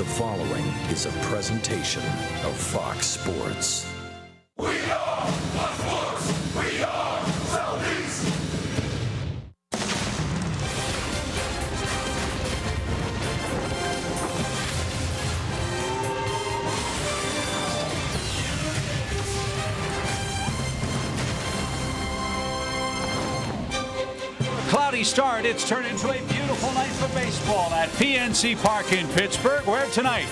The following is a presentation of Fox Sports. We are Fox Sports. We are Southeast. Cloudy start. It's turned into a beautiful night for baseball at PNC Park in Pittsburgh, where tonight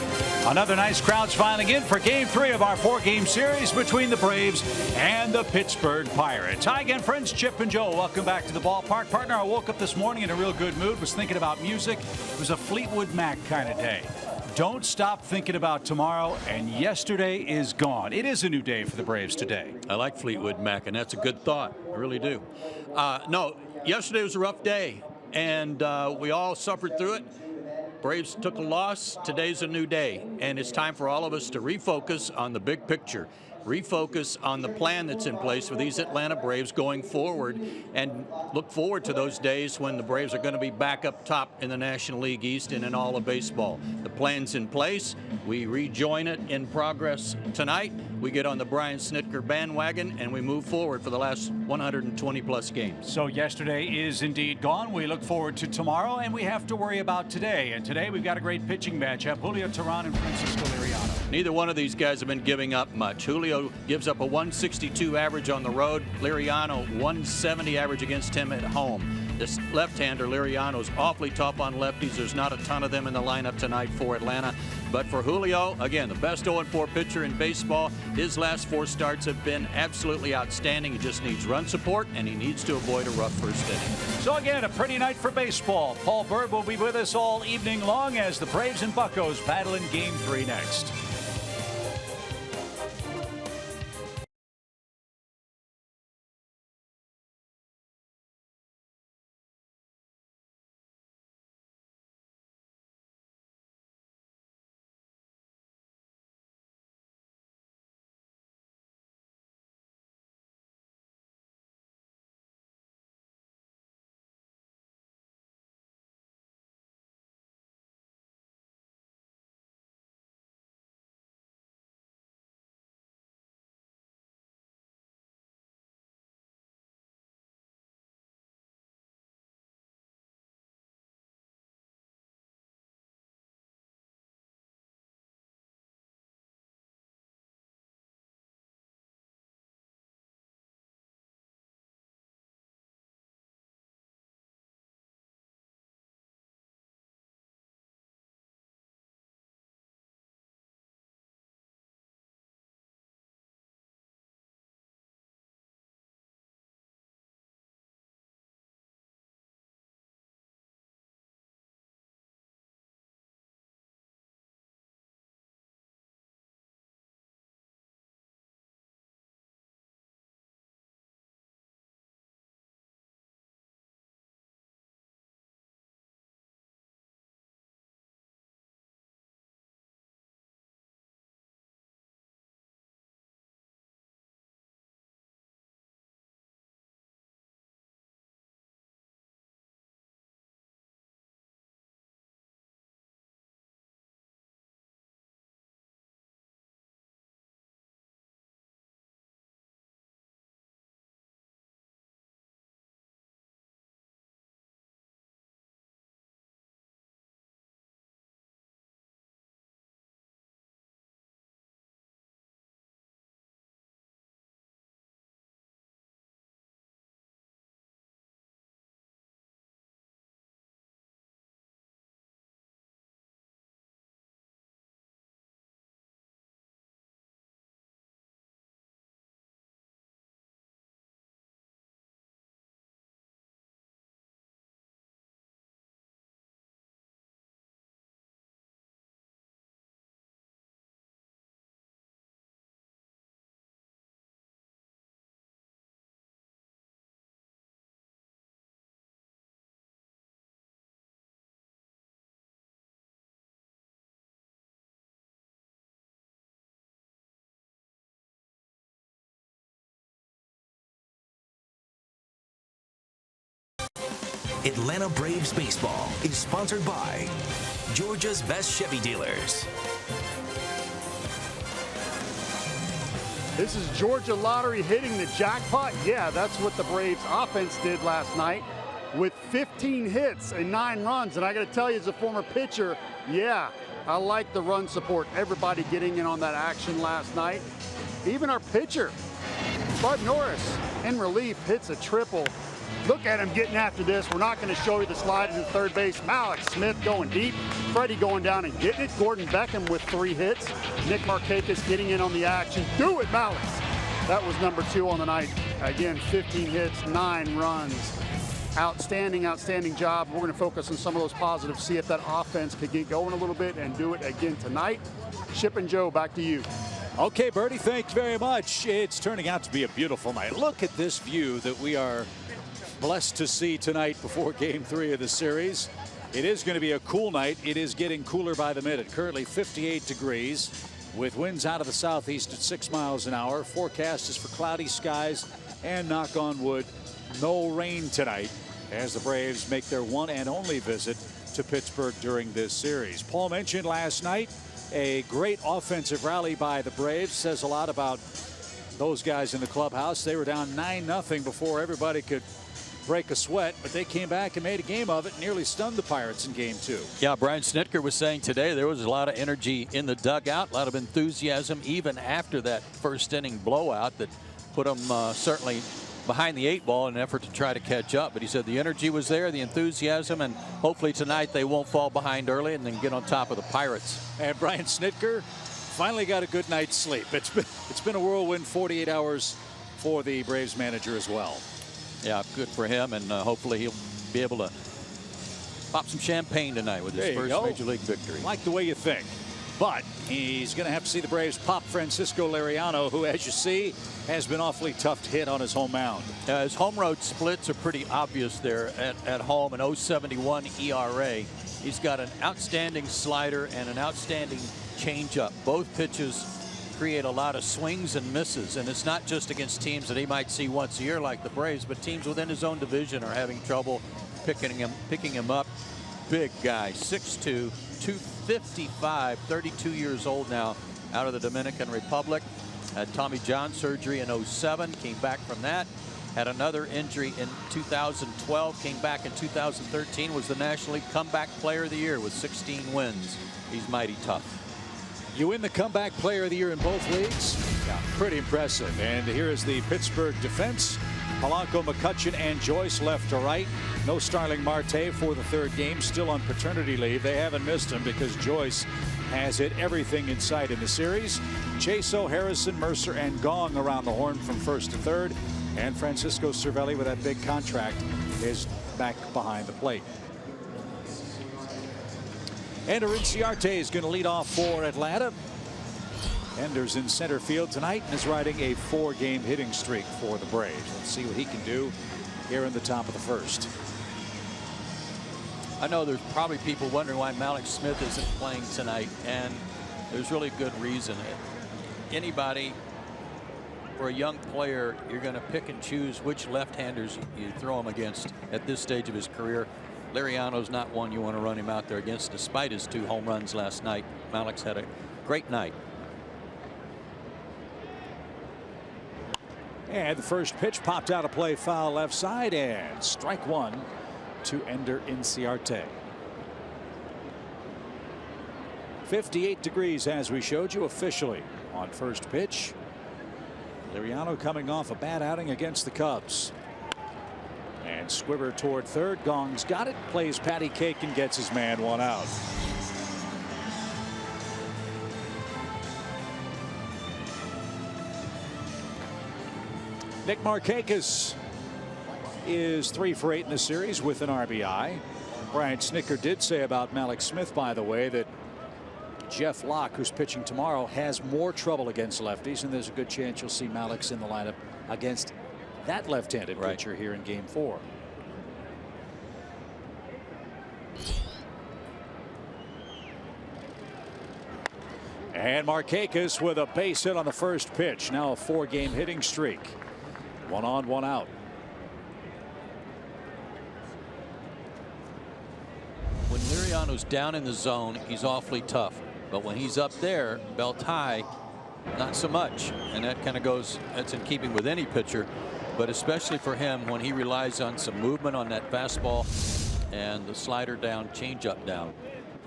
another nice crowd's filing in for Game 3 of our 4-game series between the Braves and the Pittsburgh Pirates. Hi again, friends. Chip and Joe. Welcome back to the ballpark. Partner, I woke up this morning in a real good mood, was thinking about music. It was a Fleetwood Mac kind of day. Don't stop thinking about tomorrow, and yesterday is gone. It is a new day for the Braves today. I like Fleetwood Mac, and that's a good thought. I really do. No, yesterday was a rough day, and we all suffered through it. Braves took a loss. Today's a new day, and it's time for all of us to refocus on the big picture. Refocus on the plan that's in place for these Atlanta Braves going forward, and look forward to those days when the Braves are going to be back up top in the National League East and in all of baseball. The plan's in place. We rejoin it in progress tonight. We get on the Brian Snitker bandwagon, and we move forward for the last 120-plus games. So yesterday is indeed gone. We look forward to tomorrow, and we have to worry about today. And today we've got a great pitching matchup. Julio Teheran and Francisco Liriano. Neither one of these guys have been giving up much. Julio gives up a 162 average on the road. Liriano 170 average against him at home. This left-hander, Liriano's awfully tough on lefties. There's not a ton of them in the lineup tonight for Atlanta. But for Julio, again, the best 0-4 pitcher in baseball. His last 4 starts have been absolutely outstanding. He just needs run support, and he needs to avoid a rough first inning. So again, a pretty night for baseball. Paul Bird will be with us all evening long as the Braves and Buccos battle in Game 3 next. Atlanta Braves baseball is sponsored by Georgia's best Chevy dealers. This is Georgia Lottery hitting the jackpot. Yeah, that's what the Braves offense did last night with 15 hits and 9 runs. And I got to tell you, as a former pitcher, yeah, I like the run support. Everybody getting in on that action last night. Even our pitcher, Bud Norris, in relief, hits a triple. Look at him getting after this. We're not going to show you the slide into third base. Mallex Smith going deep. Freddie going down and getting it. Gordon Beckham with 3 hits. Nick Markakis getting in on the action. Do it, Mallex. That was number 2 on the night. Again, 15 hits, 9 runs. Outstanding, outstanding job. We're going to focus on some of those positives, see if that offense could get going a little bit and do it again tonight. Chip and Joe, back to you. Okay, Bertie, thanks very much. It's turning out to be a beautiful night. Look at this view that we are blessed to see tonight before Game 3 of the series. It is going to be a cool night. It is getting cooler by the minute. Currently 58 degrees with winds out of the southeast at 6 miles an hour. Forecast is for cloudy skies and, knock on wood, no rain tonight as the Braves make their one and only visit to Pittsburgh during this series. Paul mentioned last night a great offensive rally by the Braves. Says a lot about those guys in the clubhouse. They were down 9-0 before everybody could break a sweat, but they came back and made a game of it, nearly stunned the Pirates in Game 2. Yeah, Brian Snitker was saying today there was a lot of energy in the dugout, a lot of enthusiasm even after that first inning blowout that put them certainly behind the 8 ball in an effort to try to catch up. But he said the energy was there, the enthusiasm, and hopefully tonight they won't fall behind early and then get on top of the Pirates. And Brian Snitker finally got a good night's sleep. It's been a whirlwind 48 hours for the Braves manager as well. Yeah, good for him, and hopefully he'll be able to pop some champagne tonight with his first Major League victory. Like the way you think. But he's going to have to see the Braves pop Francisco Liriano, who, as you see, has been awfully tough to hit on his home mound. His home road splits are pretty obvious there at home, an 0.71 ERA. He's got an outstanding slider and an outstanding changeup. Both pitches create a lot of swings and misses, and it's not just against teams that he might see once a year like the Braves, but teams within his own division are having trouble picking him up. Big guy, 6'2", 255, 32 years old now, out of the Dominican Republic. Had Tommy John surgery in 07, came back from that. Had another injury in 2012, came back in 2013, was the National League Comeback Player of the Year with 16 wins. He's mighty tough. You win the Comeback Player of the Year in both leagues? Yeah, pretty impressive. And here is the Pittsburgh defense. Polanco, McCutchen, and Joyce left to right. No Starling Marte for the 3rd game, still on paternity leave. They haven't missed him because Joyce has hit everything in sight in the series. Chaso, Harrison, Mercer, and Gong around the horn from 1st to 3rd. And Francisco Cervelli, with that big contract, is back behind the plate. Ender Inciarte is going to lead off for Atlanta. Ender's in center field tonight and is riding a 4-game hitting streak for the Braves. Let's see what he can do here in the top of the 1st. I know there's probably people wondering why Mallex Smith isn't playing tonight, and there's really good reason. Anybody, for a young player, you're going to pick and choose which left-handers you throw him against at this stage of his career. Liriano's not one you want to run him out there against, despite his 2 home runs last night. Mallex had a great night. And the first pitch popped out of play, foul left side, and strike 1 to Ender Inciarte. 58 degrees, as we showed you, officially on first pitch. Liriano coming off a bad outing against the Cubs. And Squibber toward 3rd. Gong's got it, plays patty cake, and gets his man 1 out. Nick Markakis is 3 for 8 in the series with an RBI. Brian Snitker did say about Mallex Smith, by the way, that Jeff Locke, who's pitching tomorrow, has more trouble against lefties, and there's a good chance you'll see Mallex in the lineup against that left-handed pitcher here in Game 4. And Markakis with a base hit on the first pitch. Now a 4-game hitting streak. 1 on, 1 out. When Liriano's down in the zone, he's awfully tough. But when he's up there, belt high, not so much. And that kind of goes, that's in keeping with any pitcher. But especially for him when he relies on some movement on that fastball and the slider down, changeup down.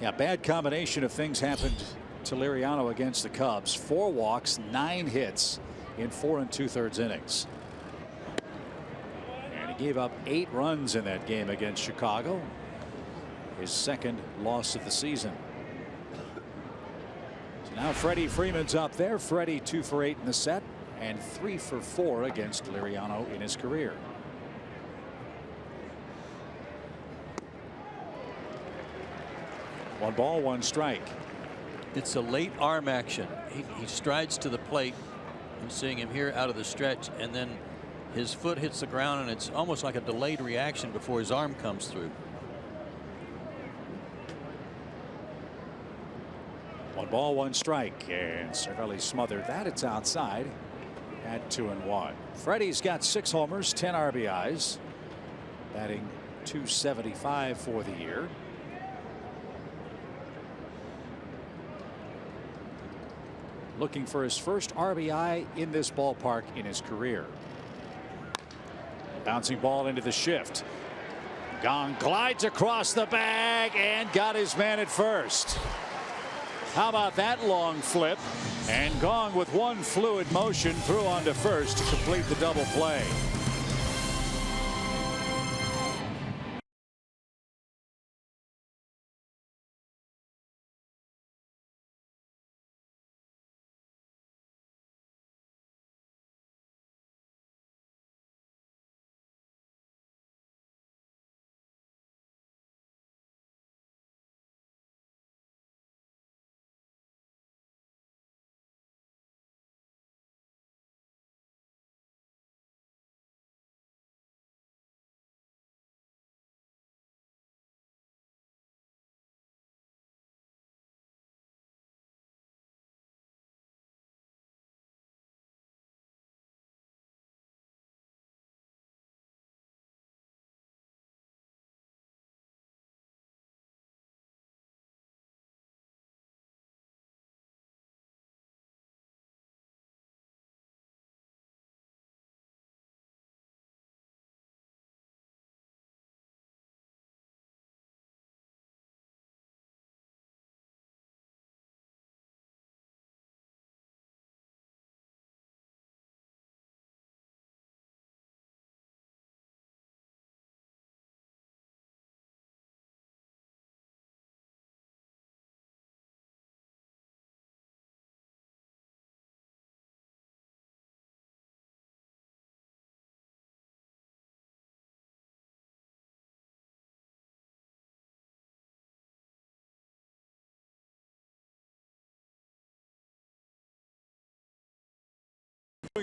Yeah, bad combination of things happened to Liriano against the Cubs. 4 walks, 9 hits in 4 2/3 innings. And he gave up 8 runs in that game against Chicago. His second loss of the season. So now Freddie Freeman's up there. Freddie 2 for 8 in the set and 3 for 4 against Liriano in his career. One ball, one strike. It's a late arm action. He strides to the plate. I'm seeing him here out of the stretch, and then his foot hits the ground, and it's almost like a delayed reaction before his arm comes through. One ball, one strike, and Cervelli smothered that. It's outside at 2-1. Freddie's got 6 homers, 10 RBIs, batting .275 for the year. Looking for his first RBI in this ballpark in his career. Bouncing ball into the shift. Gong glides across the bag and got his man at first. How about that long flip? And Gong with one fluid motion threw on to first to complete the double play.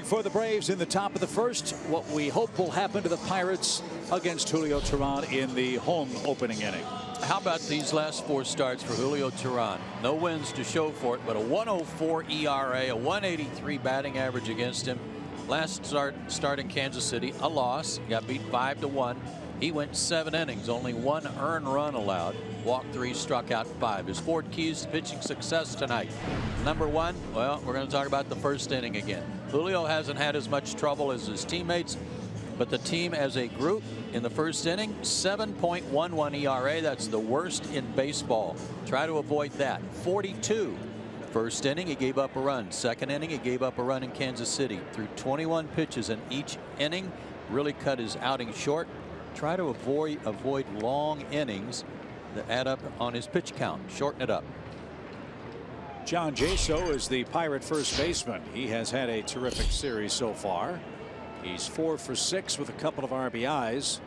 For the Braves in the top of the first, what we hope will happen to the Pirates against Julio Teheran in the home opening inning. How about these last 4 starts for Julio Teheran? No wins to show for it, but a 1.04 ERA, a 183 batting average against him. Last start in Kansas City, a loss. Got beat 5-1. He went 7 innings, only 1 earned run allowed. Walked 3, struck out 5. His 4 keys to pitching success tonight. Number 1, well, we're going to talk about the first inning again. Julio hasn't had as much trouble as his teammates, but the team as a group in the first inning, 7.11 ERA. That's the worst in baseball. Try to avoid that. 42. First inning, he gave up a run. Second inning, he gave up a run in Kansas City. Threw 21 pitches in each inning. Really cut his outing short. Try to avoid long innings that add up on his pitch count. Shorten it up. John Jaso is the Pirate first baseman. He has had a terrific series so far. He's 4 for 6 with a couple of RBIs.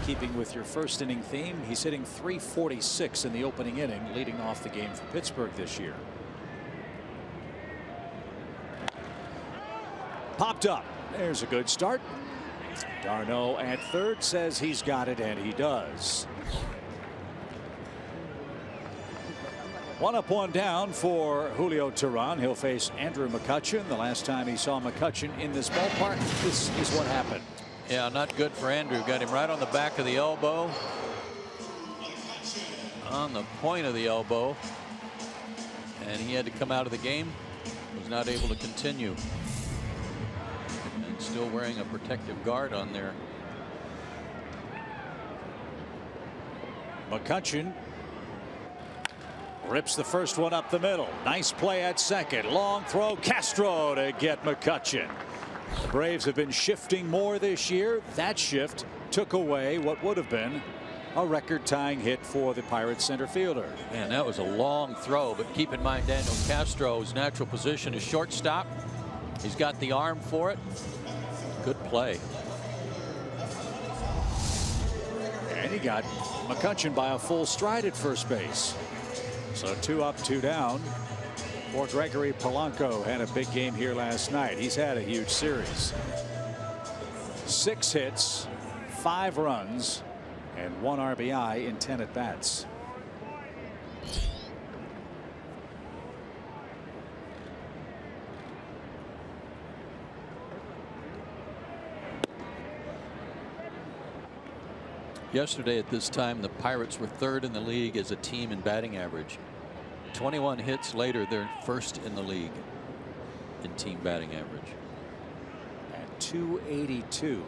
Keeping with your first inning theme, he's hitting .346 in the opening inning, leading off the game for Pittsburgh this year. Popped up. There's a good start. d'Arnaud at third says he's got it, and he does. 1 up, 1 down for Julio Teheran. He'll face Andrew McCutchen. The last time he saw McCutchen in this ballpark, this is what happened. Yeah, not good for Andrew. Got him right on the back of the elbow. on the point of the elbow, and he had to come out of the game. Was not able to continue, and still wearing a protective guard on there. McCutchen rips the first one up the middle. Nice play at second. Long throw. Castro to get McCutchen. The Braves have been shifting more this year. That shift took away what would have been a record-tying hit for the Pirates center fielder. Man, that was a long throw, but keep in mind Daniel Castro's natural position is shortstop. He's got the arm for it. Good play. And he got McCutchen by a full stride at first base. So 2 up, 2 down. For Gregory Polanco had a big game here last night. He's had a huge series. 6 hits, 5 runs, and 1 RBI in 10 at bats. Yesterday at this time, the Pirates were 3rd in the league as a team in batting average. 21 hits later, they're 1st in the league in team batting average. At 282.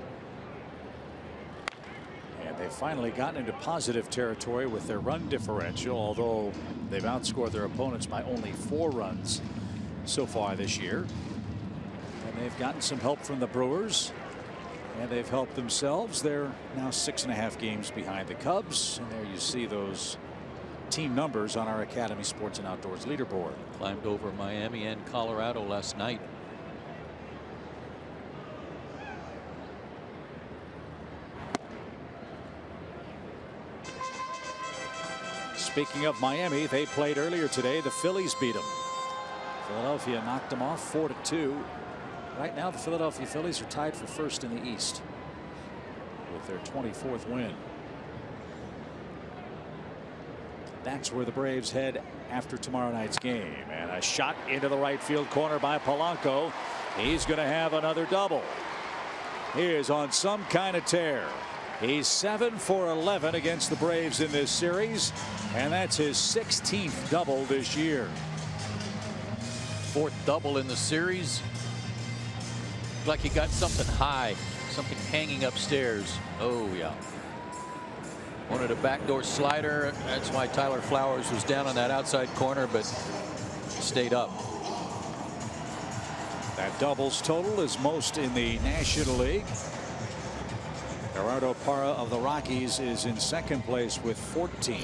And they've finally gotten into positive territory with their run differential, although they've outscored their opponents by only 4 runs so far this year. And they've gotten some help from the Brewers. And they've helped themselves. They're now 6.5 games behind the Cubs. And there you see those team numbers on our Academy Sports and Outdoors leaderboard. Climbed over Miami and Colorado last night. Speaking of Miami, they played earlier today. The Phillies beat them. Philadelphia knocked them off 4-2. Right now, the Philadelphia Phillies are tied for 1st in the East with their 24th win. That's where the Braves head after tomorrow night's game. And a shot into the right field corner by Polanco. He's going to have another double. He is on some kind of tear. He's 7 for 11 against the Braves in this series, and that's his 16th double this year. 4th double in the series. Like he got something high, something hanging upstairs. Oh yeah. Wanted a backdoor slider. That's why Tyler Flowers was down on that outside corner, but stayed up. That doubles total is most in the National League. Gerardo Parra of the Rockies is in 2nd place with 14.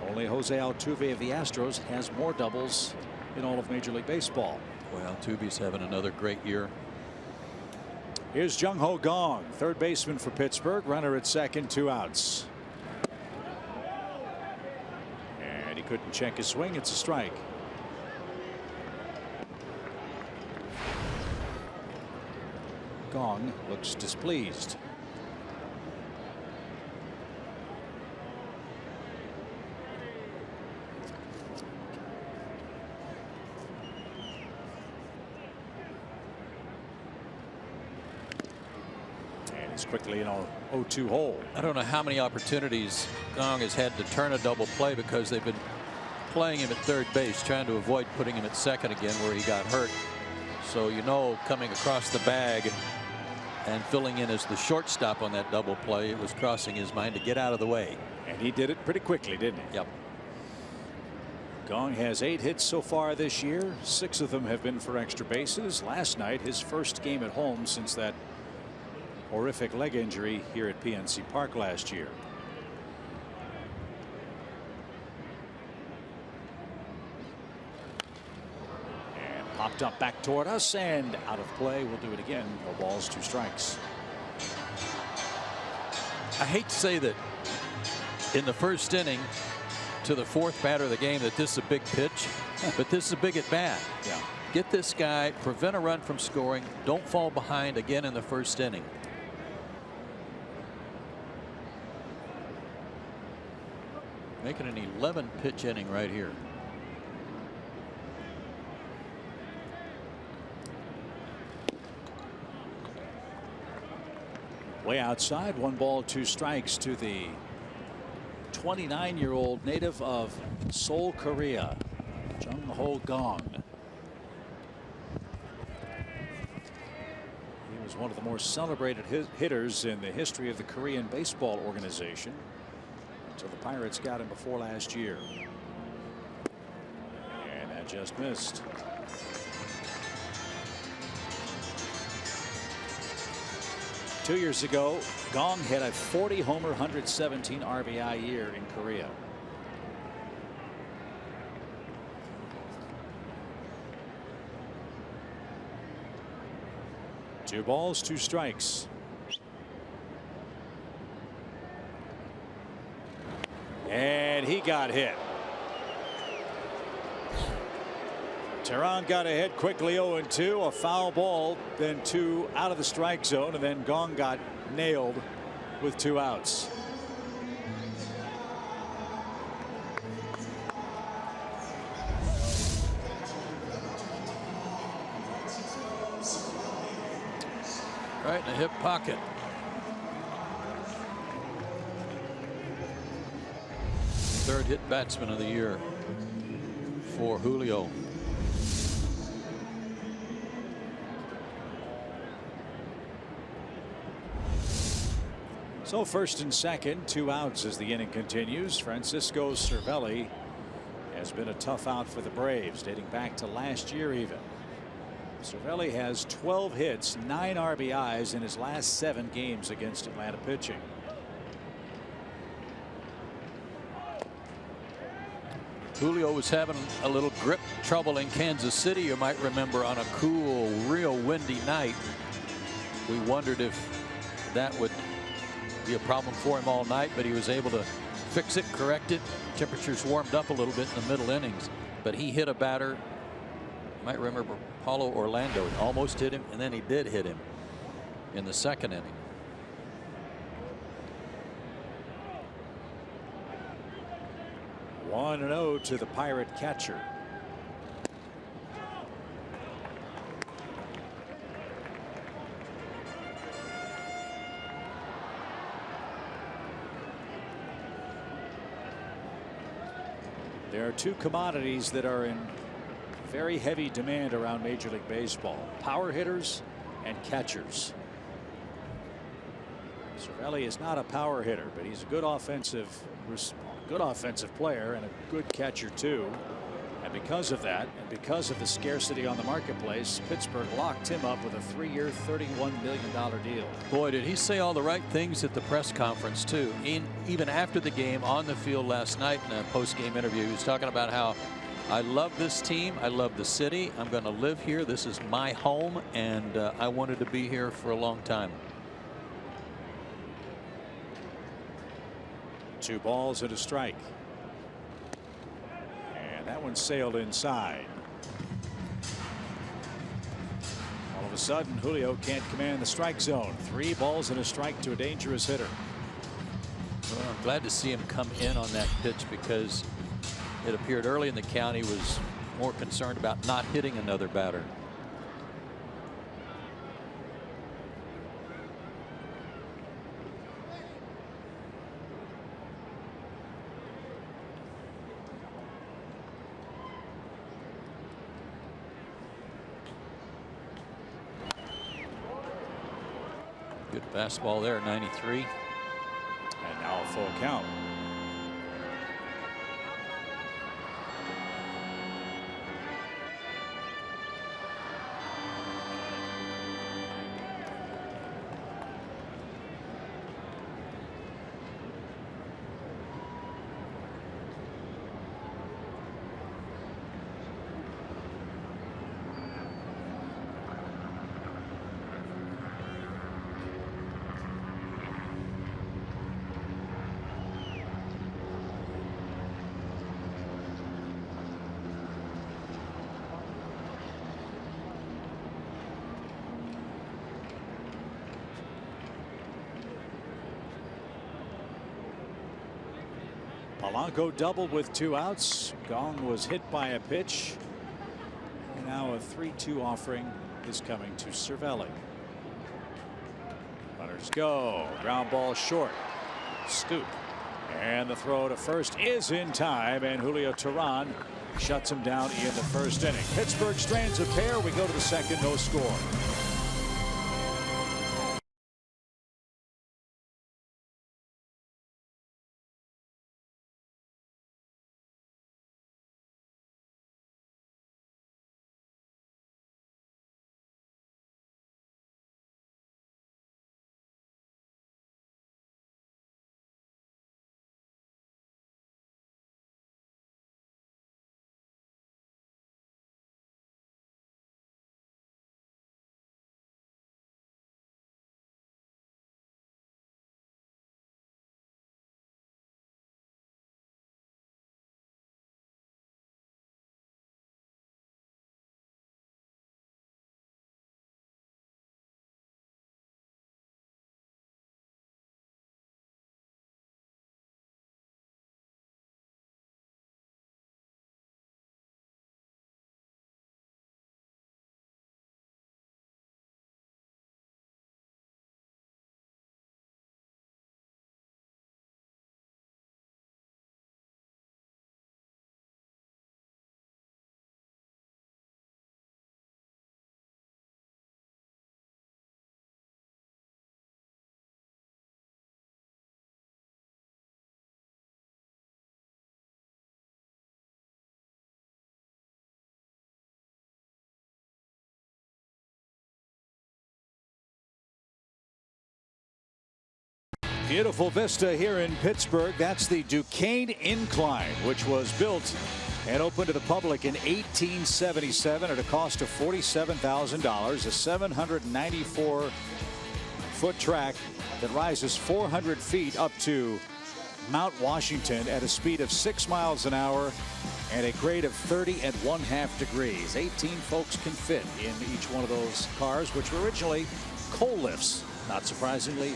Only Jose Altuve of the Astros has more doubles in all of Major League Baseball. Well, Altuve's having another great year. Here's Jung Ho Gong, 3rd baseman for Pittsburgh, runner at 2nd, 2 outs. And he couldn't check his swing. It's a strike. Gong looks displeased. And he's quickly in a 0-2 hole. I don't know how many opportunities Gong has had to turn a double play because they've been playing him at 3rd base, trying to avoid putting him at 2nd again where he got hurt. So, you know, coming across the bag and filling in as the shortstop on that double play, it was crossing his mind to get out of the way. And he did it pretty quickly, didn't he? Yep. Gong has 8 hits so far this year. 6 of them have been for extra bases. Last night, his first game at home since that horrific leg injury here at PNC Park last year. And popped up back toward us and out of play. We'll do it again. No balls, 2 strikes. I hate to say that in the 1st inning to the 4th batter of the game that this is a big pitch, but this is a big at bat. Yeah. Get this guy, prevent a run from scoring, don't fall behind again in the 1st inning. Making an 11 pitch inning right here. Way outside, 1 ball, 2 strikes to the 29-year-old native of Seoul, Korea, Jung Ho Gong. He was one of the more celebrated hitters in the history of the Korean baseball organization until the Pirates got him before last year. And that just missed. Two years ago, Gong had a 40 homer, 117 RBI year in Korea. Two balls, 2 strikes. And he got hit. Tehran got ahead quickly, 0-2, a foul ball, then 2 out of the strike zone, and then Gong got nailed with 2 outs. Right in the hip pocket. Third hit batsman of the year for Julio. So first and second, 2 outs as the inning continues. Francisco Cervelli has been a tough out for the Braves dating back to last year even. Cervelli has 12 hits, 9 RBIs in his last 7 games against Atlanta pitching. Julio was having a little grip trouble in Kansas City, you might remember, on a cool, real windy night. We wondered if that would be a problem for him all night, but he was able to fix it, correct it. Temperatures warmed up a little bit in the middle innings, but he hit a batter. You might remember Paulo Orlando. He almost hit him, and then he did hit him in the second inning. One 1-0 to the Pirate catcher. There are 2 commodities that are in very heavy demand around Major League Baseball: power hitters and catchers. Cervelli is not a power hitter, but he's a good offensive player and a good catcher too. And because of that, and because of the scarcity on the marketplace, Pittsburgh locked him up with a 3-year, $31 million deal. Boy, did he say all the right things at the press conference too. Even after the game, on the field last night in a post-game interview, he was talking about how I love this team, I love the city, I'm going to live here, this is my home, and I wanted to be here for a long time. 2 balls and a strike. And that one sailed inside. All of a sudden, Julio can't command the strike zone. 3 balls and a strike to a dangerous hitter. Well, I'm glad to see him come in on that pitch, because it appeared early in the count he was more concerned about not hitting another batter. Good fastball there, 93. And now a full count. Polanco doubled with 2 outs. Gong was hit by a pitch. And now a 3-2 offering is coming to Cervelli. Runners go. Ground ball short. Scoop. And the throw to first is in time, and Julio Teheran shuts him down in the first inning. Pittsburgh strains a pair. We go to the second, no score. Beautiful vista here in Pittsburgh. That's the Duquesne Incline, which was built and opened to the public in 1877 at a cost of $47,000. A 794-foot track that rises 400 feet up to Mount Washington at a speed of 6 miles an hour and a grade of 30.5 degrees. 18 folks can fit in each one of those cars, which were originally coal lifts, not surprisingly,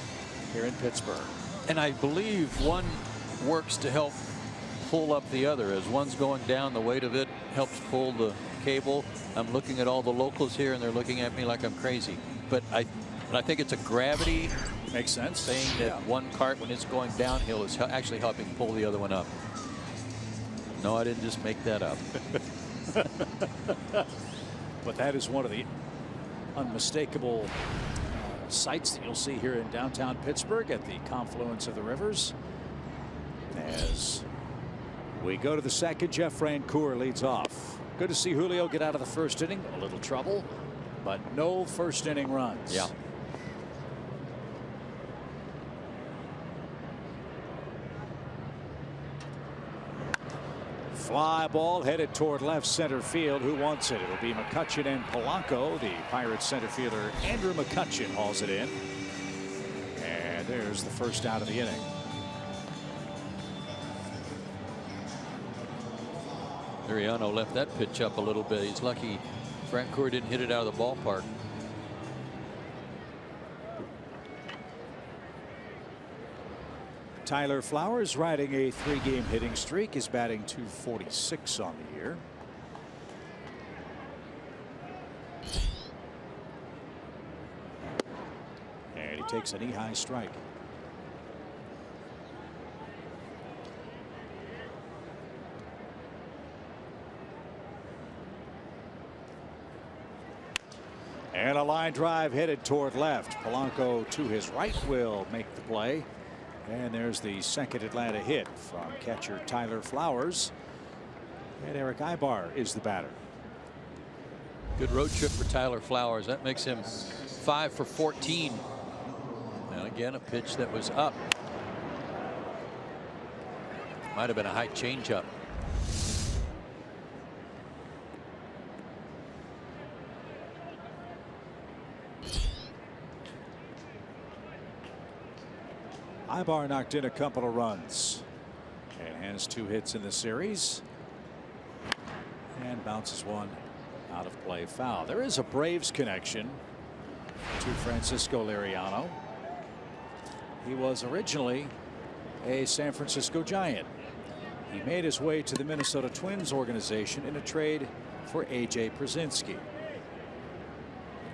here in Pittsburgh. And I believe one works to help pull up the other. As one's going down, the weight of it helps pull the cable. I'm looking at all the locals here and they're looking at me like I'm crazy, but I think it's a gravity makes sense saying that one cart, when it's going downhill, is actually helping pull the other one up. No, I didn't just make that up. But that is one of the unmistakable sights that you'll see here in downtown Pittsburgh at the confluence of the rivers. As we go to the second, Jeff Francoeur leads off. Good to see Julio get out of the first inning. A little trouble, but no first inning runs. Yeah. Fly ball headed toward left center field. Who wants it? It'll be McCutchen and Polanco. The Pirates center fielder Andrew McCutchen hauls it in. And there's the first out of the inning. Mariano left that pitch up a little bit. He's lucky Francoeur didn't hit it out of the ballpark. Tyler Flowers, riding a 3-game hitting streak, is batting .246 on the year. And he takes a knee-high strike. And a line drive headed toward left. Polanco to his right will make the play. And there's the second Atlanta hit from catcher Tyler Flowers. And Eric Ibar is the batter. Good road trip for Tyler Flowers. That makes him 5 for 14. And again, a pitch that was up. Might have been a high changeup. Ibar knocked in a couple of runs and has 2 hits in the series and bounces one out of play foul. There is a Braves connection to Francisco Liriano. He was originally a San Francisco Giant. He made his way to the Minnesota Twins organization in a trade for A.J. Przinsky.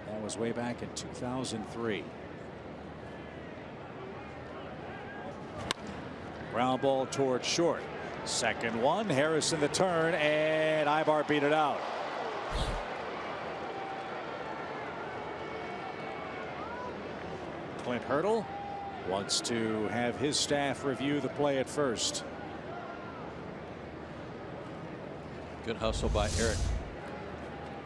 That was way back in 2003. Ground ball towards short. Second one. Harrison the turn, and Ibar beat it out. Clint Hurdle wants to have his staff review the play at first. Good hustle by Eric.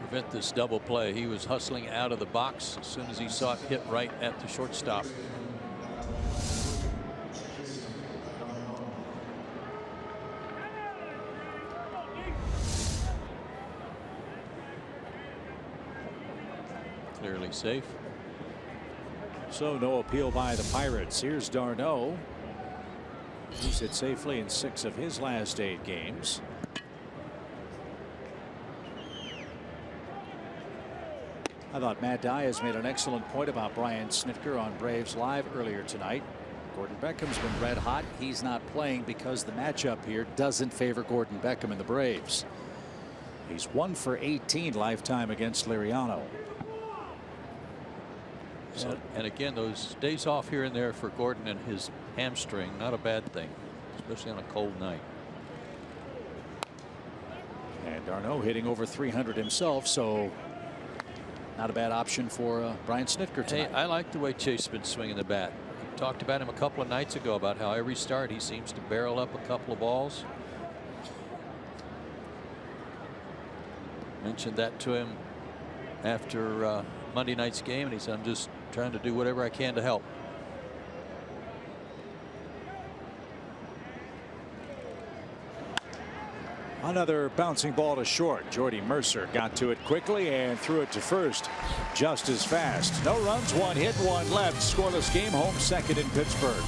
Prevent this double play. He was hustling out of the box as soon as he saw it hit right at the shortstop. Clearly safe. So no appeal by the Pirates. Here's d'Arnaud. He's hit safely in 6 of his last 8 games. I thought Matt Dye has made an excellent point about Brian Snitker on Braves Live earlier tonight. Gordon Beckham's been red hot. He's not playing because the matchup here doesn't favor Gordon Beckham and the Braves. He's 1 for 18 lifetime against Liriano. So, and again, those days off here and there for Gordon and his hamstring, not a bad thing, especially on a cold night. And d'Arnaud hitting over 300 himself, so not a bad option for Brian Snitker tonight. Hey, I like the way Chase's been swinging the bat. We talked about him a couple of nights ago about how every start he seems to barrel up a couple of balls. Mentioned that to him after Monday night's game, and he said, I'm just trying to do whatever I can to help. Another bouncing ball to short. Jordy Mercer got to it quickly and threw it to first just as fast. No runs, 1 hit, 1 left. Scoreless game. Home second in Pittsburgh.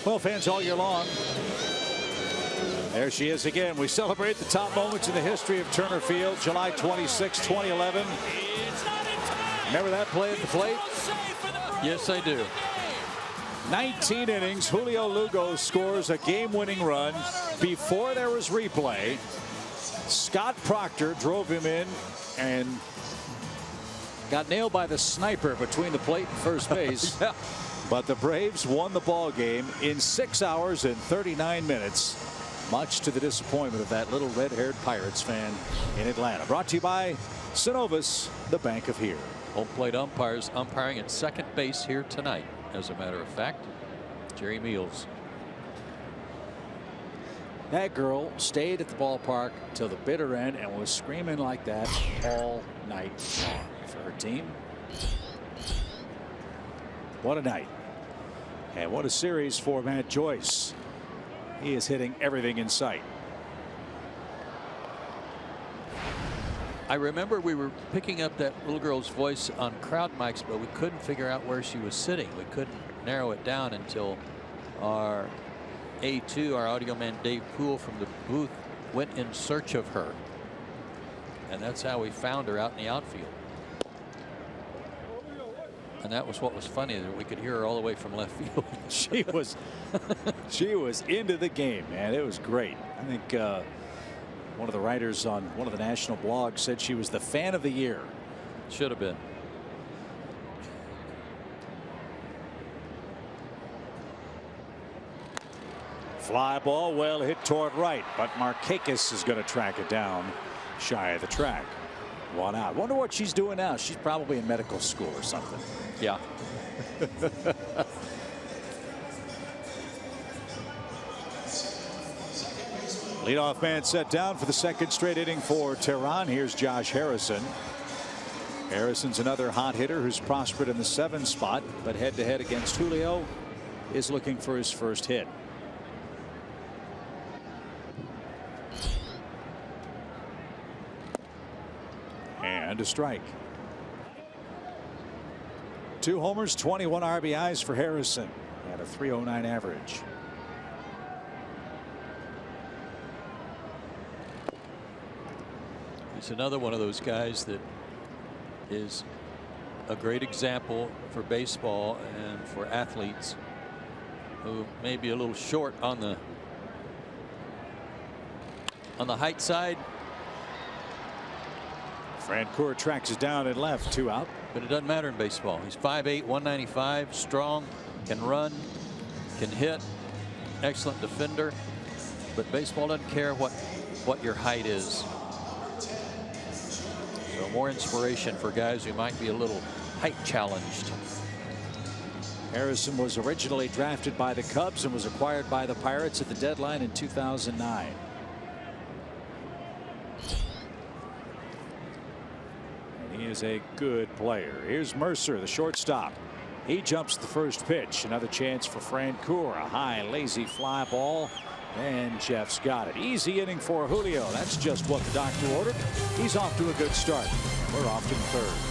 Well, fans all year long. There she is again. We celebrate the top moments in the history of Turner Field. July 26, 2011. Remember that play at the plate? Yes, I do. 19 innings. Julio Lugo scores a game-winning run before there was replay. Scott Proctor drove him in and got nailed by the sniper between the plate and first base. Yeah. But the Braves won the ball game in 6 hours and 39 minutes, much to the disappointment of that little red-haired Pirates fan in Atlanta. Brought to you by Synovus, the bank of here. Home plate umpires umpiring at second base here tonight, as a matter of fact. Jerry Meals. That girl stayed at the ballpark till the bitter end and was screaming like that all night long for her team. What a night. And what a series for Matt Joyce. He is hitting everything in sight. I remember we were picking up that little girl's voice on crowd mics, but we couldn't figure out where she was sitting. We couldn't narrow it down until our A2, our audio man Dave Poole from the booth, went in search of her. And that's how we found her out in the outfield. And that was what was funny, that we could hear her all the way from left field. She was into the game, man. It was great. I think one of the writers on one of the national blogs said she was the fan of the year. Should have been. Fly ball well hit toward right, but Markakis is going to track it down shy of the track. One out. Wonder what she's doing now. She's probably in medical school or something. Yeah. Leadoff man set down for the second straight inning for Tehran. Here's Josh Harrison. Harrison's another hot hitter who's prospered in the 7 spot, but head to head against Julio is looking for his first hit. And a strike. 2 homers, 21 RBIs for Harrison at a .309 average. He's another one of those guys that is a great example for baseball and for athletes who may be a little short on the height side. Francoeur tracks it down and left, 2 out. But it doesn't matter in baseball. He's 5'8", 195, strong, can run, can hit, excellent defender. But baseball doesn't care what your height is. So more inspiration for guys who might be a little height challenged. Harrison was originally drafted by the Cubs and was acquired by the Pirates at the deadline in 2009. He is a good player. Here's Mercer, the shortstop. He jumps the first pitch. Another chance for Francoeur. A high, lazy fly ball. And Jeff's got it. Easy inning for Julio. That's just what the doctor ordered. He's off to a good start. We're off to the 3rd.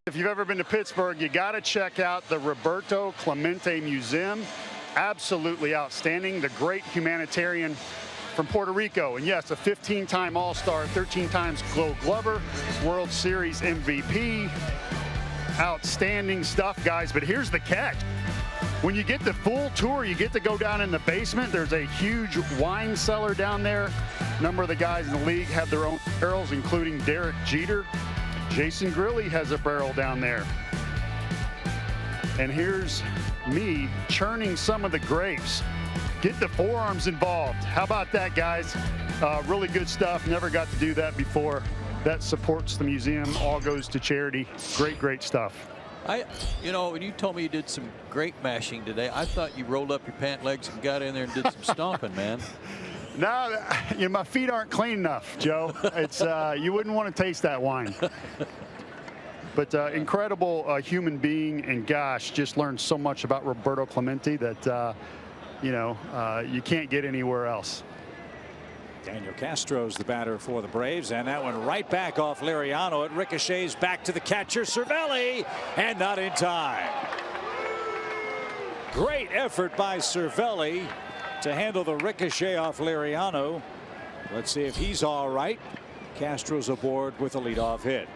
If you've ever been to Pittsburgh, you got to check out the Roberto Clemente Museum. Absolutely outstanding. The great humanitarian from Puerto Rico. And yes, a 15-time All-Star, 13 times Gold Glover, World Series MVP. Outstanding stuff, guys. But here's the catch. When you get the full tour, you get to go down in the basement. There's a huge wine cellar down there. A number of the guys in the league have their own barrels, including Derek Jeter. Jason Grilli has a barrel down there. And here's me churning some of the grapes. Get the forearms involved. How about that, guys? Really good stuff. Never got to do that before. That supports the museum. All goes to charity. Great, great stuff. You know, when you told me you did some grape mashing today, I thought you rolled up your pant legs and got in there and did some stomping, man. No, you know, my feet aren't clean enough, Joe. It's you wouldn't want to taste that wine. But incredible human being, and gosh, just learned so much about Roberto Clemente that you know, you can't get anywhere else. Daniel Castro's the batter for the Braves, and that one right back off Liriano. It ricochets back to the catcher, Cervelli, and not in time. Great effort by Cervelli to handle the ricochet off Liriano. Let's see if he's all right. Castro's aboard with a leadoff hit.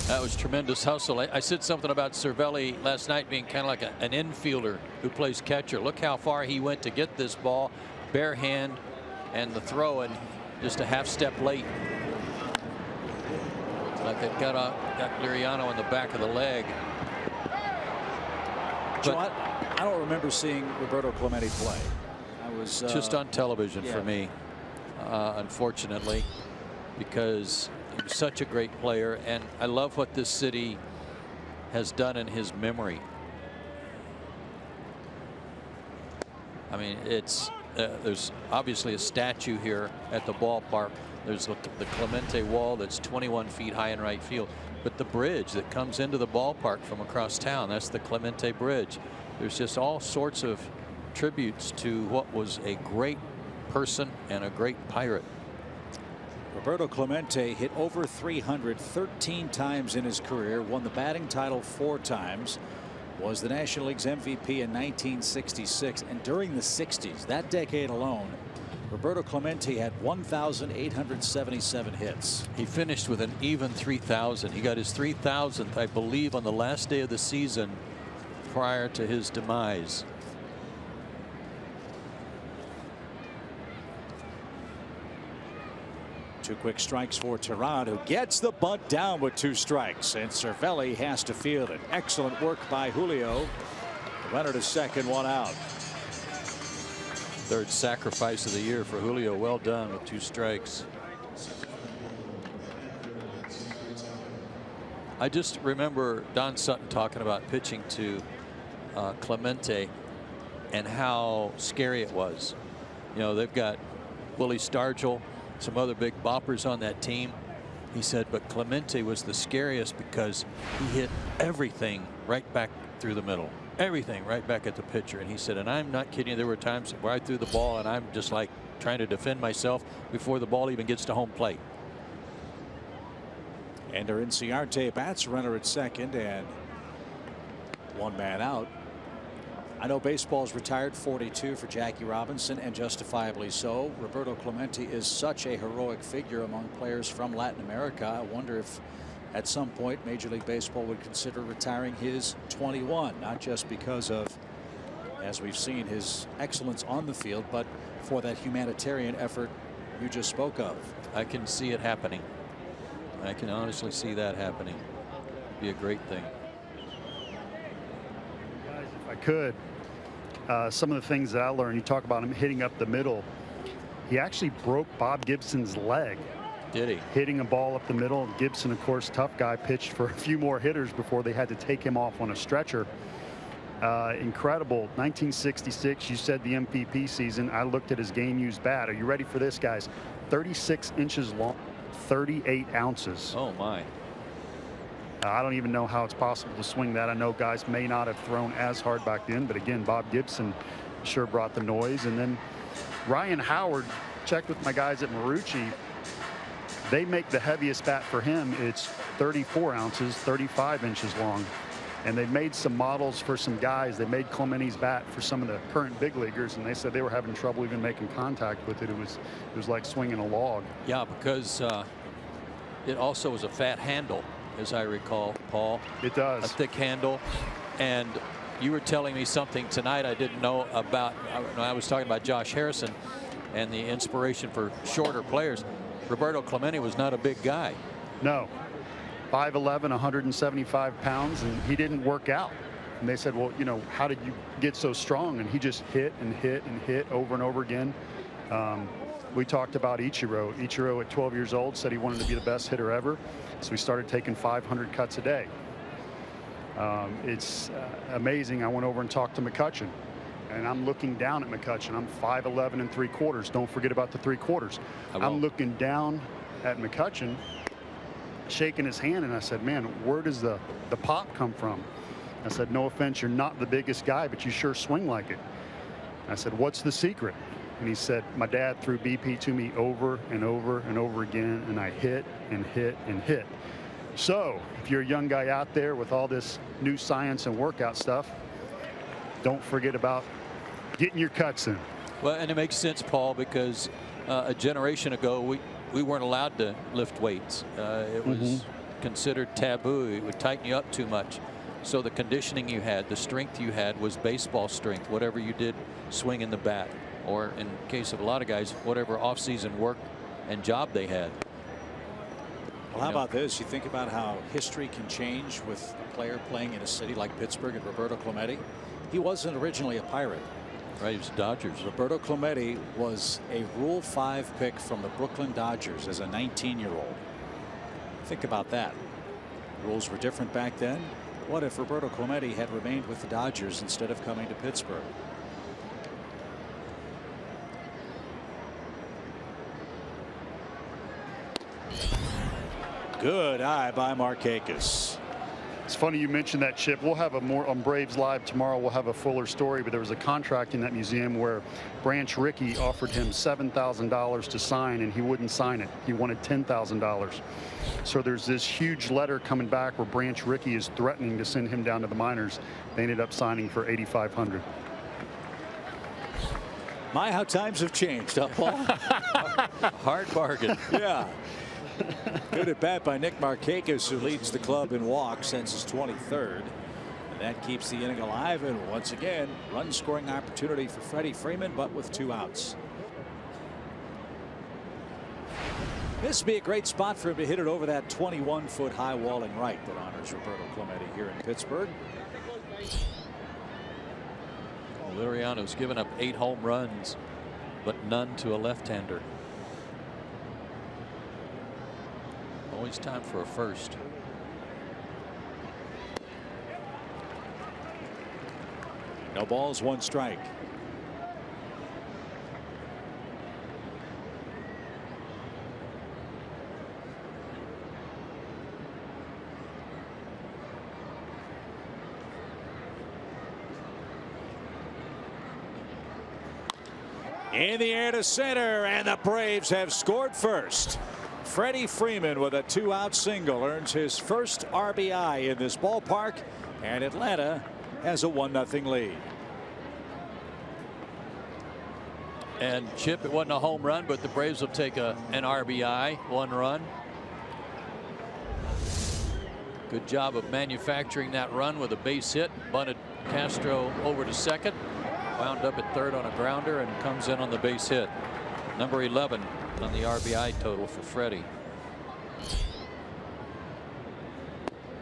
That was tremendous hustle. I said something about Cervelli last night being kind of like an infielder who plays catcher. Look how far he went to get this ball, bare hand, and the throw, and just a half step late. Like it got Liriano in the back of the leg. But I don't remember seeing Roberto Clemente play. I was just on television for me, unfortunately, because he was such a great player, and I love what this city has done in his memory. I mean, it's there's obviously a statue here at the ballpark. There's the Clemente wall that's 21 feet high in right field, but the bridge that comes into the ballpark from across town, that's the Clemente Bridge. There's just all sorts of tributes to what was a great person and a great pirate. Roberto Clemente hit over 300 13 times in his career, won the batting title 4 times, was the National League's MVP in 1966, and during the 60s, that decade alone, Roberto Clemente had 1,877 hits. He finished with an even 3,000. He got his 3,000th, I believe, on the last day of the season prior to his demise. Two quick strikes for Teheran, who gets the bunt down with 2 strikes, and Cervelli has to field it. Excellent work by Julio. The runner to second, 1 out. Third sacrifice of the year for Julio. Well done with 2 strikes. I just remember Don Sutton talking about pitching to Clemente and how scary it was. You know, they've got Willie Stargell, some other big boppers on that team. He said, but Clemente was the scariest because he hit everything right back through the middle. Everything right back at the pitcher. And he said, and I'm not kidding you, there were times where I threw the ball and I'm just like trying to defend myself before the ball even gets to home plate. Ender Inciarte bats, runner at second, and 1 man out. I know baseball's retired 42 for Jackie Robinson, and justifiably so. Roberto Clemente is such a heroic figure among players from Latin America. I wonder if at some point Major League Baseball would consider retiring his 21, not just because of, as we've seen, his excellence on the field, but for that humanitarian effort you just spoke of. I can see it happening. I can honestly see that happening. Be a great thing. Guys, if I could, some of the things that I learned, you talk about him hitting up the middle. He actually broke Bob Gibson's leg. Did he? Hitting a ball up the middle. Gibson, of course, tough guy, pitched for a few more hitters before they had to take him off on a stretcher. Incredible. 1966, you said the MVP season. I looked at his game used bat. Are you ready for this, guys? 36 inches long, 38 ounces. Oh, my. I don't even know how it's possible to swing that. I know guys may not have thrown as hard back then, but again, Bob Gibson sure brought the noise. And then Ryan Howard, checked with my guys at Marucci. They make the heaviest bat for him. It's 34 ounces, 35 inches long. And they've made some models for some guys. They made Clemente's bat for some of the current big leaguers, and they said they were having trouble even making contact with it. It was like swinging a log. Yeah, because it also was a fat handle, as I recall, Paul. It does. A thick handle. And you were telling me something tonight I didn't know about. I was talking about Josh Harrison and the inspiration for shorter players. Roberto Clemente was not a big guy. No. 5'11", 175 pounds, and he didn't work out. And they said, well, you know, how did you get so strong? And he just hit and hit and hit over and over again. We talked about Ichiro. Ichiro at 12 years old said he wanted to be the best hitter ever. So we started taking 500 cuts a day. It's amazing. I went over and talked to McCutchen, and I'm looking down at McCutchen. I'm 5'11 3/4. Don't forget about the 3/4. I'm looking down at McCutchen, shaking his hand, and I said, man, where does the pop come from? I said, no offense, you're not the biggest guy, but you sure swing like it. I said, what's the secret? And he said, my dad threw BP to me over and over and over again, and I hit and hit and hit. So if you're a young guy out there with all this new science and workout stuff, don't forget about getting your cuts in. Well, and it makes sense, Paul, because a generation ago we weren't allowed to lift weights. It was considered taboo. It would tighten you up too much. So the conditioning you had, the strength you had, was baseball strength. Whatever you did swinging the bat, or in case of a lot of guys, whatever off-season work and job they had. Well, how about this? You think about how history can change with a player playing in a city like Pittsburgh, and Roberto Clemente. He wasn't originally a Pirate. Right, he was Dodgers. Roberto Clemente was a Rule 5 pick from the Brooklyn Dodgers as a 19-year-old. Think about that. Rules were different back then. What if Roberto Clemente had remained with the Dodgers instead of coming to Pittsburgh? Good eye by Markakis. It's funny you mentioned that, Chip. We'll have a more on Braves Live tomorrow. We'll have a fuller story, but there was a contract in that museum where Branch Rickey offered him $7,000 to sign, and he wouldn't sign it. He wanted $10,000. So there's this huge letter coming back where Branch Rickey is threatening to send him down to the minors. They ended up signing for $8,500. My, how times have changed, huh, Paul? Hard bargain. Yeah. Good at bat by Nick Markakis, who leads the club in walks since his 23rd. And that keeps the inning alive. And once again, run scoring opportunity for Freddie Freeman, but with 2 outs. This would be a great spot for him to hit it over that 21-foot high walling right that honors Roberto Clemente here in Pittsburgh. Liriano's given up 8 home runs, but none to a left-hander. Always time for a first. No balls, 1 strike. In the air to center, and the Braves have scored first. Freddie Freeman with a 2-out single earns his first RBI in this ballpark, and Atlanta has a 1-0 lead. And Chip, it wasn't a home run, but the Braves will take an RBI, 1 run. Good job of manufacturing that run with a base hit. Bunted Castro over to second, wound up at third on a grounder, and comes in on the base hit. Number 11 on the RBI total for Freddie.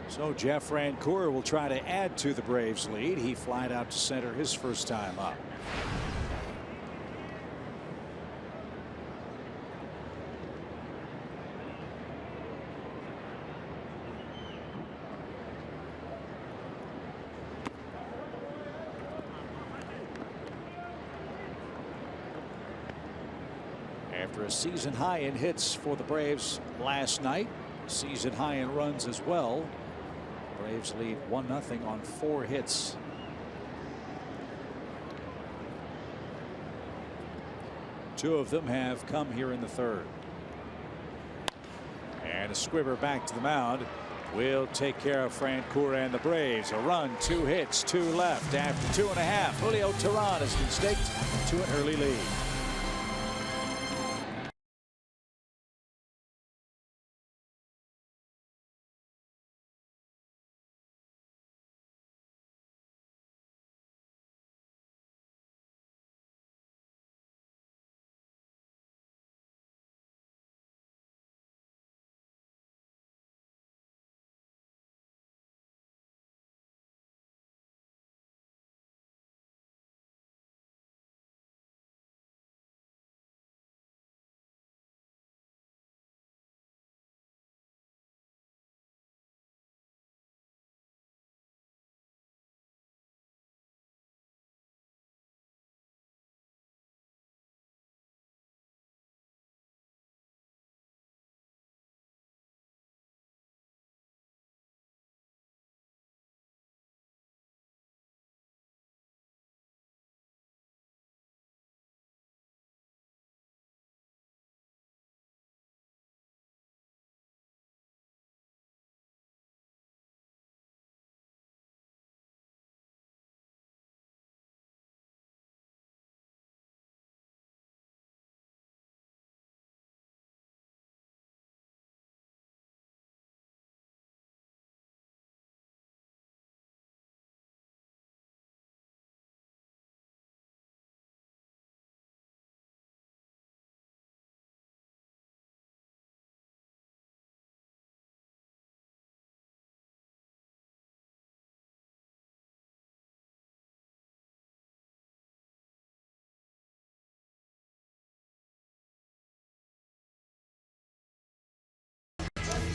So Jeff Rancourt will try to add to the Braves lead. He flied out to center his first time up. After a season high in hits for the Braves last night, season high in runs as well. Braves lead 1-0 on 4 hits. Two of them have come here in the 3rd. And a squibber back to the mound will take care of Francoeur and the Braves. A run, 2 hits, 2 left. After 2.5, Julio Teheran has been staked to an early lead.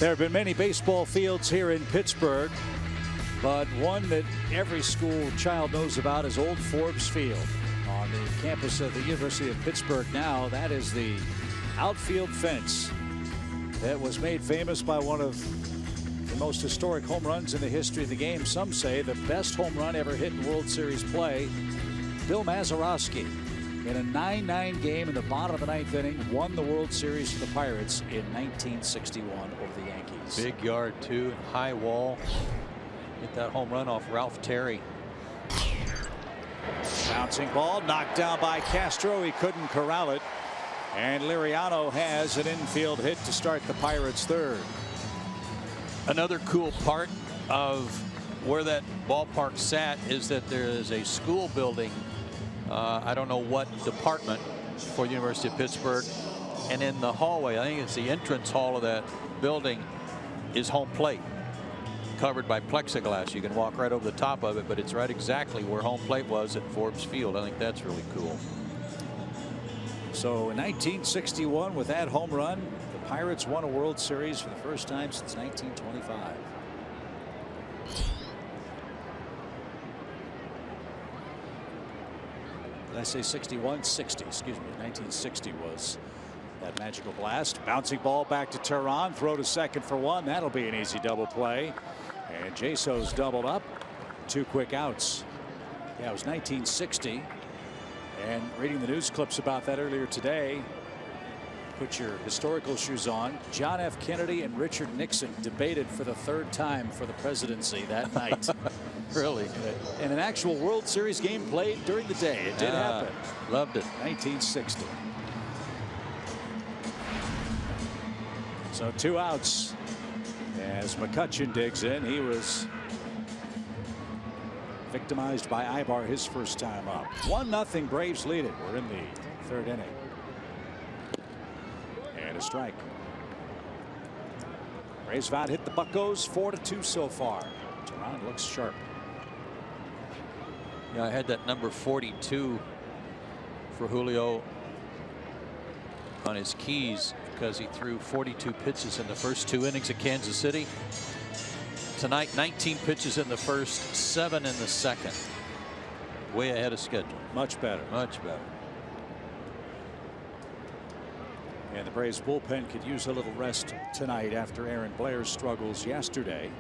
There have been many baseball fields here in Pittsburgh, but one that every school child knows about is Old Forbes Field on the campus of the University of Pittsburgh. Now that is the outfield fence that was made famous by one of the most historic home runs in the history of the game. Some say the best home run ever hit in World Series play. Bill Mazeroski, in a 9-9 game in the bottom of the 9th inning, won the World Series for the Pirates in 1961 over the Yankees. Big yard too, high wall. Get that home run off Ralph Terry. Bouncing ball knocked down by Castro. He couldn't corral it. And Liriano has an infield hit to start the Pirates' third. Another cool part of where that ballpark sat is that there is a school building. I don't know what department for University of Pittsburgh. And in the hallway, I think it's the entrance hall of that building, is home plate, covered by plexiglass. You can walk right over the top of it, but it's right exactly where home plate was at Forbes Field. I think that's really cool. So in 1961, with that home run, the Pirates won a World Series for the first time since 1925. Did I say 61? 60, excuse me. 1960 was that magical blast. Bouncing ball back to Teheran. Throw to second for one. That'll be an easy double play. And Jaso's doubled up. 2 quick outs. Yeah, it was 1960. And reading the news clips about that earlier today. Put your historical shoes on. John F. Kennedy and Richard Nixon debated for the 3rd time for the presidency that night. Really? And an actual World Series game played during the day. It did happen. Loved it. 1960. So 2 outs as McCutchen digs in. He was victimized by Ibar his first time up. 1-0 Braves lead it. We're in the 3rd inning. And a strike. Braves have hit the Buccos 4-2 so far. Teheran looks sharp. Yeah, I had that number 42 for Julio on his keys because he threw 42 pitches in the first 2 innings at Kansas City. Tonight, 19 pitches in the first, 7 in the second. Way ahead of schedule. Much better. Much better. And the Braves bullpen could use a little rest tonight after Aaron Blair's struggles yesterday.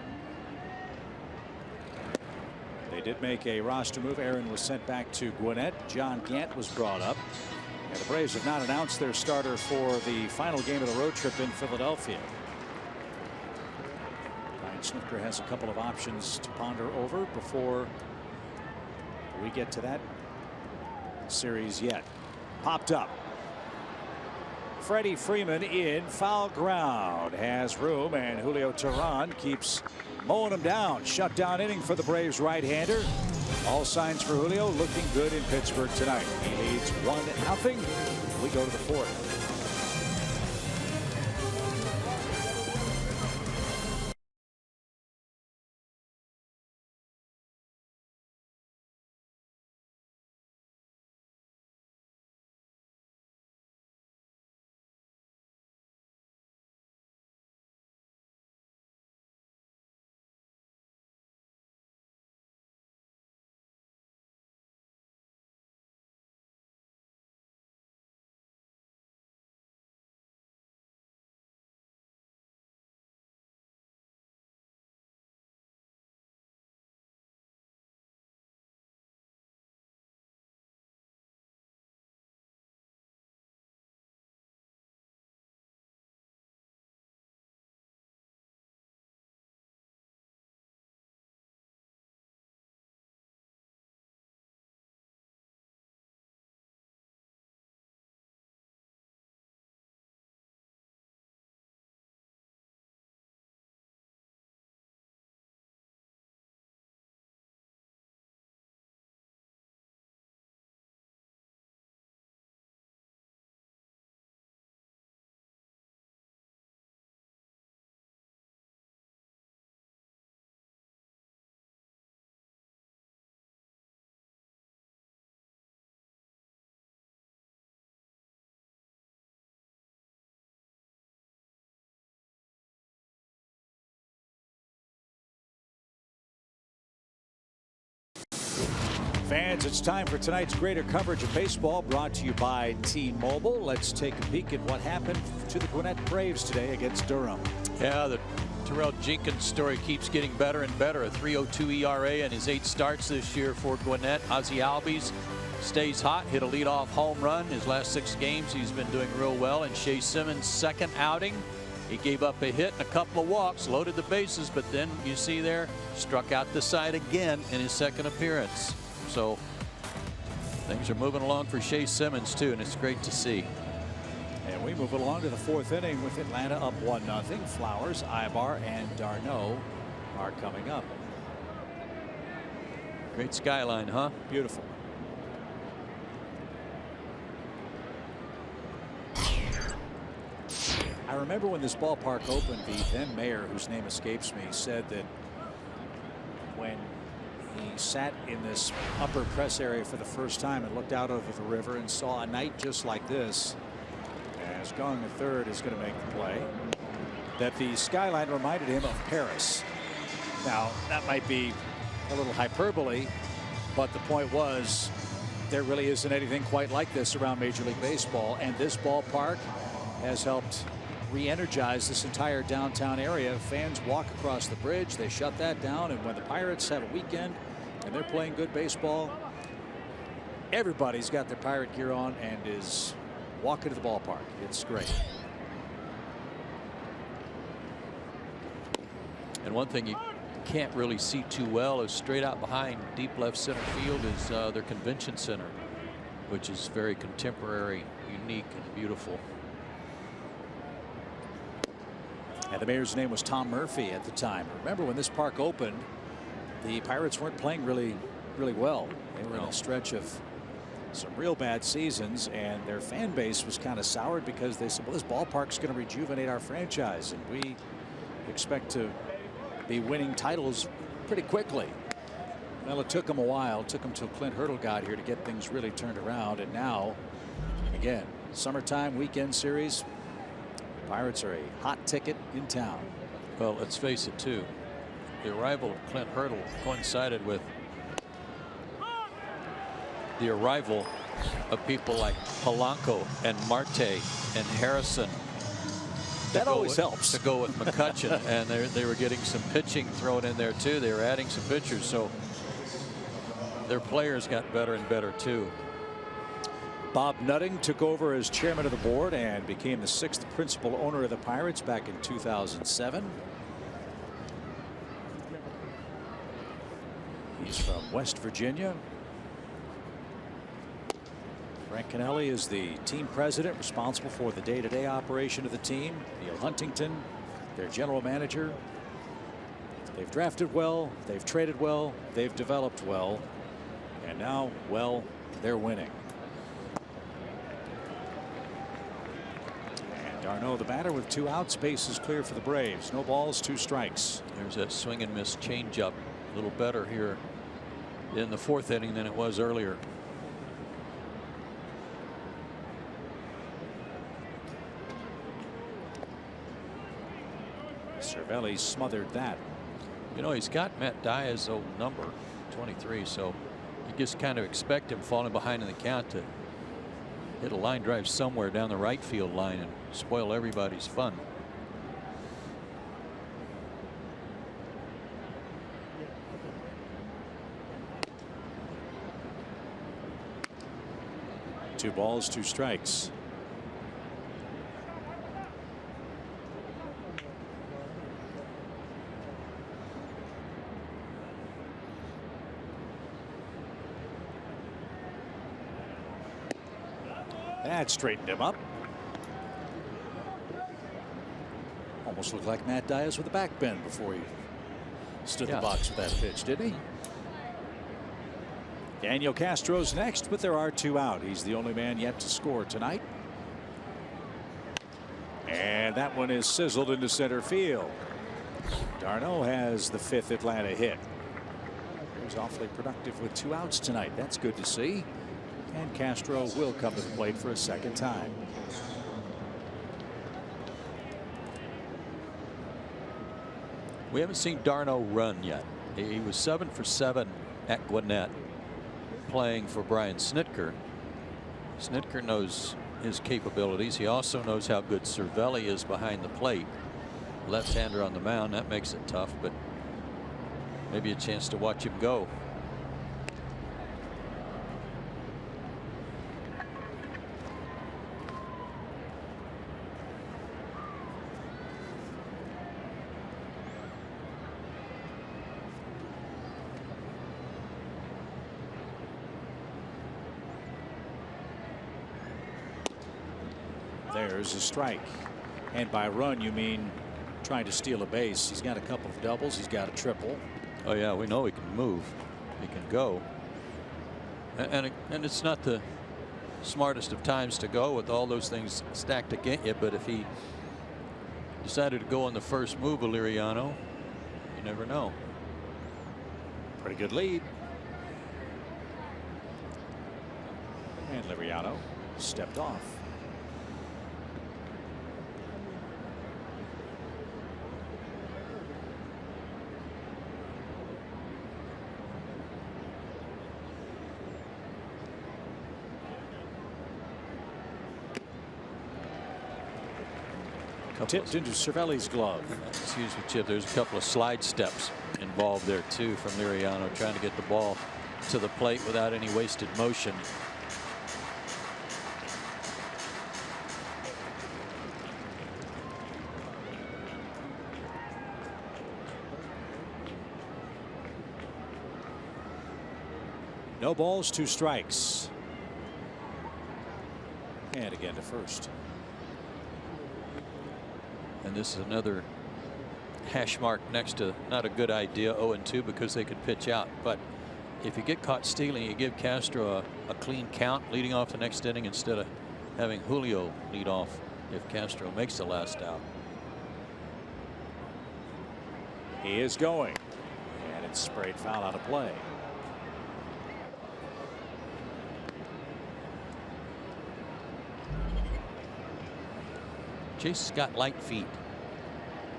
They did make a roster move. Aaron was sent back to Gwinnett. John Gant was brought up. And the Braves have not announced their starter for the final game of the road trip in Philadelphia. Ryan Snitker has a couple of options to ponder over before we get to that series yet. Popped up. Freddie Freeman in foul ground, has room, and Julio Teheran keeps mowing him down. Shutdown inning for the Braves right-hander. All signs for Julio looking good in Pittsburgh tonight. He leads 1-0. We go to the 4th. Fans, it's time for tonight's greater coverage of baseball, brought to you by T-Mobile. Let's take a peek at what happened to the Gwinnett Braves today against Durham. Yeah, the Terrell Jenkins story keeps getting better and better. A 3.02 ERA in his 8 starts this year for Gwinnett. Ozzie Albies stays hot, hit a leadoff home run. His last 6 games, he's been doing real well. And Shea Simmons' second outing, he gave up a hit and a couple of walks, loaded the bases, but then you see there, struck out the side again in his second appearance. So things are moving along for Shea Simmons too, and it's great to see. And we move along to the 4th inning with Atlanta up 1-0. Flowers, Ibar, and d'Arnaud are coming up. Great skyline, huh? Beautiful. I remember when this ballpark opened, the then mayor, whose name escapes me, said that when he sat in this upper press area for the first time and looked out over the river and saw a night just like this, as Gong III is going to make the play, that the skyline reminded him of Paris. Now, that might be a little hyperbole, but the point was there really isn't anything quite like this around Major League Baseball, and this ballpark has helped re-energize this entire downtown area. Fans walk across the bridge, they shut that down, and when the Pirates have a weekend and they're playing good baseball, everybody's got their Pirate gear on and is walking to the ballpark. It's great. And one thing you can't really see too well is straight out behind deep left center field is their convention center, which is very contemporary, unique, and beautiful. And the mayor's name was Tom Murphy at the time. Remember when this park opened, the Pirates weren't playing really well. They were in a stretch of some real bad seasons, and their fan base was kind of soured because they said, well, this ballpark's going to rejuvenate our franchise, and we expect to be winning titles pretty quickly. Well, it took them a while. It took them till Clint Hurdle got here to get things really turned around, and now, again, summertime weekend series, Pirates are a hot ticket in town. Well, let's face it too, the arrival of Clint Hurdle coincided with the arrival of people like Polanco and Marte and Harrison. That always helps to go with McCutchen, and they were getting some pitching thrown in there too. They were adding some pitchers, so their players got better and better too. Bob Nutting took over as chairman of the board and became the 6th principal owner of the Pirates back in 2007. He's from West Virginia. Frank Kennelly is the team president responsible for the day-to-day operation of the team. Neil Huntington, their general manager. They've drafted well, they've traded well, they've developed well, and now, well, they're winning. d'Arnaud the batter with 2 outs. Base is clear for the Braves. No balls, 2 strikes. There's that swing and miss changeup. A little better here in the 4th inning than it was earlier. Cervelli smothered that. You know, he's got Matt Diaz's old number, 23, so you just kind of expect him falling behind in the count to hit a line drive somewhere down the right field line and spoil everybody's fun. Two balls, 2 strikes. That straightened him up. Almost looked like Matt Diaz with a back bend before he stood the box with that pitch, didn't he? Daniel Castro's next, but there are 2 out. He's the only man yet to score tonight. And that one is sizzled into center field. d'Arnaud has the 5th Atlanta hit. He was awfully productive with 2 outs tonight. That's good to see. And Castro will come to the plate for a second time. We haven't seen d'Arnaud run yet. He was 7 for 7 at Gwinnett. playing for Brian Snitker. Snitker knows his capabilities. He also knows how good Cervelli is behind the plate. Left-hander on the mound, that makes it tough, but maybe a chance to watch him go. There's a strike. And by run, you mean trying to steal a base. He's got a couple of doubles. He's got a triple. Oh, yeah, we know he can move. He can go. And it's not the smartest of times to go with all those things stacked against you. But if he decided to go on the first move, Liriano, you never know. Pretty good lead. And Liriano stepped off. Tipped into Cervelli's glove. Excuse me, Chip. There's a couple of slide steps involved there too from Liriano, trying to get the ball to the plate without any wasted motion. No balls, 2 strikes. And again to first. And this is another hash mark next to not a good idea, 0-2, because they could pitch out. But if you get caught stealing, you give Castro a clean count leading off the next inning instead of having Julio lead off if Castro makes the last out. He is going. And it's sprayed foul out of play. Chase has got light feet.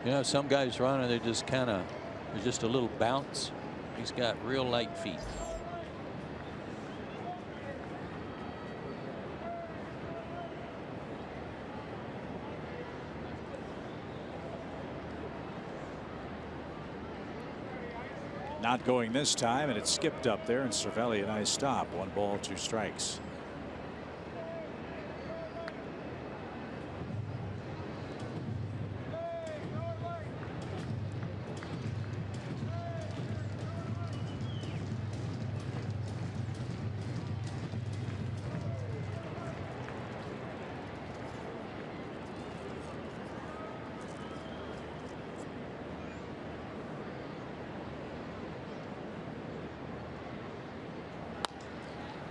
You know, some guys run and they just kind of, there's just a little bounce. He's got real light feet. Not going this time, and it skipped up there, and Cervelli a nice stop. 1 ball, 2 strikes.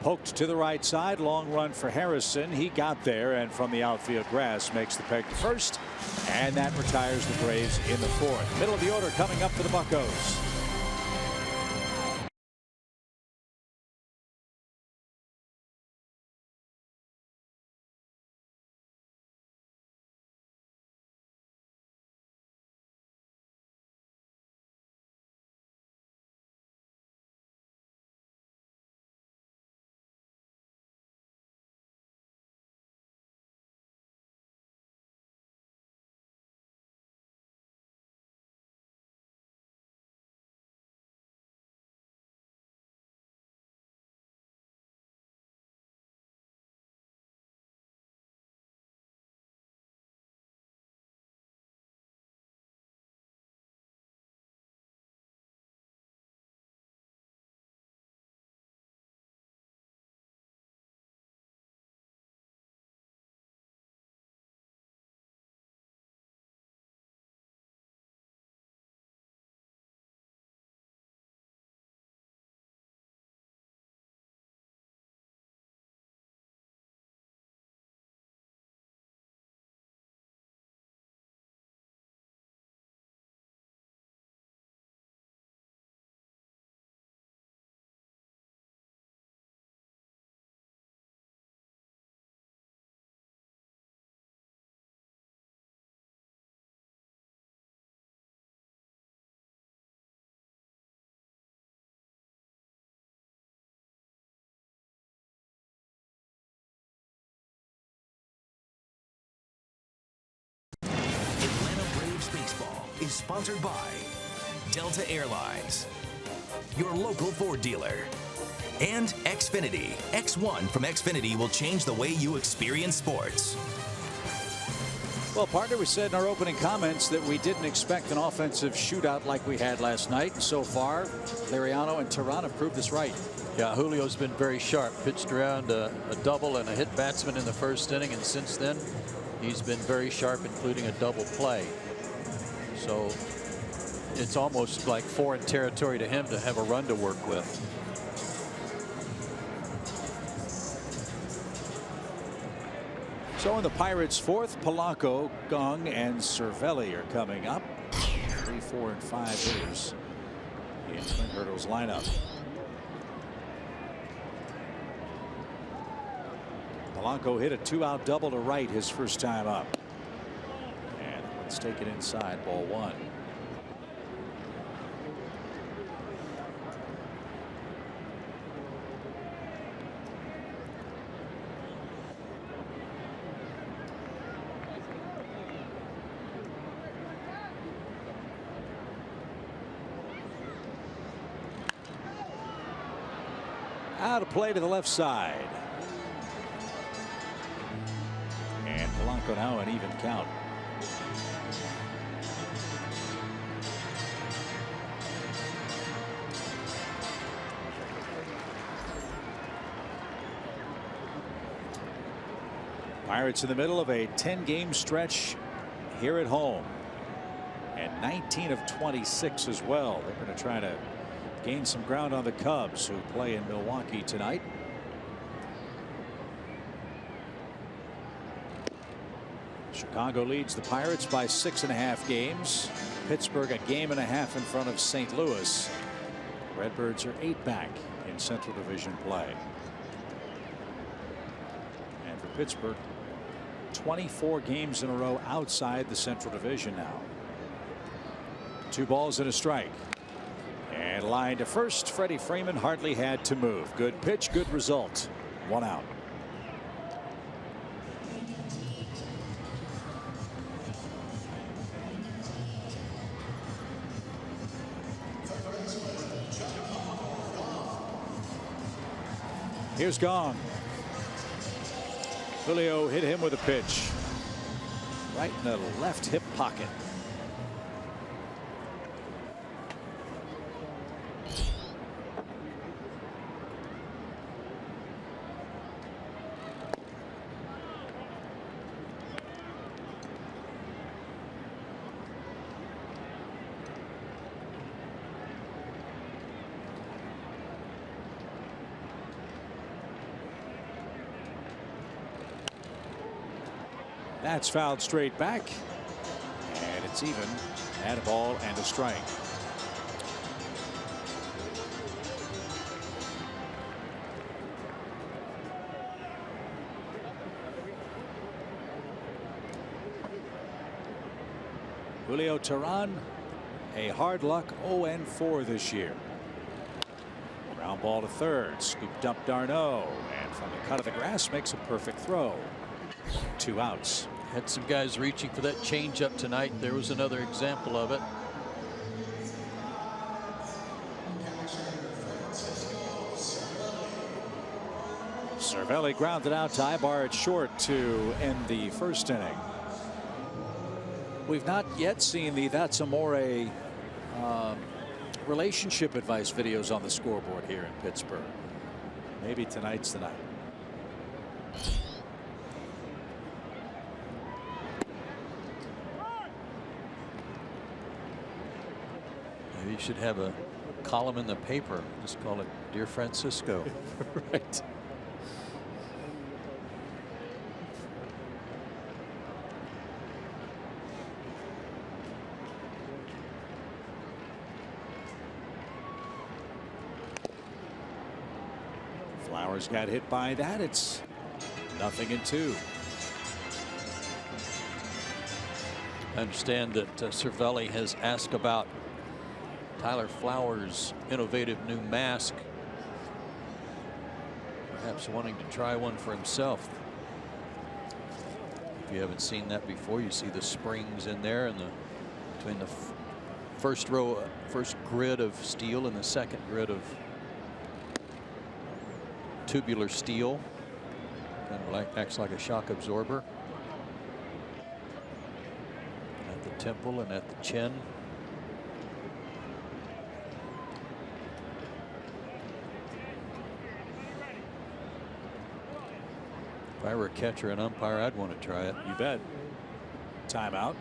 Poked to the right side. Long run for Harrison. He got there, and from the outfield grass makes the peg to first, and that retires the Braves in the 4th. Middle of the order coming up for the Buccos. is sponsored by Delta Airlines, your local Ford dealer, and Xfinity. X1 from Xfinity will change the way you experience sports. Well, partner, we said in our opening comments that we didn't expect an offensive shootout like we had last night. And so far, Liriano and Teheran have proved us right. Yeah, Julio's been very sharp. Pitched around a double and a hit batsman in the first inning, and since then, he's been very sharp, including a double play. So it's almost like foreign territory to him to have a run to work with. So in the Pirates' fourth, Polanco, Gong, and Cervelli are coming up. 3, 4, and 5 hitters in Clint Hurdle's lineup. Polanco hit a 2-out double to right his first time up. And let's take it inside, ball 1. Out of play to the left side. And Polanco now an even count. Pirates in the middle of a 10-game stretch here at home. And 19 of 26 as well. They're going to try to gain some ground on the Cubs, who play in Milwaukee tonight. Chicago leads the Pirates by 6.5 games. Pittsburgh a game and a half in front of St. Louis. Redbirds are 8 back in Central Division play. And for Pittsburgh, 24 games in a row outside the Central Division now. 2 balls and a strike. And line to first. Freddie Freeman hardly had to move. Good pitch, good result. 1 out. Here's Gong. Julio hit him with a pitch right in the left hip pocket. That's fouled straight back, and it's even at a ball and a strike. Julio Teheran, a hard luck 0-4 this year. Ground ball to third, scooped up d'Arnaud, and from the cut of the grass makes a perfect throw. 2 outs. Had some guys reaching for that changeup tonight. There was another example of it. Cervelli grounded out to Ibar at short to end the first inning. We've not yet seen the That's Amore relationship advice videos on the scoreboard here in Pittsburgh. Maybe tonight's the night. Maybe you should have a column in the paper. Just call it Dear Francisco. Right. Flowers got hit by that. It's 0-2. I understand that Cervelli has asked about Tyler Flowers' innovative new mask, perhaps wanting to try one for himself. If you haven't seen that before, you see the springs in there and the between the first grid of steel and the second grid of tubular steel. Kind of acts like a shock absorber at the temple and at the chin. If I were a catcher and umpire, I'd want to try it. You bet. Timeout.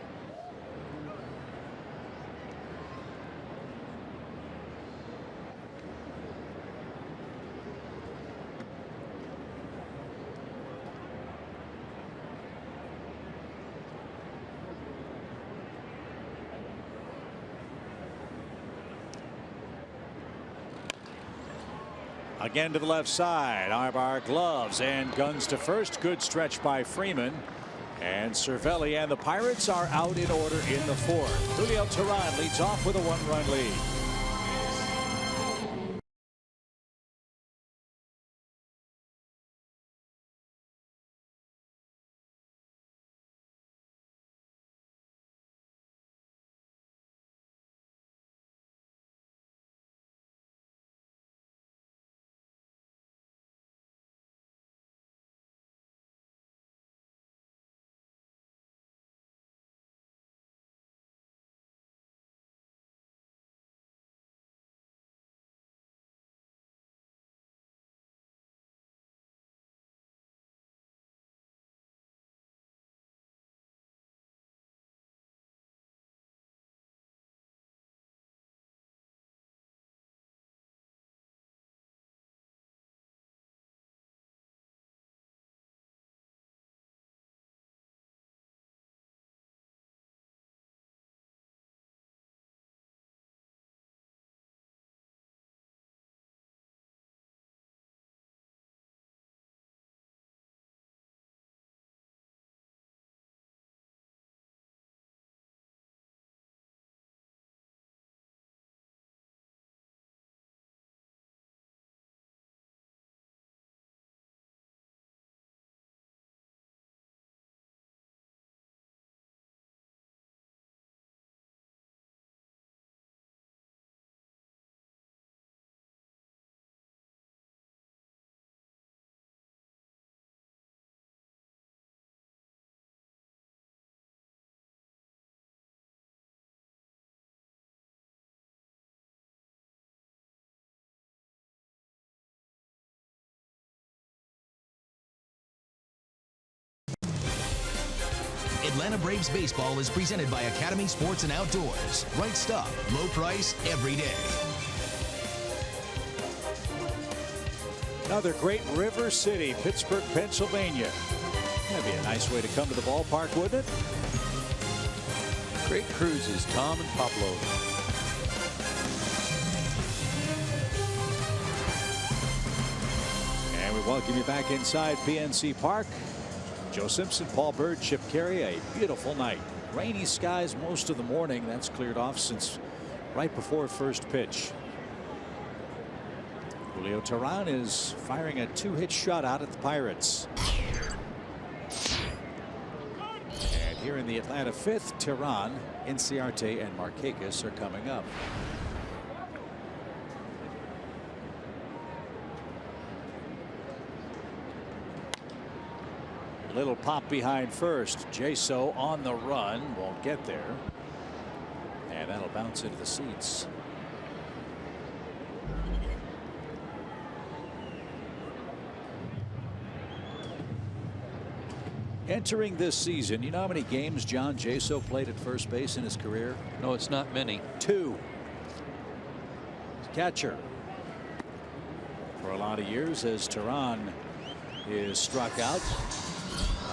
Again to the left side. Arbar gloves and guns to first. Good stretch by Freeman. And Cervelli and the Pirates are out in order in the fourth. Julio Teheran leads off with a 1-run lead. Atlanta Braves baseball is presented by Academy Sports and Outdoors. Right stuff, low price, every day. Another great River City, Pittsburgh, Pennsylvania. That'd be a nice way to come to the ballpark, wouldn't it? Great cruises, Tom and Pablo. And we welcome you back inside PNC Park. Joe Simpson, Paul Bird, Chip Carey. A beautiful night. Rainy skies most of the morning. That's cleared off since right before first pitch. Julio Teheran is firing a 2-hit shutout at the Pirates. And here in the Atlanta fifth, Teheran, Inciarte, and Markakis are coming up. Little pop behind first. Jaso on the run, won't get there, and that'll bounce into the seats. Entering this season, you know how many games John Jaso played at first base in his career? No, it's not many. 2. Catcher for a lot of years, as Teheran is struck out.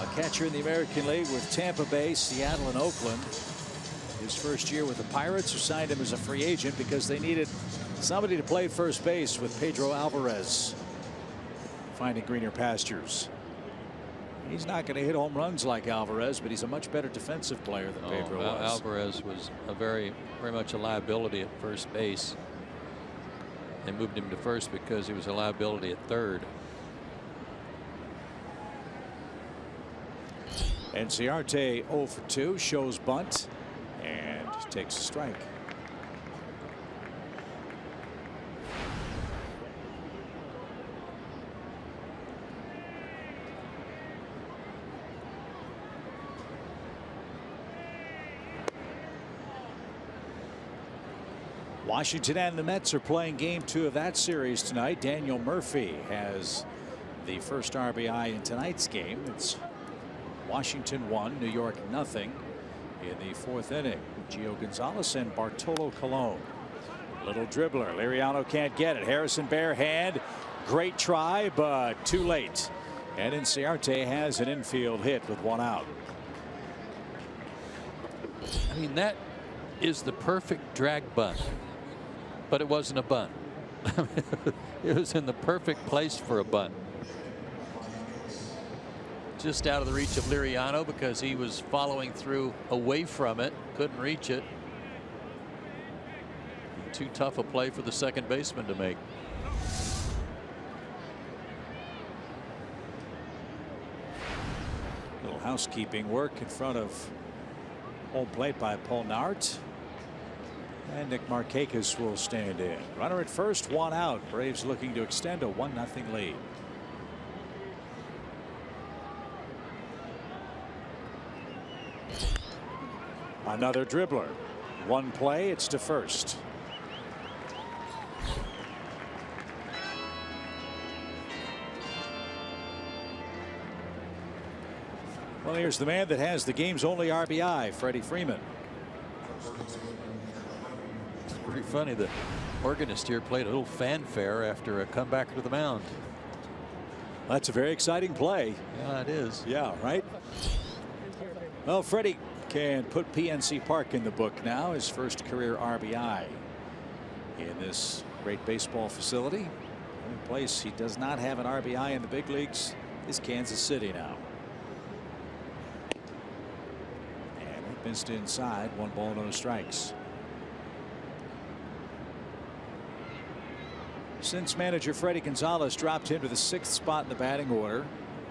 A catcher in the American League with Tampa Bay, Seattle, and Oakland. His first year with the Pirates, who signed him as a free agent because they needed somebody to play first base with Pedro Alvarez finding greener pastures. He's not going to hit home runs like Alvarez, but he's a much better defensive player than Pedro was. Alvarez was a very much a liability at first base. They moved him to first because he was a liability at third. Inciarte 0 for 2, shows bunt, and takes a strike. Washington and the Mets are playing game 2 of that series tonight. Daniel Murphy has the first RBI in tonight's game. It's Washington 1, New York nothing in the 4th inning. Gio Gonzalez and Bartolo Colon. Little dribbler. Liriano can't get it. Harrison bare hand. Great try, but too late. And Inciarte has an infield hit with 1 out. I mean, that is the perfect drag bunt. But it wasn't a bunt. It was in the perfect place for a bunt. Just out of the reach of Liriano because he was following through away from it. Couldn't reach it. Too tough a play for the second baseman to make. Little housekeeping work in front of home plate by Paul Nart. And Nick Markakis will stand in. Runner at first, 1 out. Braves looking to extend a 1-0 lead. Another dribbler. 1 play, it's to first. Well, here's the man that has the game's only RBI, Freddie Freeman. Pretty funny. The organist here played a little fanfare after a comeback to the mound. That's a very exciting play. Yeah, it is. Yeah, right. Well, Freddie can put PNC Park in the book now. His first career RBI in this great baseball facility. The only place he does not have an RBI in the big leagues is Kansas City now. And he missed inside. 1 ball, no strikes. Since manager Freddie Gonzalez dropped him to the 6th spot in the batting order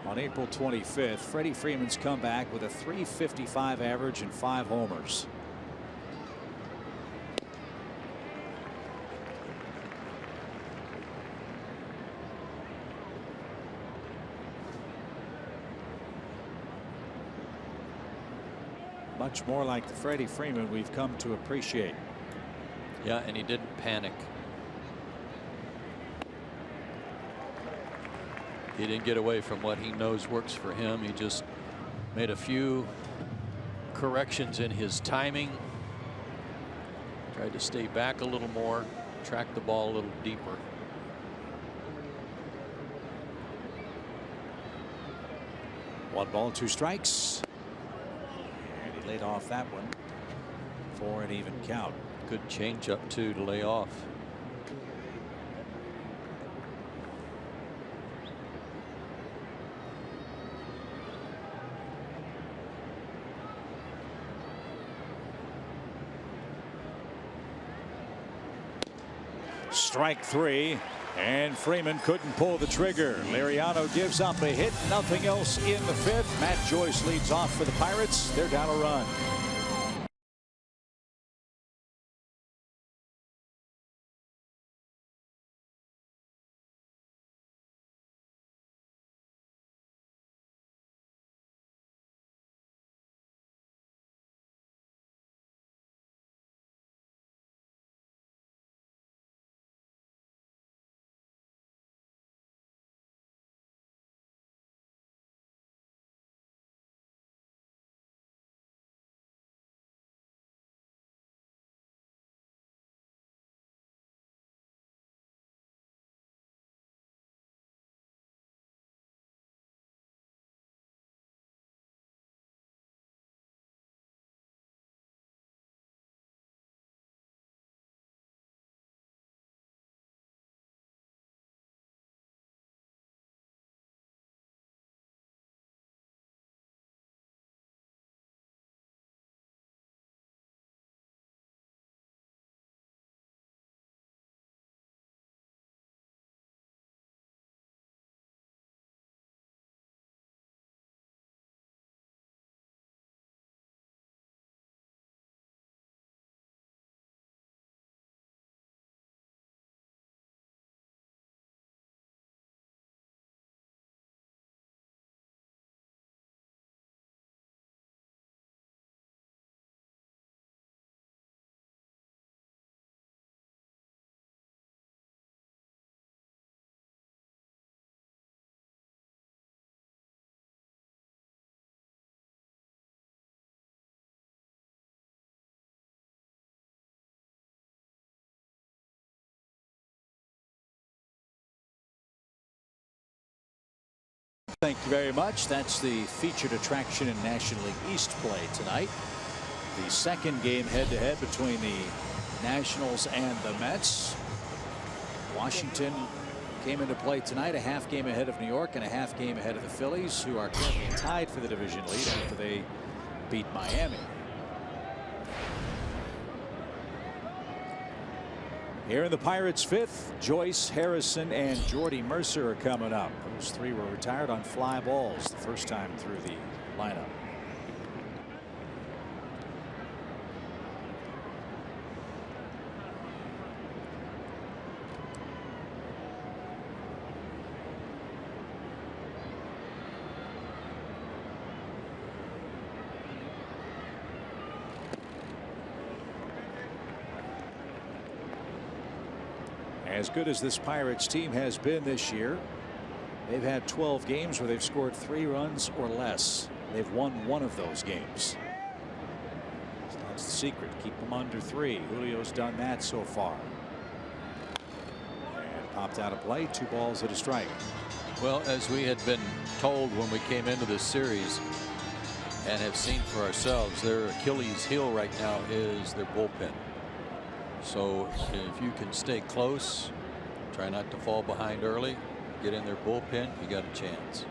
on April 25th, Freddie Freeman's come back with a .355 average and 5 homers. Much more like the Freddie Freeman we've come to appreciate. Yeah, and he didn't panic. He didn't get away from what he knows works for him. He just made a few corrections in his timing. Tried to stay back a little more, track the ball a little deeper. One ball, 2 strikes. And he laid off that one for an even count. Good changeup too to lay off. Strike 3, and Freeman couldn't pull the trigger. Liriano gives up a hit, nothing else in the 5th. Matt Joyce leads off for the Pirates. They're down a run. Thank you very much. That's the featured attraction in National League East play tonight. The second game head-to-head between the Nationals and the Mets. Washington came into play tonight a half game ahead of New York and a half game ahead of the Phillies, who are currently tied for the division lead after they beat Miami. Here in the Pirates' fifth, Joyce, Harrison, and Jordy Mercer are coming up. Those three were retired on fly balls the first time through the lineup. As good as this Pirates team has been this year, they've had 12 games where they've scored 3 runs or less. They've won 1 of those games. So that's the secret. Keep them under 3. Julio's done that so far. And popped out of play. 2 balls and a strike. Well, as we had been told when we came into this series and have seen for ourselves, their Achilles heel right now is their bullpen. So if you can stay close, try not to fall behind early, get in their bullpen, you got a chance.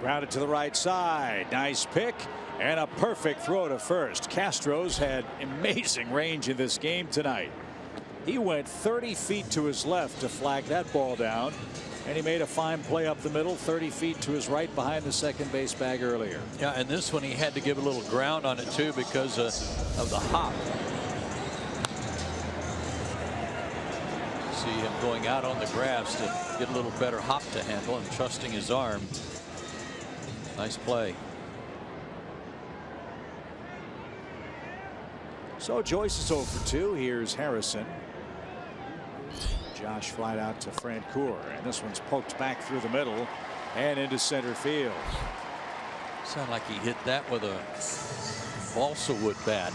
Grounded to the right side. Nice pick. And a perfect throw to first. Castro's had amazing range in this game tonight. He went 30 feet to his left to flag that ball down. And he made a fine play up the middle, 30 feet to his right behind the second base bag earlier. Yeah, and this one he had to give a little ground on it too because of the hop. See him going out on the grass to get a little better hop to handle and trusting his arm. Nice play. So Joyce is 0 for 2. Here's Harrison. Josh flied out to Francoeur, and this one's poked back through the middle and into center field. Sound like he hit that with a balsa wood bat.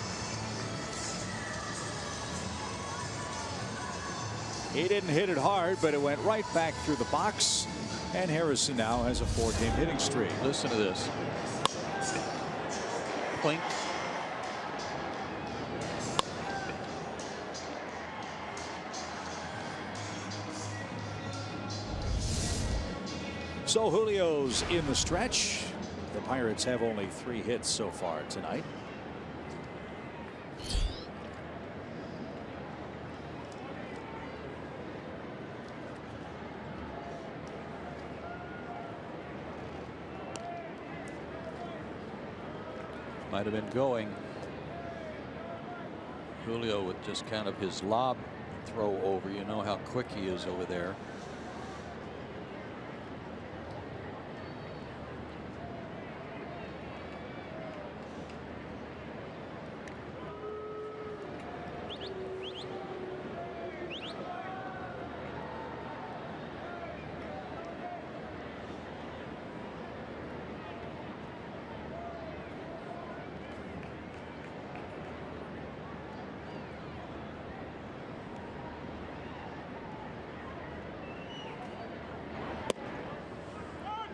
He didn't hit it hard, but it went right back through the box, and Harrison now has a 4-game hitting streak. Listen to this. Clink. So Julio's in the stretch. The Pirates have only 3 hits so far tonight. Might have been going. Julio with just kind of his lob throw over. You know how quick he is over there.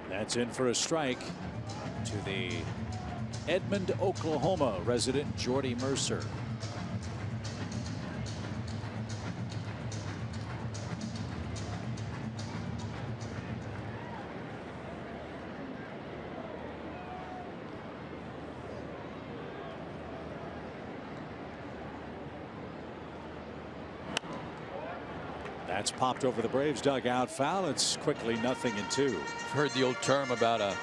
That's in for a strike to the Edmond, Oklahoma resident Jordy Mercer. That's popped over the Braves dugout foul. It's quickly 0-2. Heard the old term about a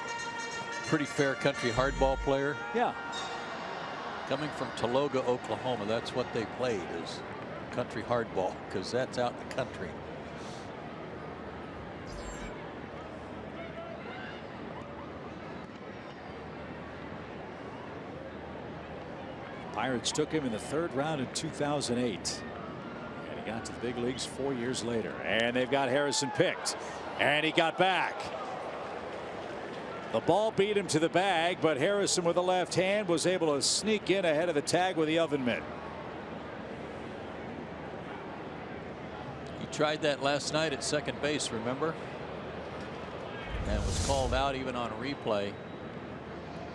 pretty fair country hardball player. Yeah. Coming from Tologa, Oklahoma, that's what they played, is country hardball, because that's out in the country. Pirates took him in the 3rd round in 2008. And He got to the big leagues 4 years later. And they've got Harrison picked. And he got back. The ball beat him to the bag, but Harrison with the left hand was able to sneak in ahead of the tag with the oven mitt. He tried that last night at second base, remember? And was called out even on replay.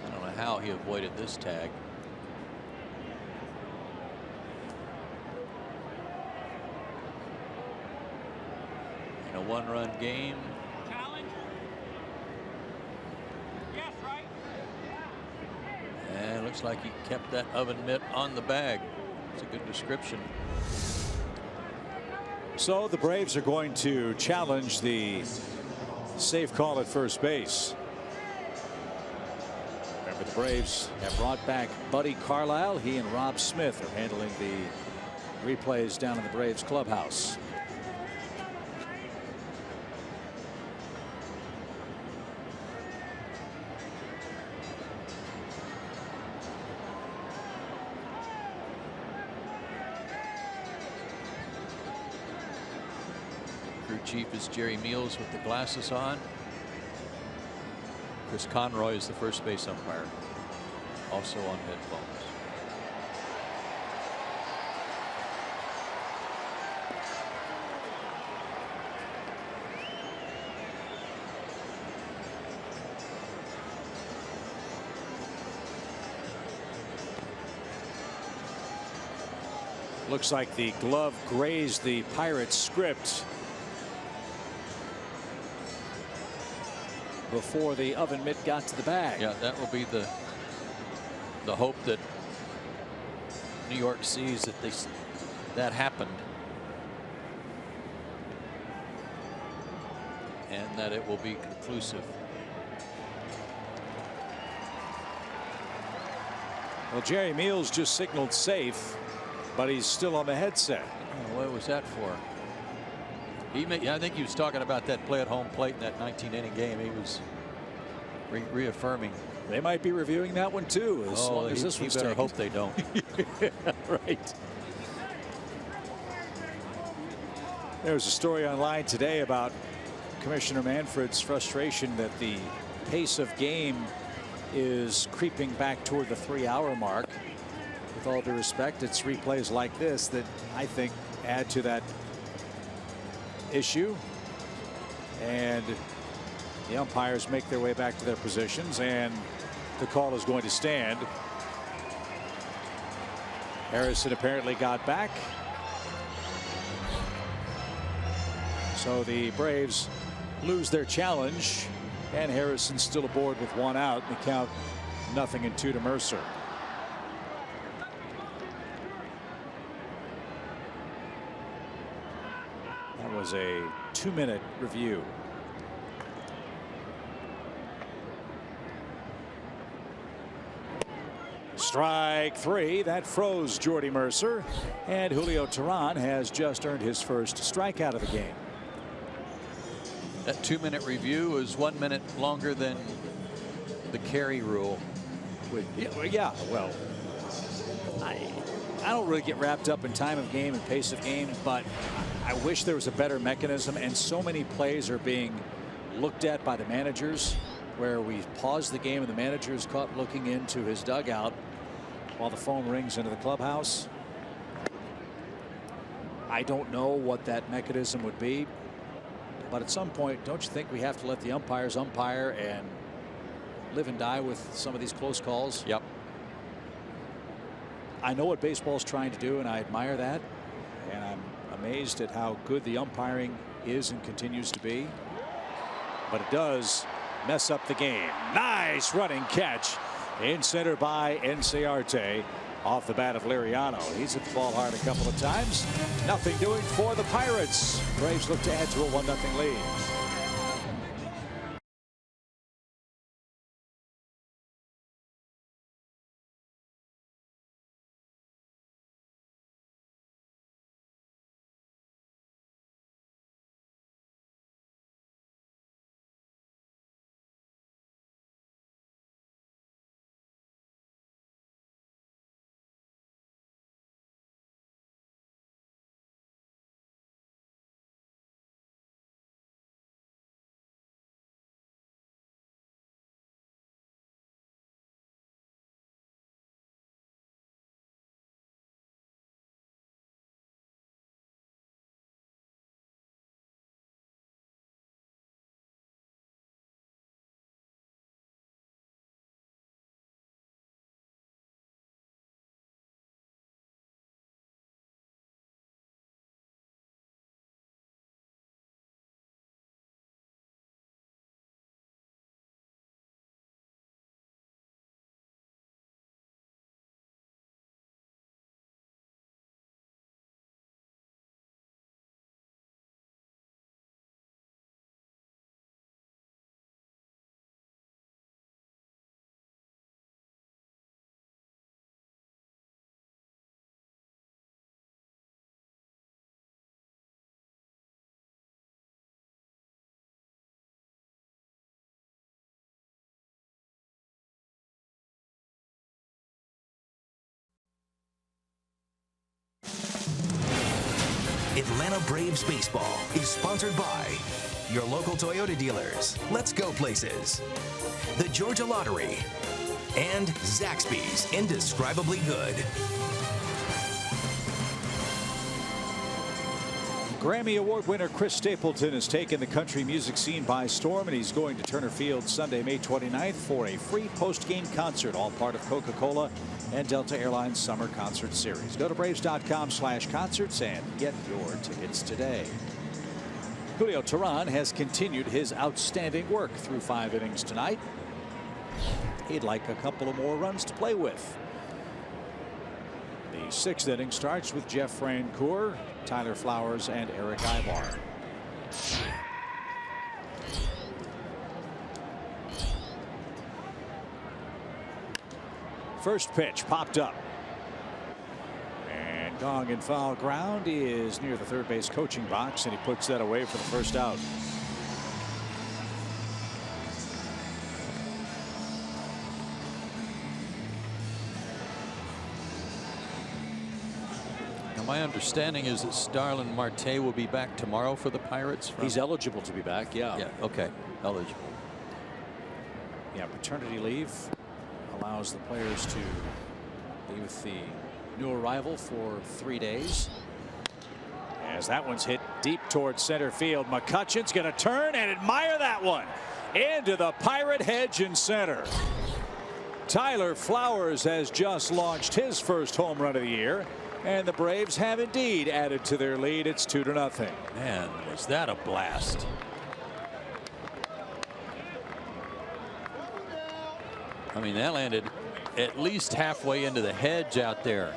I don't know how he avoided this tag. In a one-run game. Challenge? Yes, right? And it looks like he kept that oven mitt on the bag. It's a good description. So the Braves are going to challenge the safe call at first base. Remember, the Braves have brought back Buddy Carlisle. He and Rob Smith are handling the replays down in the Braves clubhouse. Crew chief is Jerry Meals with the glasses on. Chris Conroy is the first base umpire, also on headphones. Looks like the glove grazed the Pirates script before the oven mitt got to the bag. Yeah, that will be the hope that New York sees that that happened, and that it will be conclusive. Well, Jerry Meals just signaled safe, but he's still on the headset. Oh, what was that for? I think he was talking about that play at home plate in that 19-inning game. He was reaffirming. They might be reviewing that one too, as long as this one's better taken. hope they don't. Right. There's a story online today about Commissioner Manfred's frustration that the pace of game is creeping back toward the 3-hour mark. With all due respect, it's replays like this that I think add to that issue. And the umpires make their way back to their positions, and the call is going to stand. Harrison apparently got back. So the Braves lose their challenge, and Harrison still aboard with one out. The count 0-2 to Mercer. That was a 2-minute review. Strike three. That froze Jordy Mercer, and Julio Teheran has just earned his first strikeout of the game. That 2-minute review is 1 minute longer than the carry rule. Yeah, well, I don't really get wrapped up in time of game and pace of game, but I wish there was a better mechanism, and so many plays are being looked at by the managers where we pause the game and the manager is caught looking into his dugout while the phone rings into the clubhouse. I don't know what that mechanism would be, but at some point, don't you think we have to let the umpires umpire and live and die with some of these close calls? Yep. I know what baseball's trying to do, and I admire that, and I'm amazed at how good the umpiring is and continues to be, but it does mess up the game. Nice running catch in center by Inciarte off the bat of Liriano. He's hit the ball hard a couple of times. Nothing doing for the Pirates. Braves look to add to a 1-0 lead. Atlanta Braves baseball is sponsored by your local Toyota dealers, Let's Go Places, the Georgia Lottery, and Zaxby's Indescribably Good. Grammy Award winner Chris Stapleton has taken the country music scene by storm, and he's going to Turner Field Sunday, May 29th for a free post-game concert, all part of Coca-Cola and Delta Airlines Summer Concert Series. Go to Braves.com/concerts and get your tickets today. Julio Teheran has continued his outstanding work through 5 innings tonight. He'd like a couple of more runs to play with. The 6th inning starts with Jeff Francoeur, Tyler Flowers, and Eric Aybar. First pitch popped up. And gong and foul ground is near the third base coaching box, and he puts that away for the first out. My understanding is that Starlin Marte will be back tomorrow for the Pirates. He's eligible to be back. Yeah. Okay. Eligible. Yeah. Paternity leave allows the players to be with the new arrival for 3 days. As that one's hit deep towards center field, McCutchen's going to turn and admire that one into the Pirate hedge in center. Tyler Flowers has just launched his first home run of the year. And the Braves have indeed added to their lead. It's 2-0. Man, was that a blast. I mean, that landed at least halfway into the hedge out there.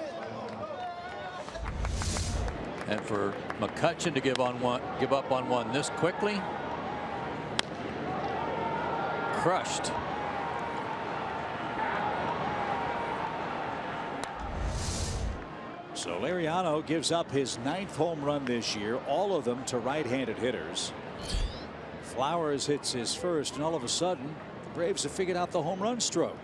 And for McCutchen to give up on one this quickly. Crushed. So Liriano gives up his 9th home run this year, all of them to right-handed hitters. Flowers hits his first, and all of a sudden the Braves have figured out the home run stroke.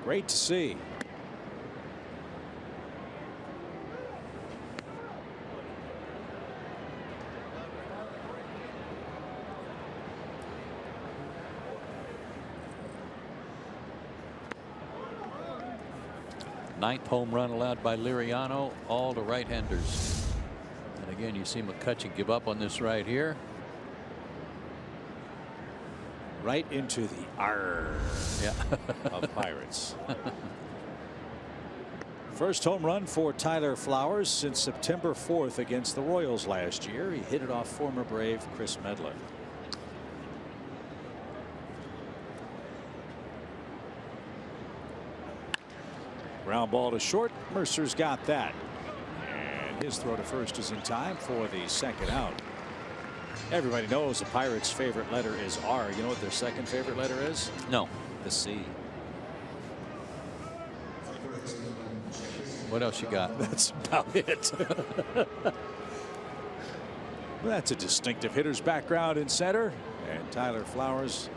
Great to see. Ninth home run allowed by Liriano, all to right-handers. And again, you see McCutchen give up on this right here. Right into the R of Pirates. First home run for Tyler Flowers since September 4th against the Royals last year. He hit it off former Brave Chris Medler. Ground ball to short. Mercer's got that. And his throw to first is in time for the second out. Everybody knows the Pirates' favorite letter is R. You know what their second favorite letter is? No. The C. What else you got? That's about it. That's a distinctive hitter's background in center. And Tyler Flowers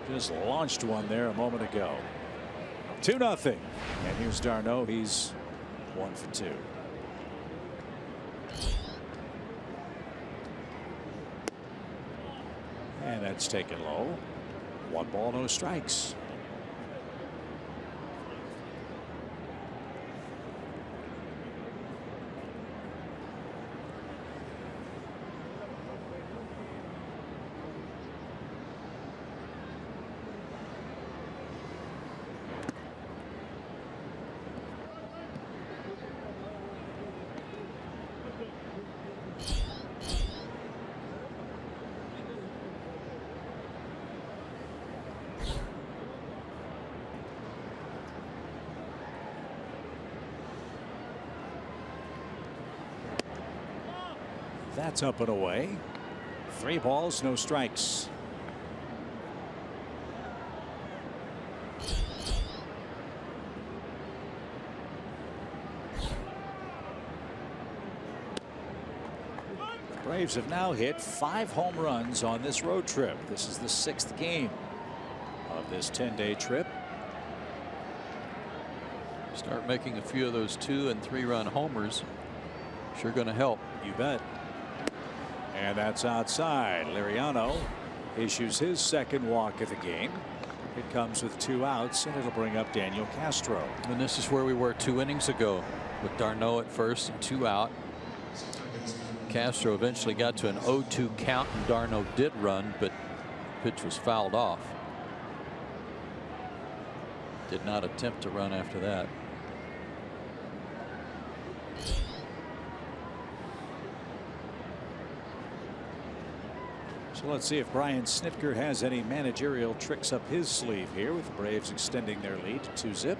just launched one there a moment ago. 2-0. And here's d'Arnaud. He's 1 for 2. And that's taken low. 1 ball, no strikes. That's up and away. 3 balls, no strikes. The Braves have now hit 5 home runs on this road trip. This is the 6th game of this 10-day trip. Start making a few of those 2- and 3-run homers. Sure going to help. You bet. And that's outside. Liriano issues his second walk of the game. It comes with 2 outs, and it'll bring up Daniel Castro. And this is where we were 2 innings ago, with d'Arnaud at first and 2 out. Castro eventually got to an 0-2 count, and d'Arnaud did run, but pitch was fouled off. Did not attempt to run after that. So let's see if Brian Snitker has any managerial tricks up his sleeve here, with the Braves extending their lead to 2-zip.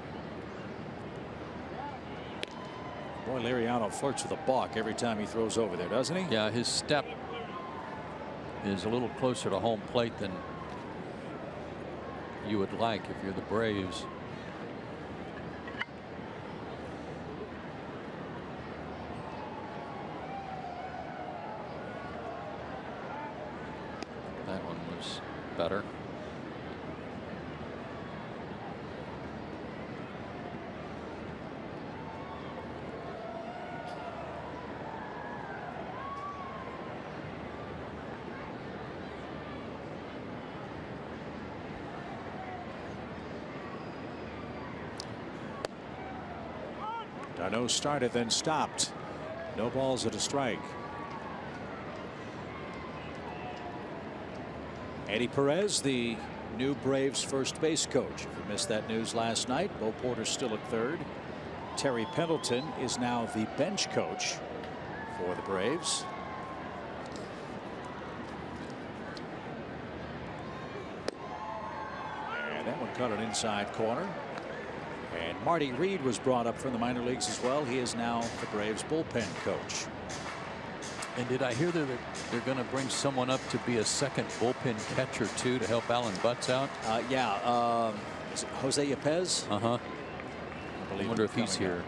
Boy, Liriano flirts with a balk every time he throws over there, doesn't he? Yeah, his step is a little closer to home plate than you would like if you're the Braves. That one was better. d'Arnaud started, then stopped. No balls at a strike. Eddie Perez, the new Braves first base coach. If you missed that news last night, Bo Porter's still at third. Terry Pendleton is now the bench coach for the Braves. And that one caught an inside corner. And Marty Reed was brought up from the minor leagues as well. He is now the Braves bullpen coach. And did I hear that they're going to bring someone up to be a second bullpen catcher too, to help Alan Butts out? Yeah. Is it Jose Yepez? I wonder if he's here.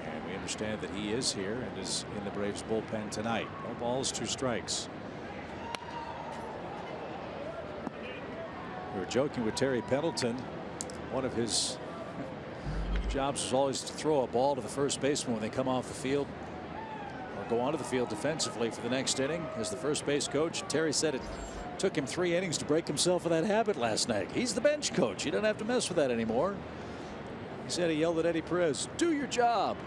And we understand that he is here and is in the Braves bullpen tonight. No balls, 2 strikes. We were joking with Terry Pendleton. One of his jobs was always to throw a ball to the first baseman when they come off the field or go onto the field defensively for the next inning. As the first base coach, Terry said it took him 3 innings to break himself of that habit last night. He's the bench coach. He doesn't have to mess with that anymore. He said he yelled at Eddie Perez, "Do your job."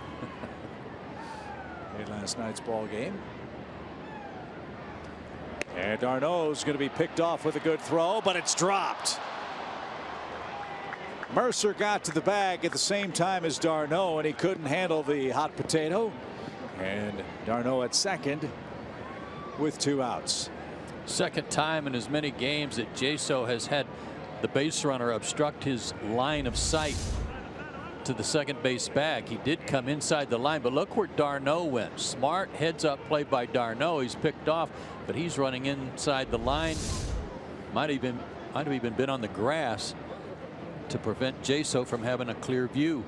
In last night's ball game. And d'Arnaud's going to be picked off with a good throw, but it's dropped. Mercer got to the bag at the same time as d'Arnaud, and he couldn't handle the hot potato. And d'Arnaud at second with 2 outs. Second time in as many games that Jaso has had the base runner obstruct his line of sight to the second base bag. He did come inside the line, but look where d'Arnaud went. Smart heads up play by d'Arnaud. He's picked off, but he's running inside the line. Might have even been on the grass to prevent Jaso from having a clear view.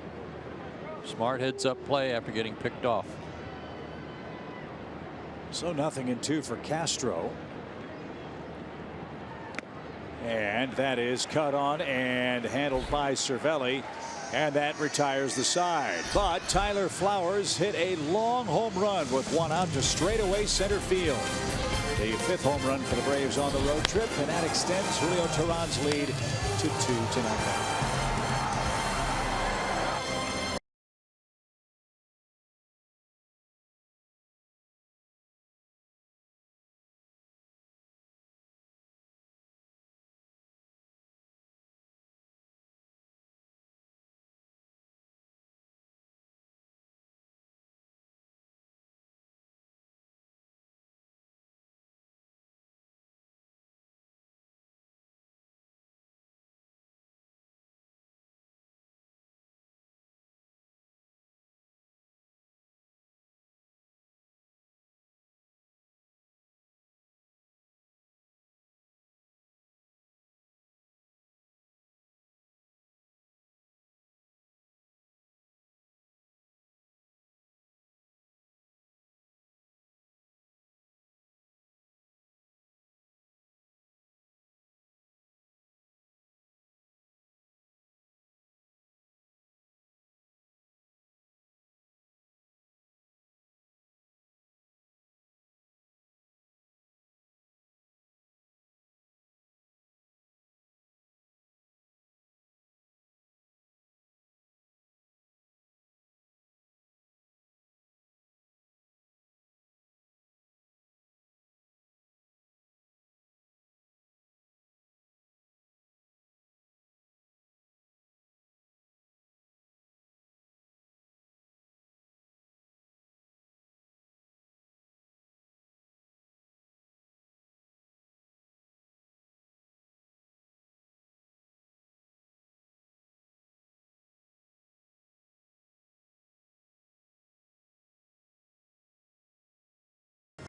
Smart heads up play after getting picked off. So 0-2 for Castro. And that is cut on and handled by Cervelli. And that retires the side. But Tyler Flowers hit a long home run with 1 out to straightaway center field. The 5th home run for the Braves on the road trip, and that extends Julio Teheran's lead to 2-0.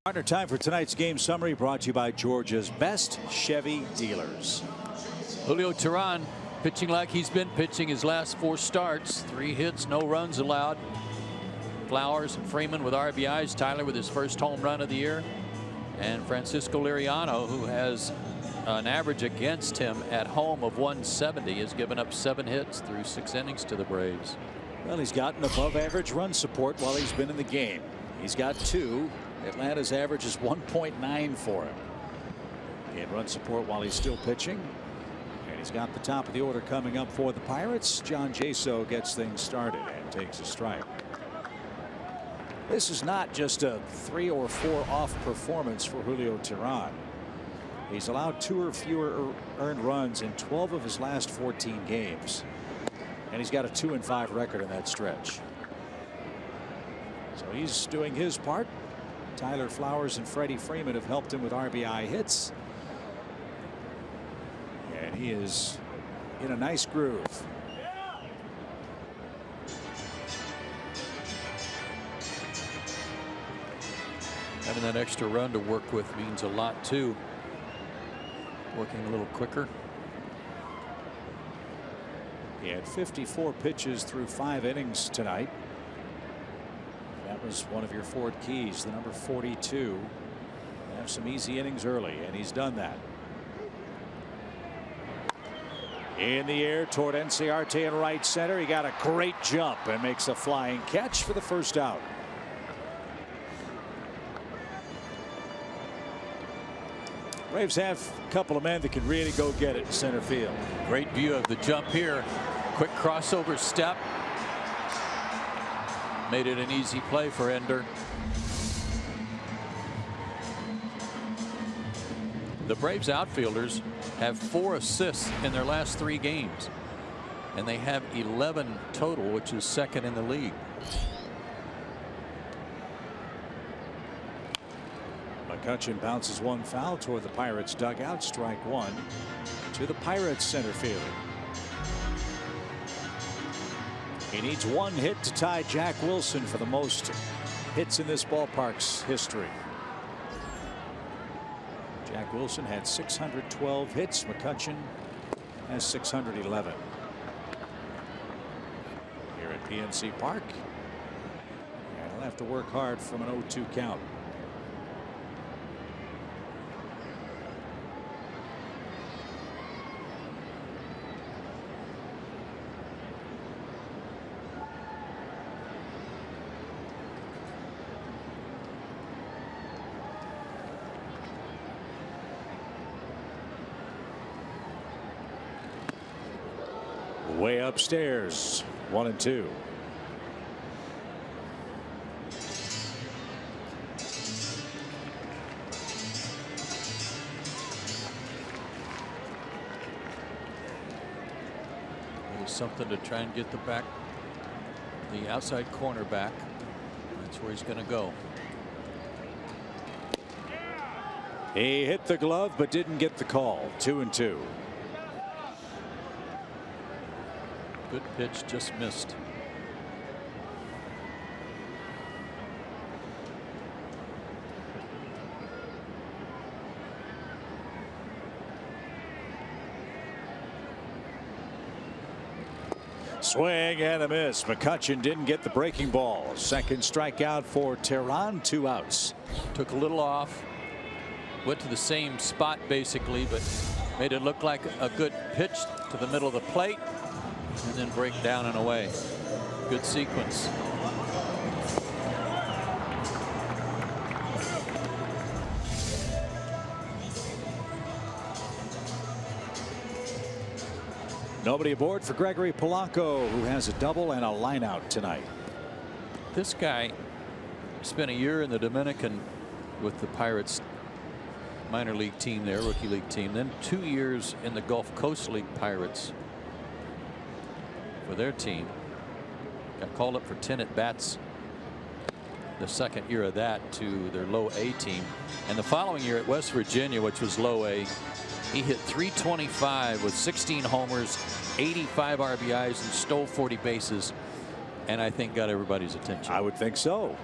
Partner time for tonight's game summary brought to you by Georgia's best Chevy dealers. Julio Teheran pitching like he's been pitching his last 4 starts. 3 hits, no runs allowed. Flowers and Freeman with RBIs. Tyler with his first home run of the year. And Francisco Liriano, who has an average against him at home of 170, has given up 7 hits through 6 innings to the Braves. Well, he's gotten above average run support while he's been in the game. He's got 2. Atlanta's average is 1.9 for him. He had run support while he's still pitching. And he's got the top of the order coming up for the Pirates. John Jaso gets things started and takes a strike. This is not just a 3 or 4 off performance for Julio Teheran. He's allowed 2 or fewer earned runs in 12 of his last 14 games. And he's got a 2-5 record in that stretch. So he's doing his part. Tyler Flowers and Freddie Freeman have helped him with RBI hits. And he is in a nice groove. Having that extra run to work with means a lot too. Working a little quicker. He had 54 pitches through 5 innings tonight. That was one of your Ford keys, the number 42. Have some easy innings early, and he's done that. In the air toward Enciarte in right center. He got a great jump and makes a flying catch for the first out. Braves have a couple of men that can really go get it in center field. Great view of the jump here. Quick crossover step. Made it an easy play for Ender. The Braves outfielders have 4 assists in their last 3 games. And they have 11 total, which is second in the league. McCutchen bounces one foul toward the Pirates dugout. Strike 1 to the Pirates center fielder. He needs 1 hit to tie Jack Wilson for the most hits in this ballpark's history. Jack Wilson had 612 hits. McCutchen has 611. Here at PNC Park. And he'll have to work hard from an 0-2 count. Way upstairs, 1-2. There's something to try and get the outside corner back. That's where he's going to go. He hit the glove but didn't get the call. 2-2. Good pitch, just missed. Swing and a miss. McCutchen didn't get the breaking ball. Second strikeout for Teheran. 2 outs. Took a little off. Went to the same spot basically, but made it look like a good pitch to the middle of the plate. And then break down and away. Good sequence. Nobody aboard for Gregory Polanco, who has a double and a line out tonight. This guy spent a year in the Dominican with the Pirates minor league team there, rookie league team, then 2 years in the Gulf Coast League Pirates for their team. Got called up for 10 at bats the second year of that to their low A team, and the following year at West Virginia, which was low A, he hit .325 with 16 homers, 85 RBIs, and stole 40 bases, and I think got everybody's attention. I would think so.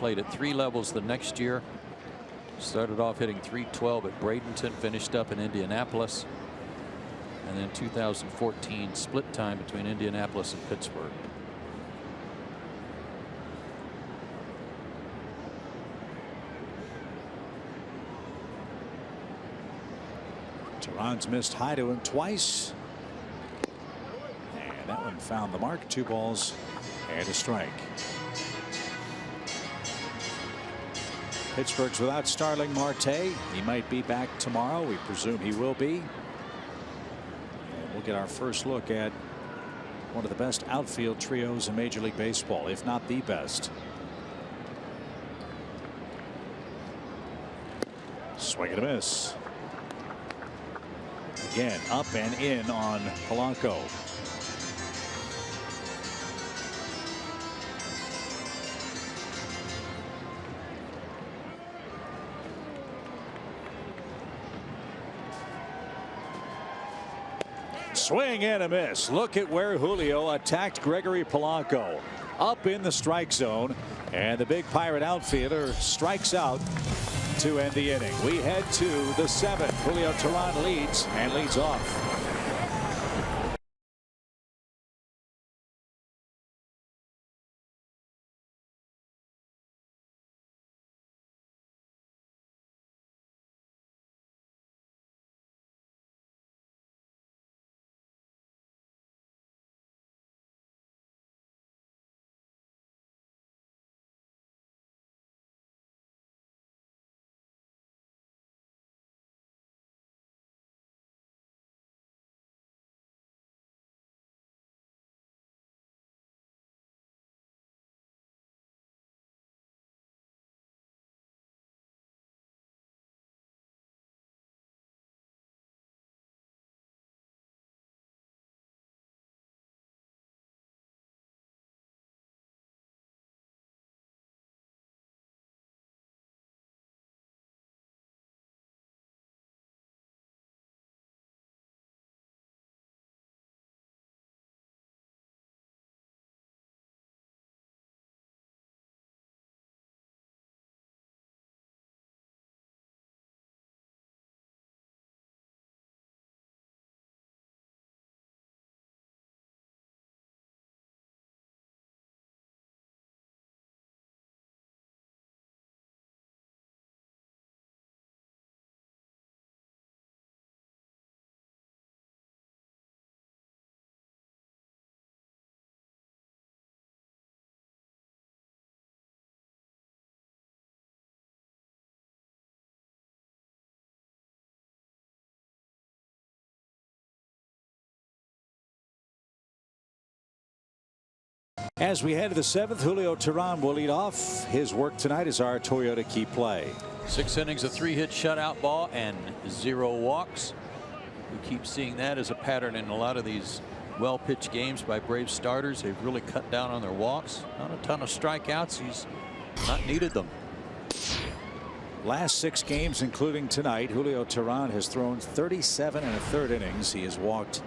played at 3 levels the next year. Started off hitting .312 at Bradenton, finished up in Indianapolis, and then 2014 split time between Indianapolis and Pittsburgh. Teran's missed high to him twice. And that one found the mark. 2 balls and a strike. Pittsburgh's without Starling Marte. He might be back tomorrow. We presume he will be. And we'll get our first look at one of the best outfield trios in Major League Baseball, if not the best. Swing and a miss. Again, up and in on Polanco. Swing and a miss. Look at where Julio attacked Gregory Polanco. Up in the strike zone, and the big Pirate outfielder strikes out to end the inning. We head to the 7th. Julio Teran leads and leads off. As we head to the 7th, Julio Teran will lead off. His work tonight is our Toyota Key Play. 6 innings, a 3-hit shutout ball, and 0 walks. We keep seeing that as a pattern in a lot of these well-pitched games by Braves starters. They've really cut down on their walks. Not a ton of strikeouts. He's not needed them. Last 6 games, including tonight, Julio Teran has thrown 37 1/3 innings. He has walked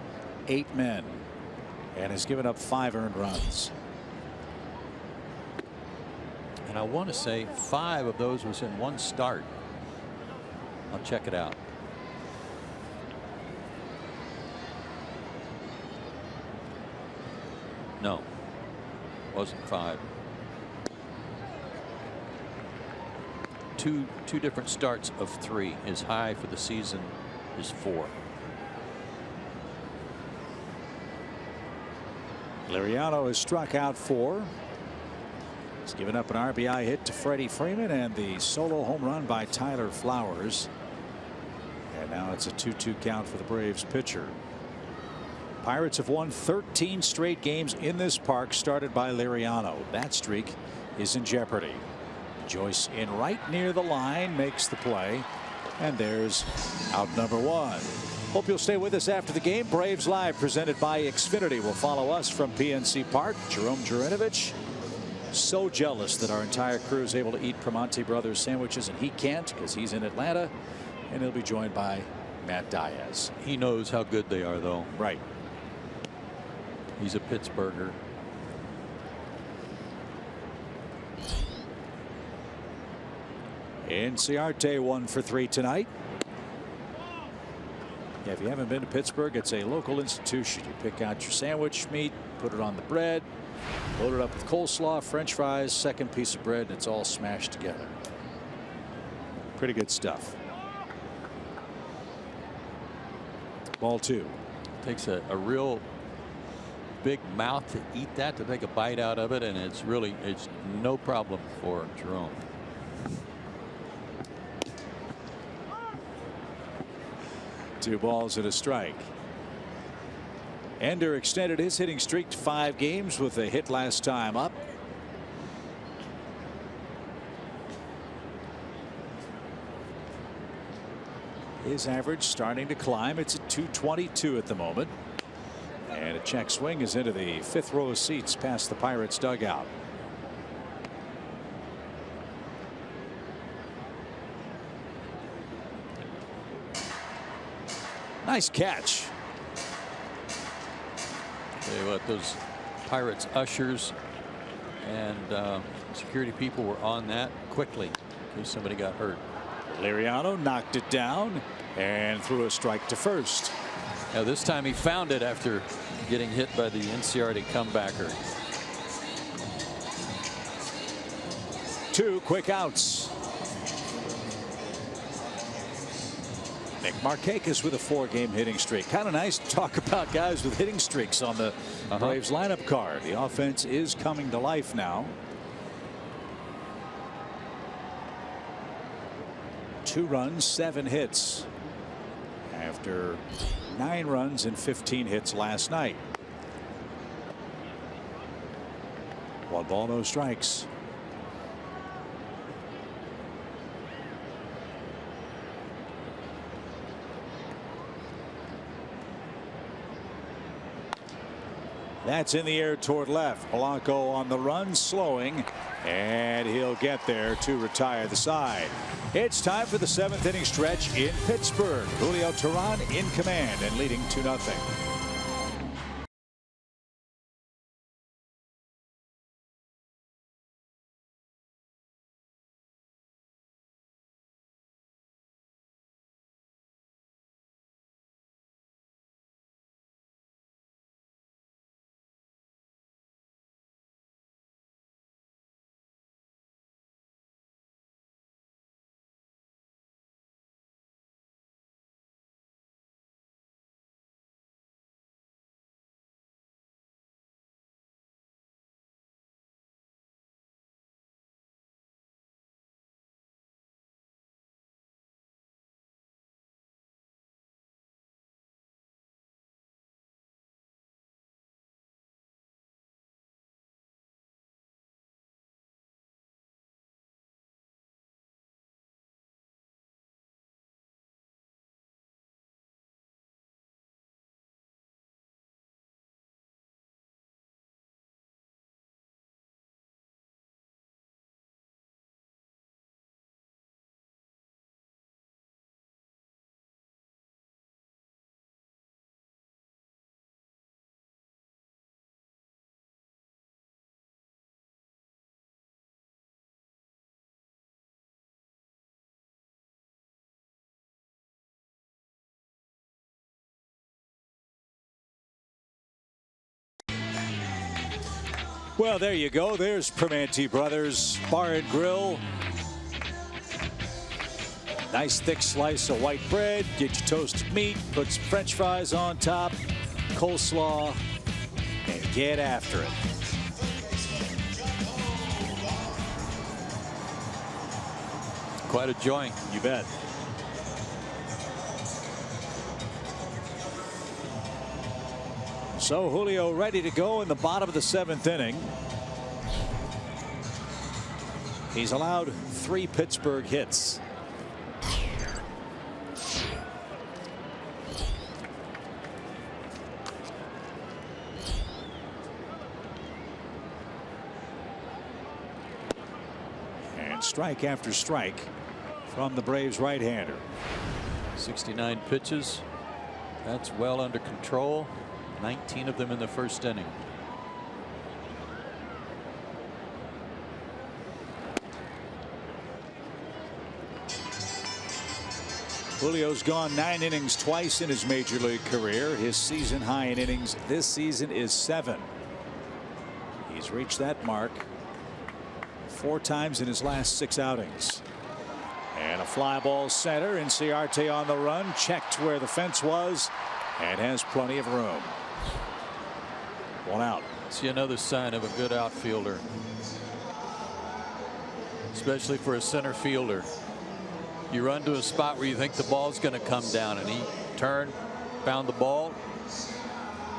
8 men and has given up 5 earned runs. And I want to say 5 of those was in 1 start. I'll check it out. No, wasn't 5. Two different starts of 3. His high for the season is 4. Liriano has struck out 4. He's given up an RBI hit to Freddie Freeman and the solo home run by Tyler Flowers. And now it's a 2-2 count for the Braves pitcher. Pirates have won 13 straight games in this park, started by Liriano. That streak is in jeopardy. Joyce in right near the line makes the play, and there's out number 1. Hope you'll stay with us after the game. Braves Live presented by Xfinity will follow us from PNC Park. Jerome Jurinovich, so jealous that our entire crew is able to eat Primanti Brothers sandwiches and he can't because he's in Atlanta, and he'll be joined by Matt Diaz. He knows how good they are, though. Right. He's a Pittsburgher. Inciarte 1 for 3 tonight. Yeah, if you haven't been to Pittsburgh, it's a local institution. You pick out your sandwich meat, put it on the bread, load it up with coleslaw, French fries, second piece of bread, and it's all smashed together. Pretty good stuff. Ball 2. Takes a real big mouth to eat that, to take a bite out of it, and it's no problem for Jerome. Two balls and a strike. Ender extended his hitting streak to 5 games with a hit last time up. His average starting to climb. It's at 222 at the moment. And a check swing is into the 5th row of seats past the Pirates dugout. Nice catch. Tell you what, those Pirates ushers and security people were on that quickly in case somebody got hurt. Liriano knocked it down and threw a strike to first. Now this time he found it after getting hit by the Inciarte comebacker. 2 quick outs. Nick Markakis with a 4-game hitting streak. Kind of nice to talk about guys with hitting streaks on the Braves lineup card. The offense is coming to life now. 2 runs, 7 hits after 9 runs and 15 hits last night. 1 ball, no strikes. That's in the air toward left. Polanco on the run, slowing, and he'll get there to retire the side. It's time for the 7th inning stretch in Pittsburgh. Julio Teheran in command and leading 2-0. Well, there you go. There's Primanti Brothers Bar and Grill. Nice thick slice of white bread. Get your toasted meat. Put some French fries on top. Coleslaw. And get after it. Quite a joint. You bet. So Julio ready to go in the bottom of the 7th inning. He's allowed 3 Pittsburgh hits. And strike after strike from the Braves right-hander. 69 pitches. That's well under control. 19 of them in the first inning. Julio's gone 9 innings twice in his major league career. His season high in innings this season is 7. He's reached that mark 4 times in his last 6 outings. And a fly ball center. Inciarte on the run, checked where the fence was and has plenty of room. 1 out. See another sign of a good outfielder, especially for a center fielder. You run to a spot where you think the ball's going to come down, and he turned, found the ball,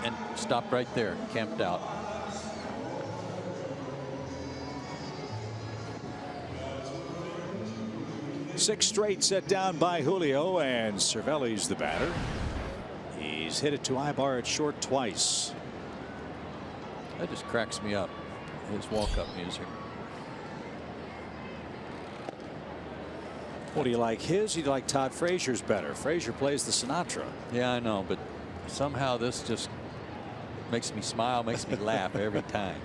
and stopped right there, camped out. Six straight set down by Julio, and Cervelli's the batter. He's hit it to Ibar at short twice. That just cracks me up, his walk-up music. What do you like, his? You like Todd Frazier's better? Frazier plays the Sinatra. Yeah, I know, but somehow this just makes me smile, makes me laugh every time.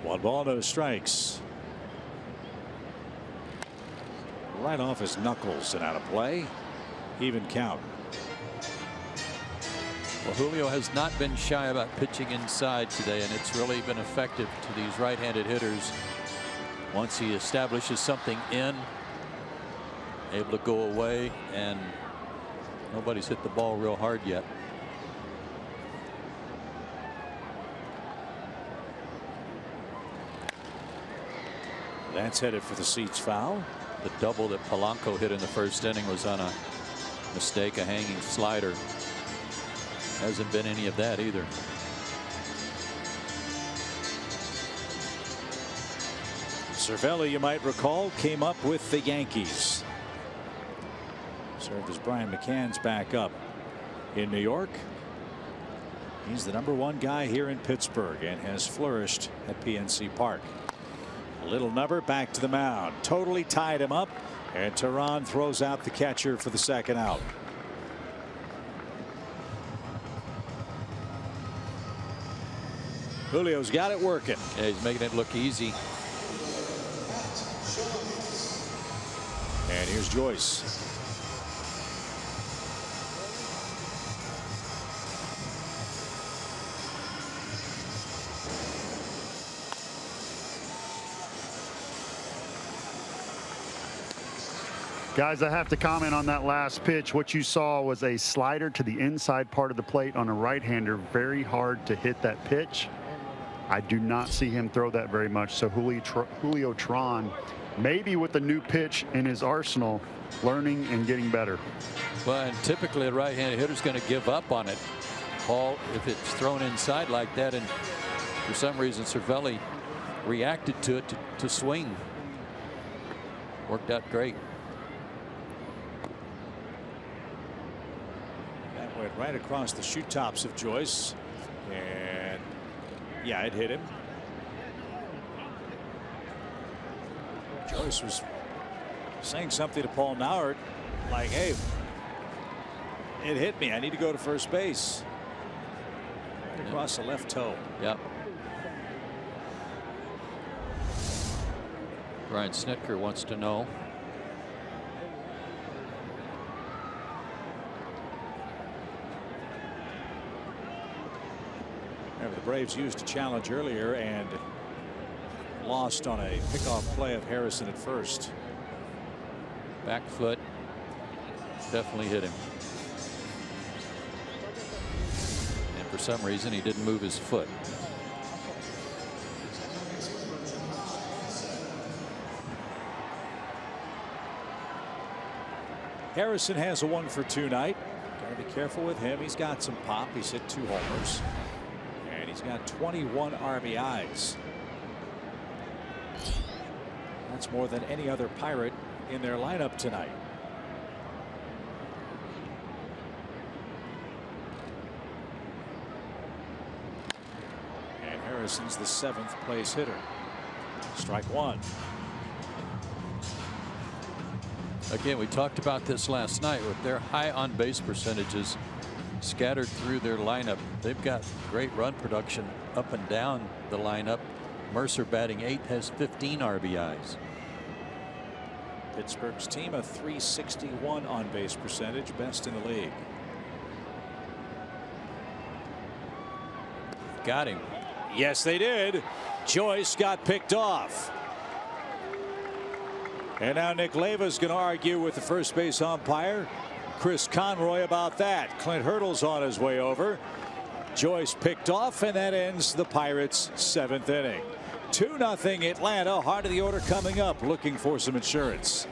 1 ball, no strikes. Right off his knuckles and out of play. Even count. Well, Julio has not been shy about pitching inside today, and it's really been effective to these right-handed hitters. Once he establishes something in, able to go away, and nobody's hit the ball real hard yet. That's headed for the seats foul. The double that Polanco hit in the first inning was on a mistake, a hanging slider. Hasn't been any of that either. Cervelli, you might recall, came up with the Yankees. Served as Brian McCann's backup in New York. He's the #1 guy here in Pittsburgh and has flourished at PNC Park. A little number back to the mound. Totally tied him up, and Teheran throws out the catcher for the 2nd out. Julio's got it working. Yeah, he's making it look easy. And here's Joyce. Guys, I have to comment on that last pitch. What you saw was a slider to the inside part of the plate on a right-hander. Very hard to hit that pitch. I do not see him throw that very much. So Julio Teheran, maybe with the new pitch in his arsenal, learning and getting better. Well, and typically a right-handed hitter's going to give up on it, Paul, if it's thrown inside like that. And for some reason, Cervelli reacted to it to swing. Worked out great. That went right across the shoe tops of Joyce. And yeah, it hit him. Joyce was saying something to Paul Nauert like, hey, it hit me. I need to go to first base. Right across the left toe. Yep. Brian Snitker wants to know. The Braves used a challenge earlier and lost on a pickoff play of Harrison at first. Back foot definitely hit him. And for some reason he didn't move his foot. Harrison has a 1-for-2 night. Got to be careful with him. He's got some pop. He's hit 2 homers. And he's got 21 RBIs. That's more than any other Pirate in their lineup tonight. And Harrison's the 7th place hitter. Strike 1. Again, we talked about this last night with their high on base percentages scattered through their lineup. They've got great run production up and down the lineup. Mercer, batting 8th, has 15 RBIs. Pittsburgh's team a .361 on base percentage, best in the league. Got him. Yes, they did. Joyce got picked off. And now Nick Leiva's going to argue with the first base umpire, Chris Conroy, about that. Clint Hurdle's on his way over. Joyce picked off, and that ends the Pirates' 7th inning. 2-0 Atlanta. Heart of the order coming up, looking for some insurance.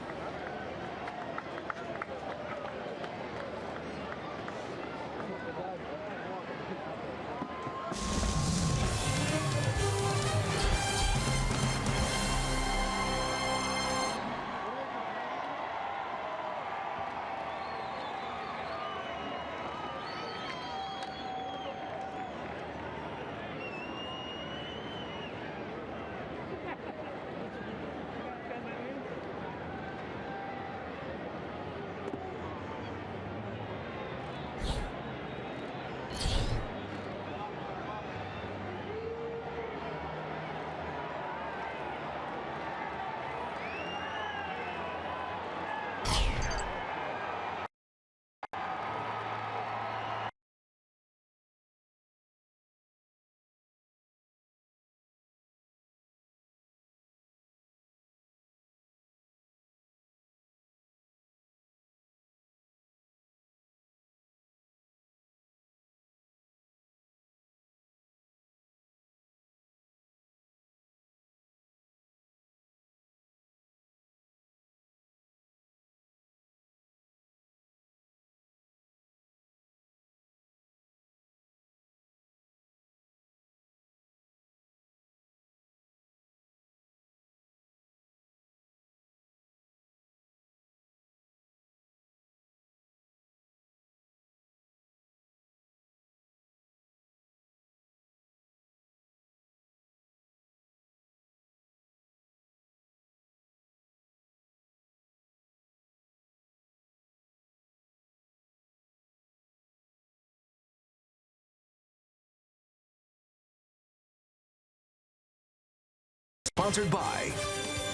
Sponsored by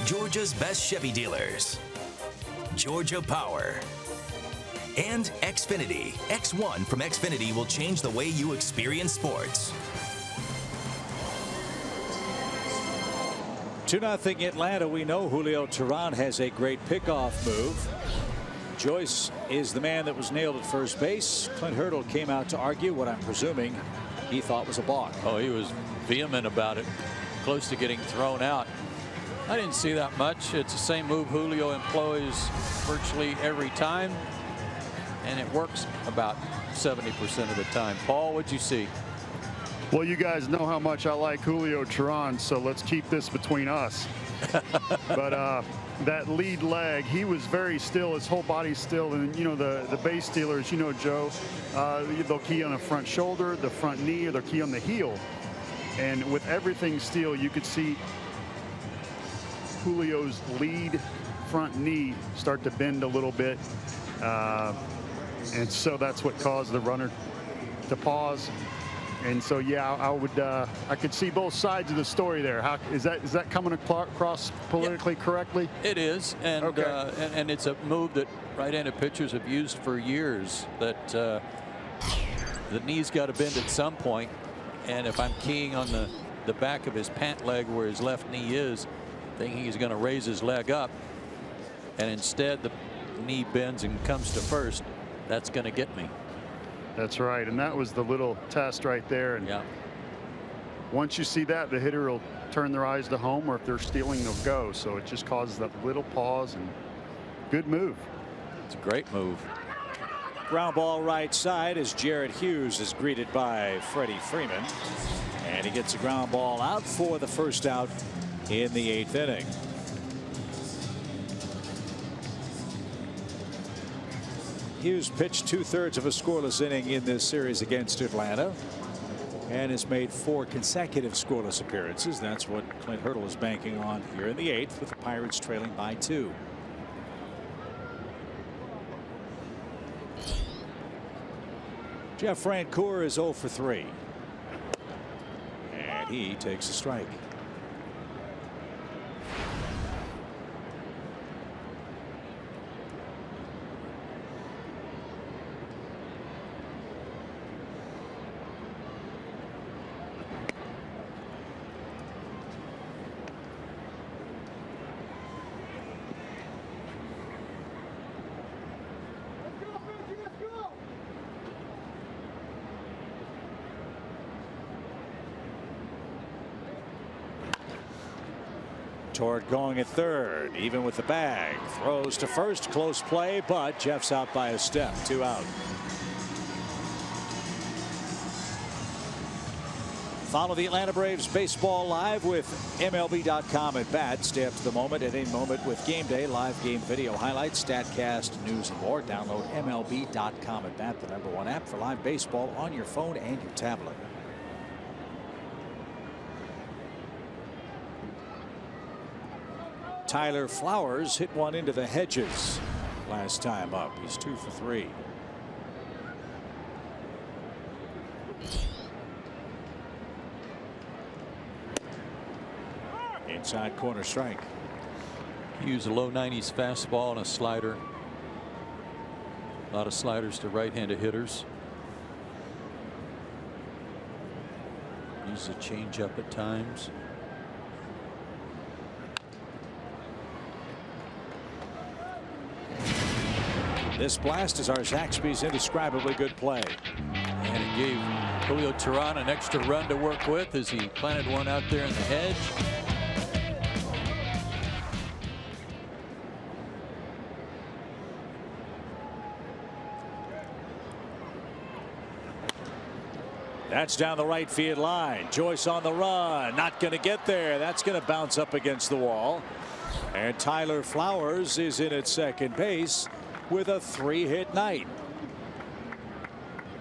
Georgia's best Chevy dealers, Georgia Power, and Xfinity. X1 from Xfinity will change the way you experience sports. 2-0 Atlanta. We know Julio Teheran has a great pickoff move. Joyce is the man that was nailed at first base. Clint Hurdle came out to argue what I'm presuming he thought was a balk. Oh, he was vehement about it, close to getting thrown out. I didn't see that much. It's the same move Julio employs virtually every time, and it works about 70% of the time. Paul, what'd you see? Well, you guys know how much I like Julio Teheran, so let's keep this between us. But that lead leg, he was very still, his whole body's still. And you know, the base stealers, you know, Joe, they'll key on the front shoulder, the front knee, or they'll key on the heel. And with everything still, you could see Julio's lead front knee start to bend a little bit. And so that's what caused the runner to pause. And so, yeah, I could see both sides of the story there. How is that coming across politically correctly? It is, and okay. And it's a move that right-handed pitchers have used for years. That the knee's got to bend at some point, and if I'm keying on the back of his pant leg where his left knee is, thinking he's going to raise his leg up, and instead the knee bends and comes to first, that's going to get me. That's right, and that was the little test right there. And yeah, once you see that, the hitter will turn their eyes to home, or if they're stealing, they'll go. So it just causes that little pause, and good move. it's a great move. Ground ball right side as Jared Hughes is greeted by Freddie Freeman, and he gets a ground ball out for the first out in the 8th inning. Hughes pitched 2/3 of a scoreless inning in this series against Atlanta and has made 4 consecutive scoreless appearances. That's what Clint Hurdle is banking on here in the 8th, with the Pirates trailing by 2. Jeff Francoeur is 0 for 3. And he takes a strike. toward going at third, even with the bag. Throws to first, close play, but Jeff's out by a step. 2 out. Follow the Atlanta Braves baseball live with MLB.com at bat. Stay up to the moment at any moment with Game Day, live game video highlights, StatCast, news, and more. Download MLB.com at bat, the #1 app for live baseball on your phone and your tablet. Tyler Flowers hit one into the hedges last time up. He's 2 for 3. Inside corner strike. Use a low 90s fastball and a slider. A lot of sliders to right-handed hitters. Use a changeup at times. This blast is our Zaxby's indescribably good play. And it gave Julio Teheran an extra run to work with as he planted one out there in the hedge. That's down the right field line. Joyce on the run. Not going to get there. That's going to bounce up against the wall. And Tyler Flowers is in at second base with a 3-hit night.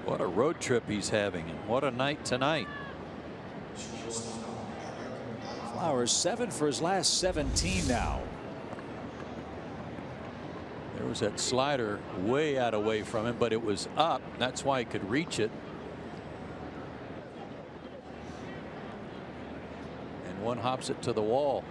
What a road trip he's having, and what a night tonight. Flowers 7 for his last 17 now. There was that slider way out away from him, but it was up. That's why he could reach it. And one hops it to the wall.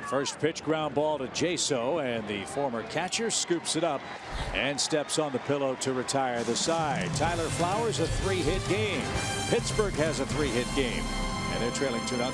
First pitch ground ball to Jaso, and the former catcher scoops it up and steps on the pillow to retire the side. Tyler Flowers a 3-hit game. Pittsburgh has a 3-hit game, and they're trailing 2-0.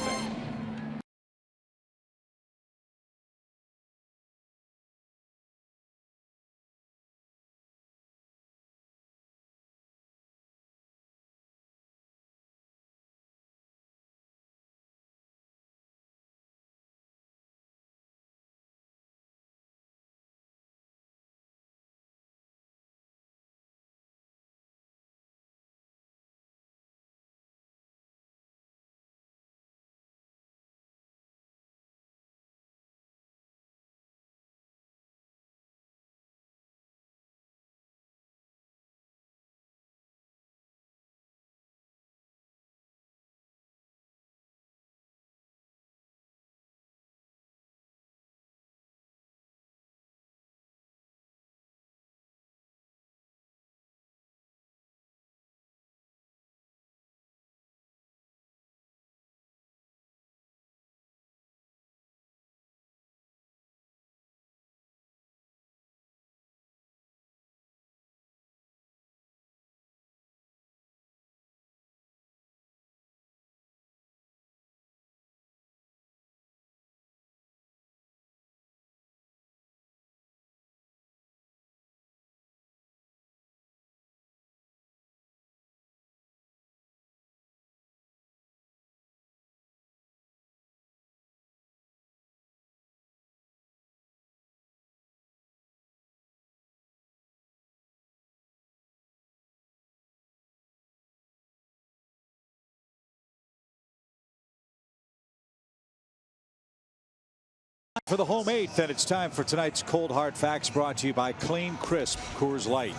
For the home 8th, and it's time for tonight's Cold Hard Facts, brought to you by Clean Crisp Coors Light.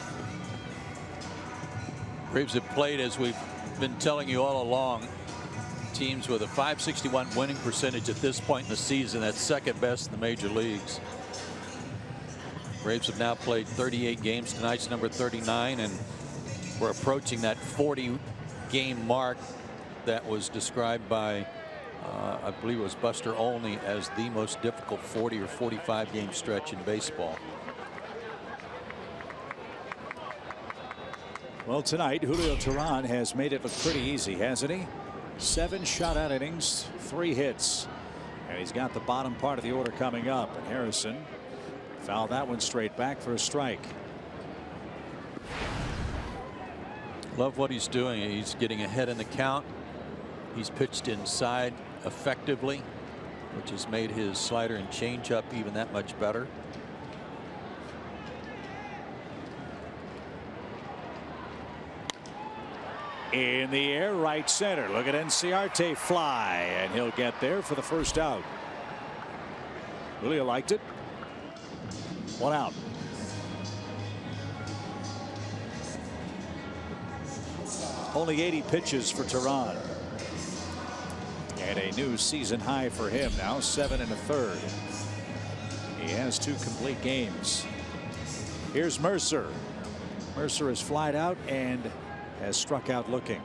Braves have played, as we've been telling you all along, teams with a .561 winning percentage at this point in the season. That's second best in the major leagues. Braves have now played 38 games. Tonight's number 39, and we're approaching that 40-game mark that was described by I believe it was Buster Olney as the most difficult 40 or 45 game stretch in baseball. Well, tonight Julio Teheran has made it look pretty easy, hasn't he? 7 shutout innings, 3 hits, and he's got the bottom part of the order coming up. And Harrison fouled that one straight back for a strike. Love what he's doing. He's getting ahead in the count. He's pitched inside effectively, which has made his slider and changeup even that much better. In the air, right center. Look at Enciarte fly, and he'll get there for the first out. Julio liked it. One out. Only 80 pitches for Teheran. And a new season high for him now, 7 1/3. He has 2 complete games. Here's Mercer. Mercer is flied out and has struck out looking.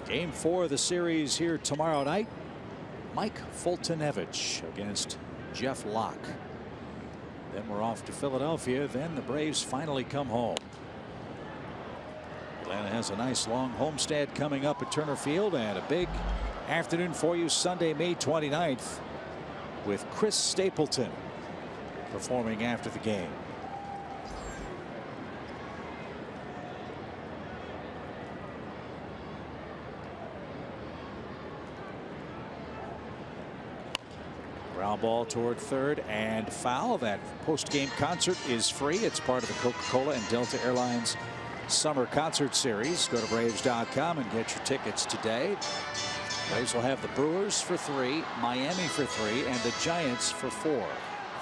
Game 4 of the series here tomorrow night. Mike Foltynewicz against Jeff Locke. Then we're off to Philadelphia. Then the Braves finally come home. Atlanta has a nice long homestand coming up at Turner Field, and a big afternoon for you Sunday, May 29th, with Chris Stapleton performing after the game. Ground ball toward third and foul. That post-game concert is free. It's part of the Coca-Cola and Delta Airlines Summer Concert Series. Go to Braves.com and get your tickets today. Braves will have the Brewers for 3, Miami for 3, and the Giants for 4.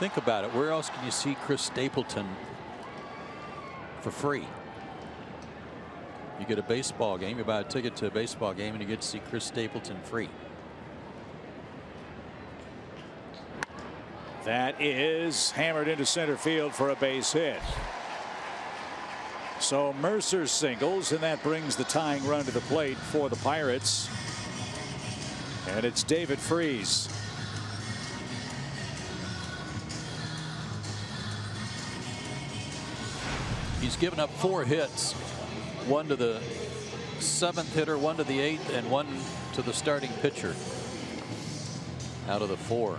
Think about it. Where else can you see Chris Stapleton for free? You get a baseball game, you buy a ticket to a baseball game, and you get to see Chris Stapleton free. That is hammered into center field for a base hit. So Mercer singles, and that brings the tying run to the plate for the Pirates. And it's David Freese. He's given up 4 hits, 1 to the 7th hitter, 1 to the 8th, and 1 to the starting pitcher out of the 4.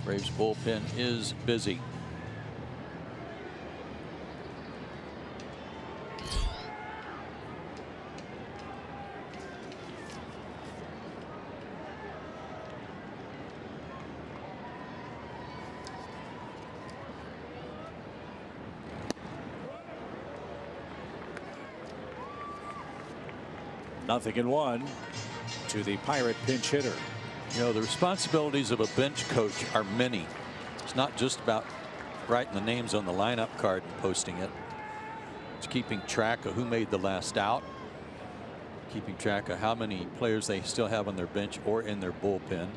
Braves bullpen is busy. Nothing in 1 to the Pirate pinch hitter. You know, the responsibilities of a bench coach are many. It's not just about writing the names on the lineup card and posting it. It's keeping track of who made the last out, keeping track of how many players they still have on their bench or in their bullpen.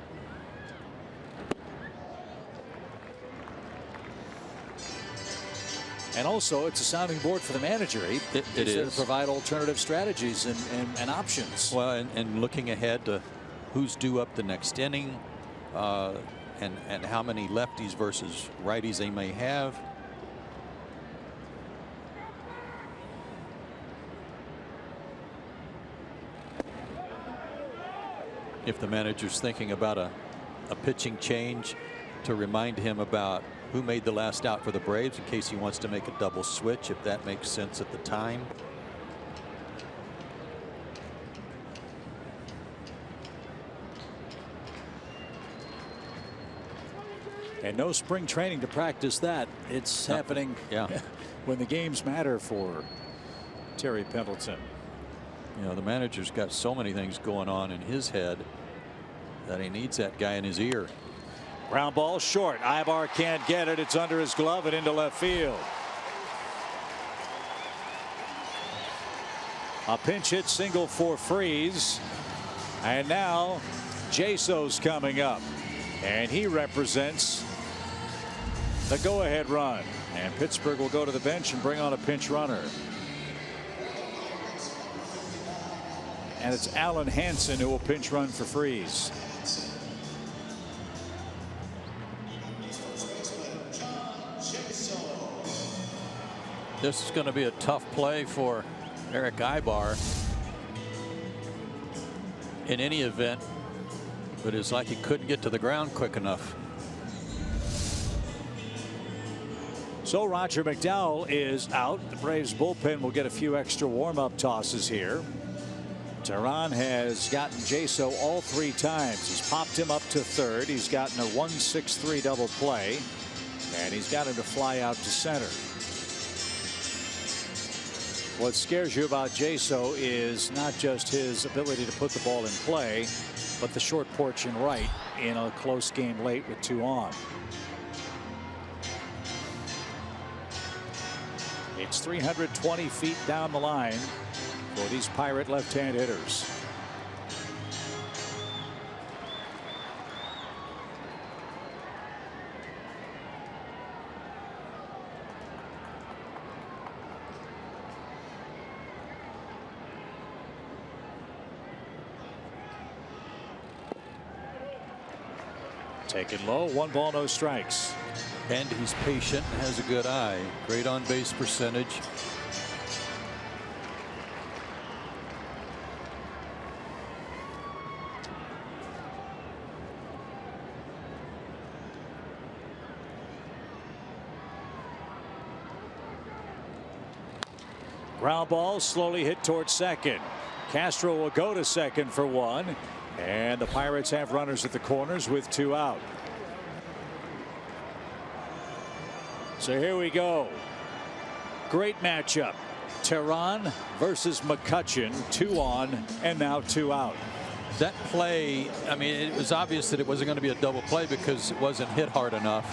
And also, it's a sounding board for the manager. It is to provide alternative strategies and options. Well, and looking ahead to who's due up the next inning, and how many lefties versus righties they may have. If the manager's thinking about a pitching change, to remind him about who made the last out for the Braves in case he wants to make a double switch, if that makes sense at the time. And no spring training to practice that. It's happening when the games matter for Terry Pendleton. You know, the manager's got so many things going on in his head that he needs that guy in his ear. Ground ball short. Ibar can't get it. It's under his glove and into left field. A pinch hit single for Freese. And now Jaso's coming up. And he represents the go-ahead run. And Pittsburgh will go to the bench and bring on a pinch runner. and it's Alan Hansen who will pinch run for Freeze. This is going to be a tough play for Eric Ibar in any event, but it's like he couldn't get to the ground quick enough. So Roger McDowell is out. The Braves bullpen will get a few extra warm-up tosses here. Teheran has gotten Jaso all 3 times. He's popped him up to third. He's gotten a 1-6-3 double play, and he's got him to fly out to center. What scares you about Jaso is not just his ability to put the ball in play, but the short porch and right in a close game late with 2 on. It's 320 feet down the line for these Pirate left-hand hitters. Taken low, 1 ball, no strikes. And he's patient, has a good eye. Great on base percentage. Ground ball slowly hit towards second. Castro will go to second for 1. And the Pirates have runners at the corners with 2 out. So here we go. Great matchup. Teheran versus McCutchen. 2 on and now 2 out. That play, I mean, it was obvious that it wasn't going to be a double play because it wasn't hit hard enough.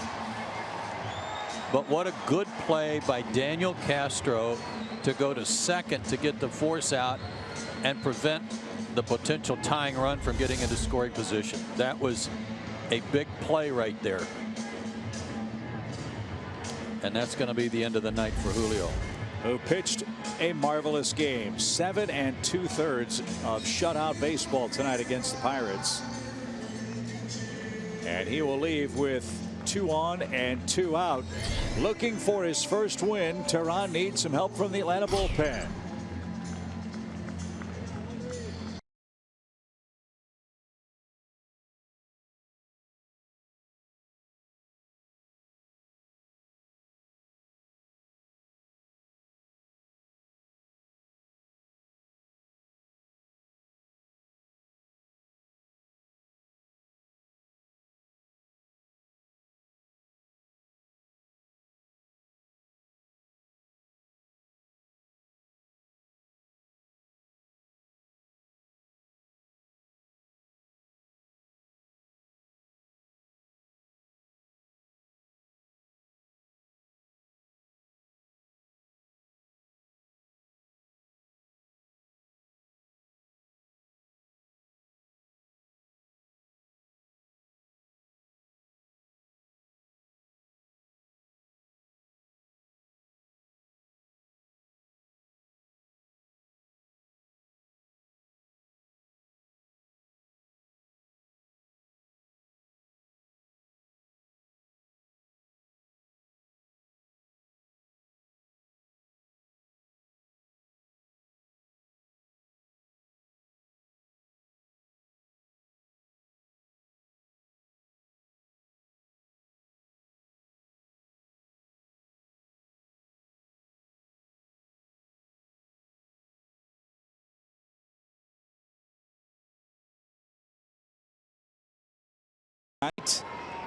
But what a good play by Daniel Castro to go to second to get the force out and prevent the potential tying run from getting into scoring position. That was a big play right there. And that's going to be the end of the night for Julio, who pitched a marvelous game. 7 2/3 of shutout baseball tonight against the Pirates. And he will leave with 2 on and 2 out. Looking for his first win. Teheran needs some help from the Atlanta bullpen.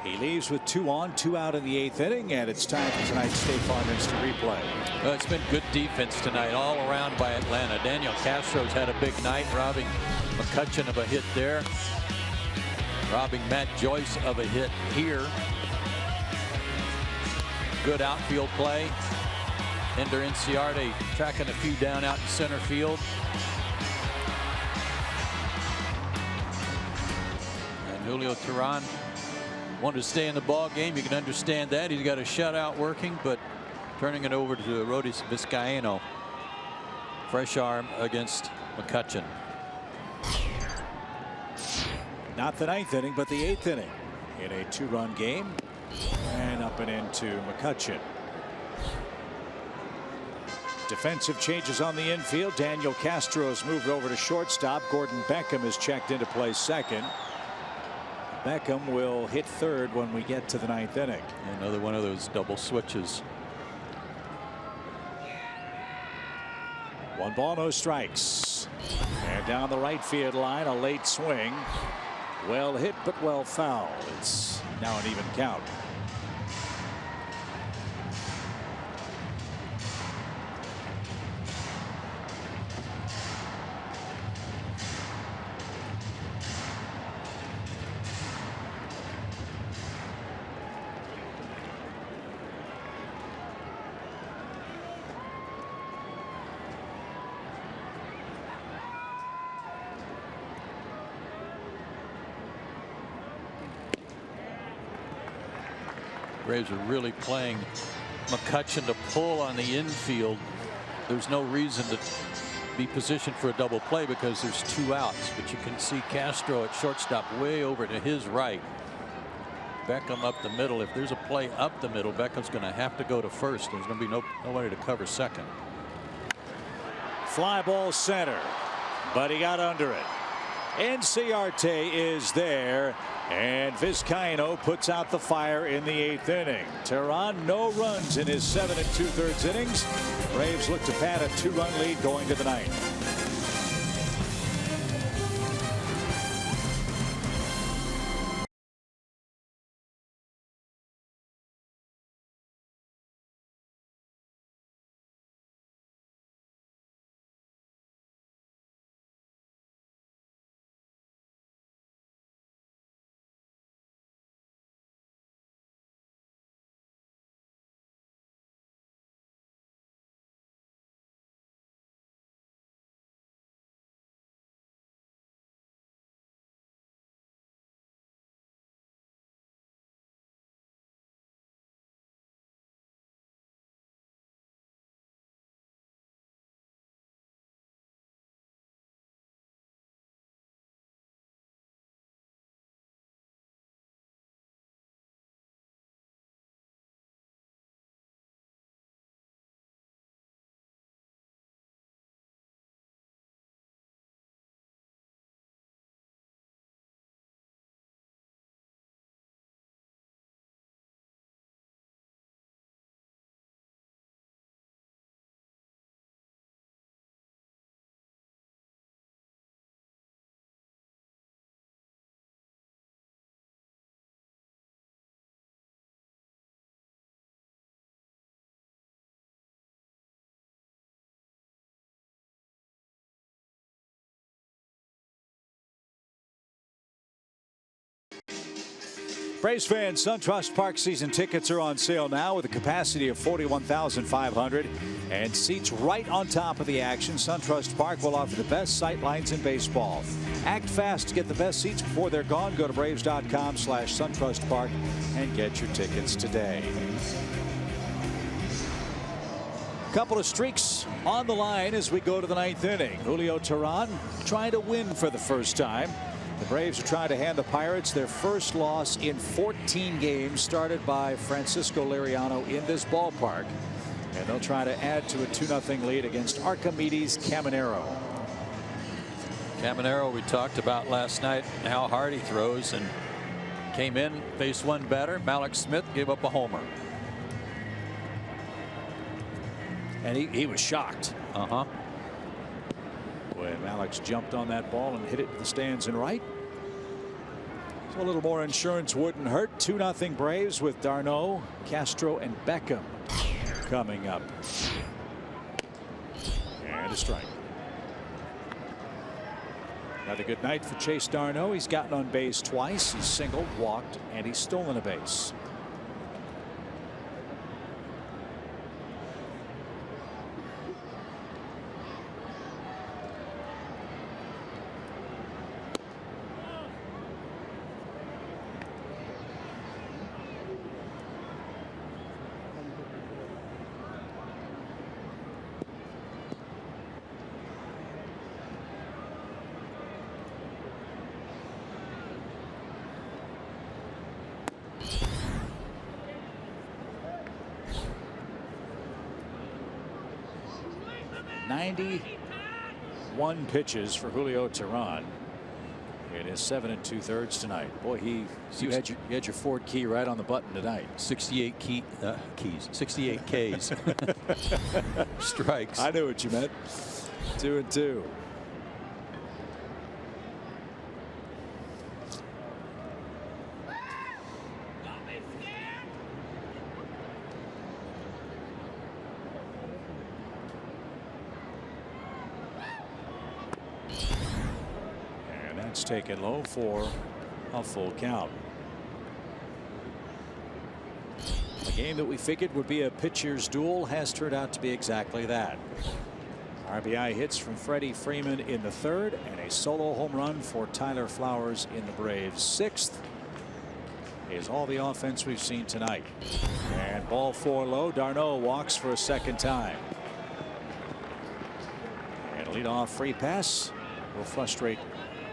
He leaves with 2 on, 2 out in the 8th inning, and it's time for tonight's State Farm Instant Replay. Well, it's been good defense tonight all around by Atlanta. Daniel Castro's had a big night, robbing McCutchen of a hit there, robbing Matt Joyce of a hit here. Good outfield play. Ender Inciarte tracking a few down out in center field. And Julio Teheran wanted to stay in the ball game. You can understand that. He's got a shutout working, but turning it over to Arodys Vizcaino. Fresh arm against McCutchen. Not the 9th inning, but the 8th inning in a 2-run game. And up and into McCutchen. Defensive changes on the infield. Daniel Castro has moved over to shortstop. Gordon Beckham is checked into play second. Beckham will hit third when we get to the 9th inning. Another one of those double switches. 1 ball, no strikes. And down the right field line, a late swing. Well hit, but well fouled. It's now an even count. Braves are really playing McCutchen to pull on the infield. There's no reason to be positioned for a double play because there's 2 outs, but you can see Castro at shortstop way over to his right. Beckham up the middle. If there's a play up the middle, Beckham's going to have to go to first. There's going to be nobody to cover second. Fly ball center, but he got under it. Inciarte is there, and Vizcaino puts out the fire in the 8th inning. Teheran no runs in his 7 2/3 innings. Braves look to pad a 2-run lead going to the 9th. Braves fans, SunTrust Park season tickets are on sale now with a capacity of 41,500 and seats right on top of the action. SunTrust Park will offer the best sight lines in baseball. Act fast to get the best seats before they're gone. Go to Braves.com/SunTrustPark and get your tickets today. Couple of streaks on the line as we go to the 9th inning. Julio Teheran trying to win for the first time. The Braves are trying to hand the Pirates their first loss in 14 games, started by Francisco Liriano in this ballpark. And they'll try to add to a 2-0 lead against Archimedes Caminero. Caminero, we talked about last night how hard he throws, and came in, faced one batter. Mallex Smith gave up a homer. And he was shocked. When Mallex jumped on that ball and hit it to the stands and right. So a little more insurance wouldn't hurt. 2-0 Braves with d'Arnaud, Castro, and Beckham coming up. And a strike. Another good night for Chase d'Arnaud. He's gotten on base twice. He's singled, walked, and he's stolen a base. 91 pitches for Julio Teheran. It is 7 2/3 tonight. Boy, you had your Ford key right on the button tonight. 68 keys, 68 Ks. Strikes. I knew what you meant. 2 and 2. Taken low for a full count. A game that we figured would be a pitcher's duel has turned out to be exactly that. RBI hits from Freddie Freeman in the 3rd and a solo home run for Tyler Flowers in the Braves 6th is all the offense we've seen tonight. And ball 4 low. d'Arnaud walks for a 2nd time. And a leadoff free pass will frustrate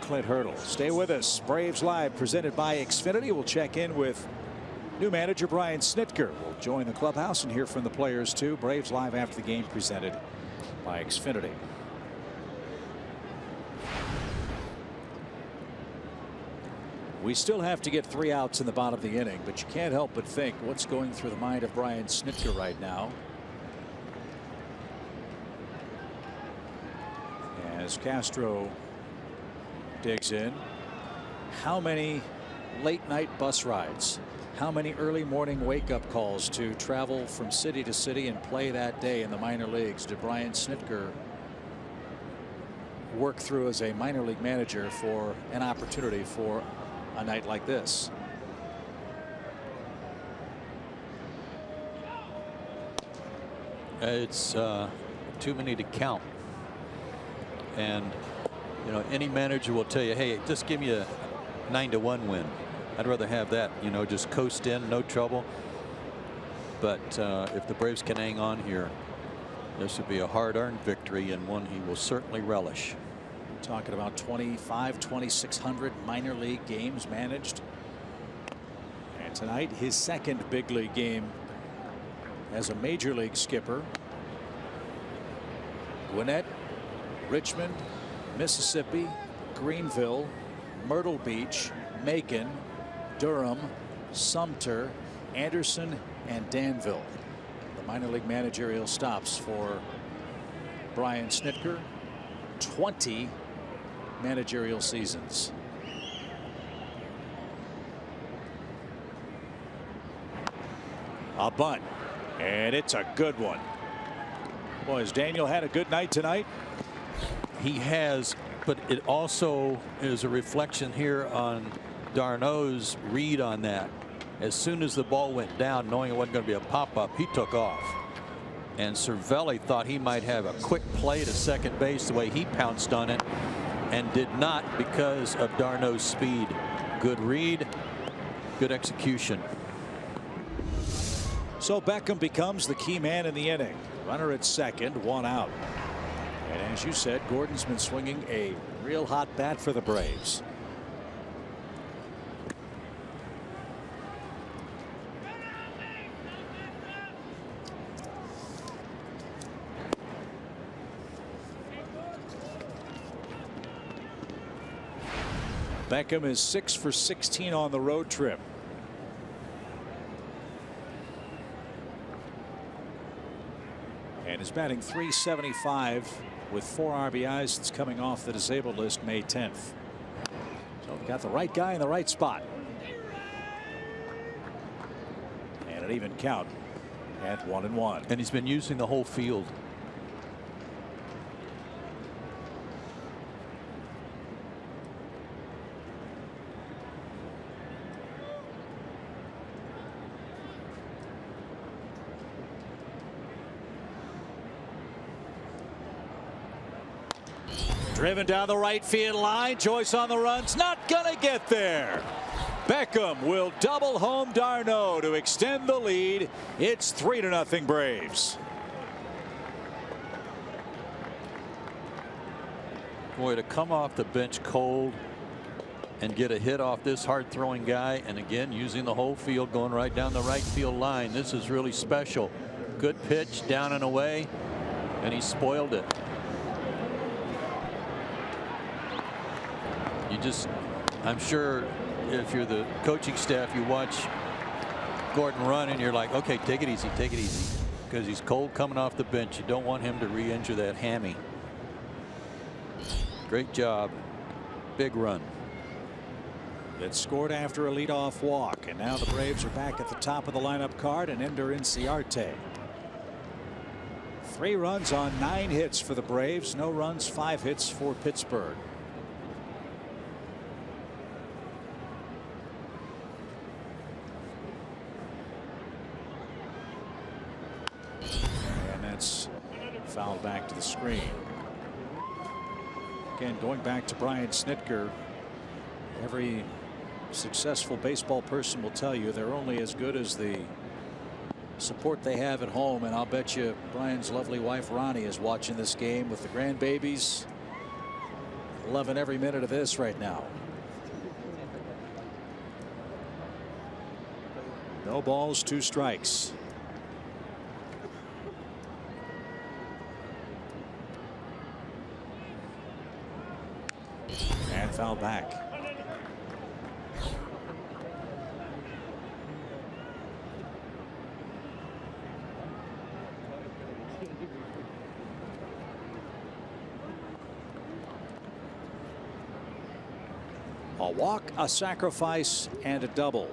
Clint Hurdle. Stay with us. Braves Live presented by Xfinity. We'll check in with new manager Brian Snitker. We'll join the clubhouse and hear from the players too. Braves Live after the game presented by Xfinity. We still have to get 3 outs in the bottom of the inning, but you can't help but think what's going through the mind of Brian Snitker right now as Castro digs in. How many late night bus rides, how many early morning wake up calls to travel from city to city and play that day in the minor leagues did Brian Snitker work through as a minor league manager for an opportunity for a night like this? It's too many to count. And you know, any manager will tell you, hey, just give me a 9-1 win. I'd rather have that, you know, just coast in, no trouble. But if the Braves can hang on here, this would be a hard-earned victory and one he will certainly relish. Talking about 2,600 minor league games managed. And tonight, his 2nd big league game as a major league skipper. Gwinnett, Richmond, Mississippi, Greenville, Myrtle Beach, Macon, Durham, Sumter, Anderson, and Danville. The minor league managerial stops for Brian Snitker. 20 managerial seasons. A bunt, and it's a good one. Boy, has Daniel had a good night tonight? He has, but it also is a reflection here on d'Arnaud's read on that. As soon as the ball went down, knowing it wasn't going to be a pop-up, he took off. And Cervelli thought he might have a quick play to second base the way he pounced on it and did not because of d'Arnaud's speed. Good read, good execution. So Beckham becomes the key man in the inning. Runner at 2nd, 1 out. And as you said, Gordon's been swinging a real hot bat for the Braves. Beckham is 6 for 16 on the road trip. And is batting .375 with 4 RBIs since coming off the disabled list May 10th. So got the right guy in the right spot. And an even count at 1-1. And he's been using the whole field. Driven down the right field line. Joyce on the run's not gonna get there. Beckham will double home d'Arnaud to extend the lead. It's 3-0 Braves. Boy, to come off the bench cold and get a hit off this hard throwing guy, and again using the whole field, going right down the right field line. This is really special. Good pitch, down and away. and he spoiled it. I'm sure if you're the coaching staff, you watch Gordon run and you're like, okay, take it easy, because he's cold coming off the bench. You don't want him to re-injure that hammy. Great job. Big run. That scored after a leadoff walk, and now the Braves are back at the top of the lineup card, and Ender Inciarte. 3 runs on 9 hits for the Braves. No runs, 5 hits for Pittsburgh. And that's fouled back to the screen. Again, going back to Brian Snitker, every successful baseball person will tell you they're only as good as the support they have at home, and I'll bet you Brian's lovely wife Ronnie is watching this game with the grandbabies, loving every minute of this right now. No balls, 2 strikes. And foul back. A walk, a sacrifice, and a double.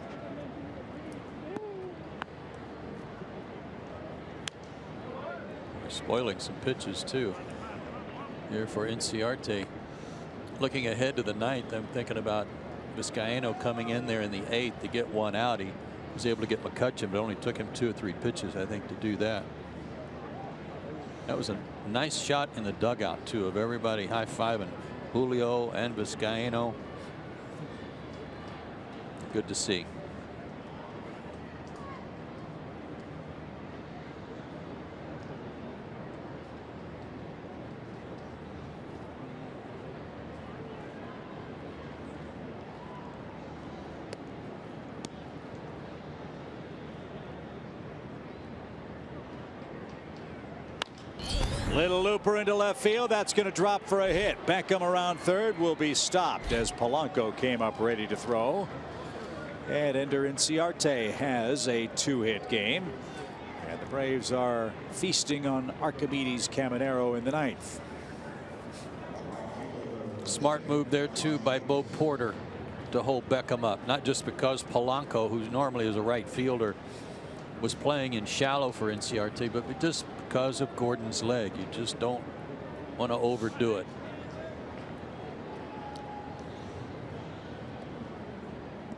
They're spoiling some pitches too here for Inciarte. Looking ahead to the 9th, I'm thinking about Vizcaino coming in there in the 8th to get 1 out. He was able to get McCutchen, but it only took him 2 or 3 pitches, I think, to do that. That was a nice shot in the dugout too, of everybody high-fiving Julio and Vizcaino. Good to see. Little looper into left field. That's going to drop for a hit. Beckham around third will be stopped as Polanco came up ready to throw. And Ender Inciarte has a 2-hit game. And the Braves are feasting on Archimedes Caminero in the 9th. Smart move there too by Bo Porter to hold Beckham up, not just because Polanco, who normally is a right fielder, was playing in shallow for Inciarte, but just because of Gordon's leg. You just don't want to overdo it.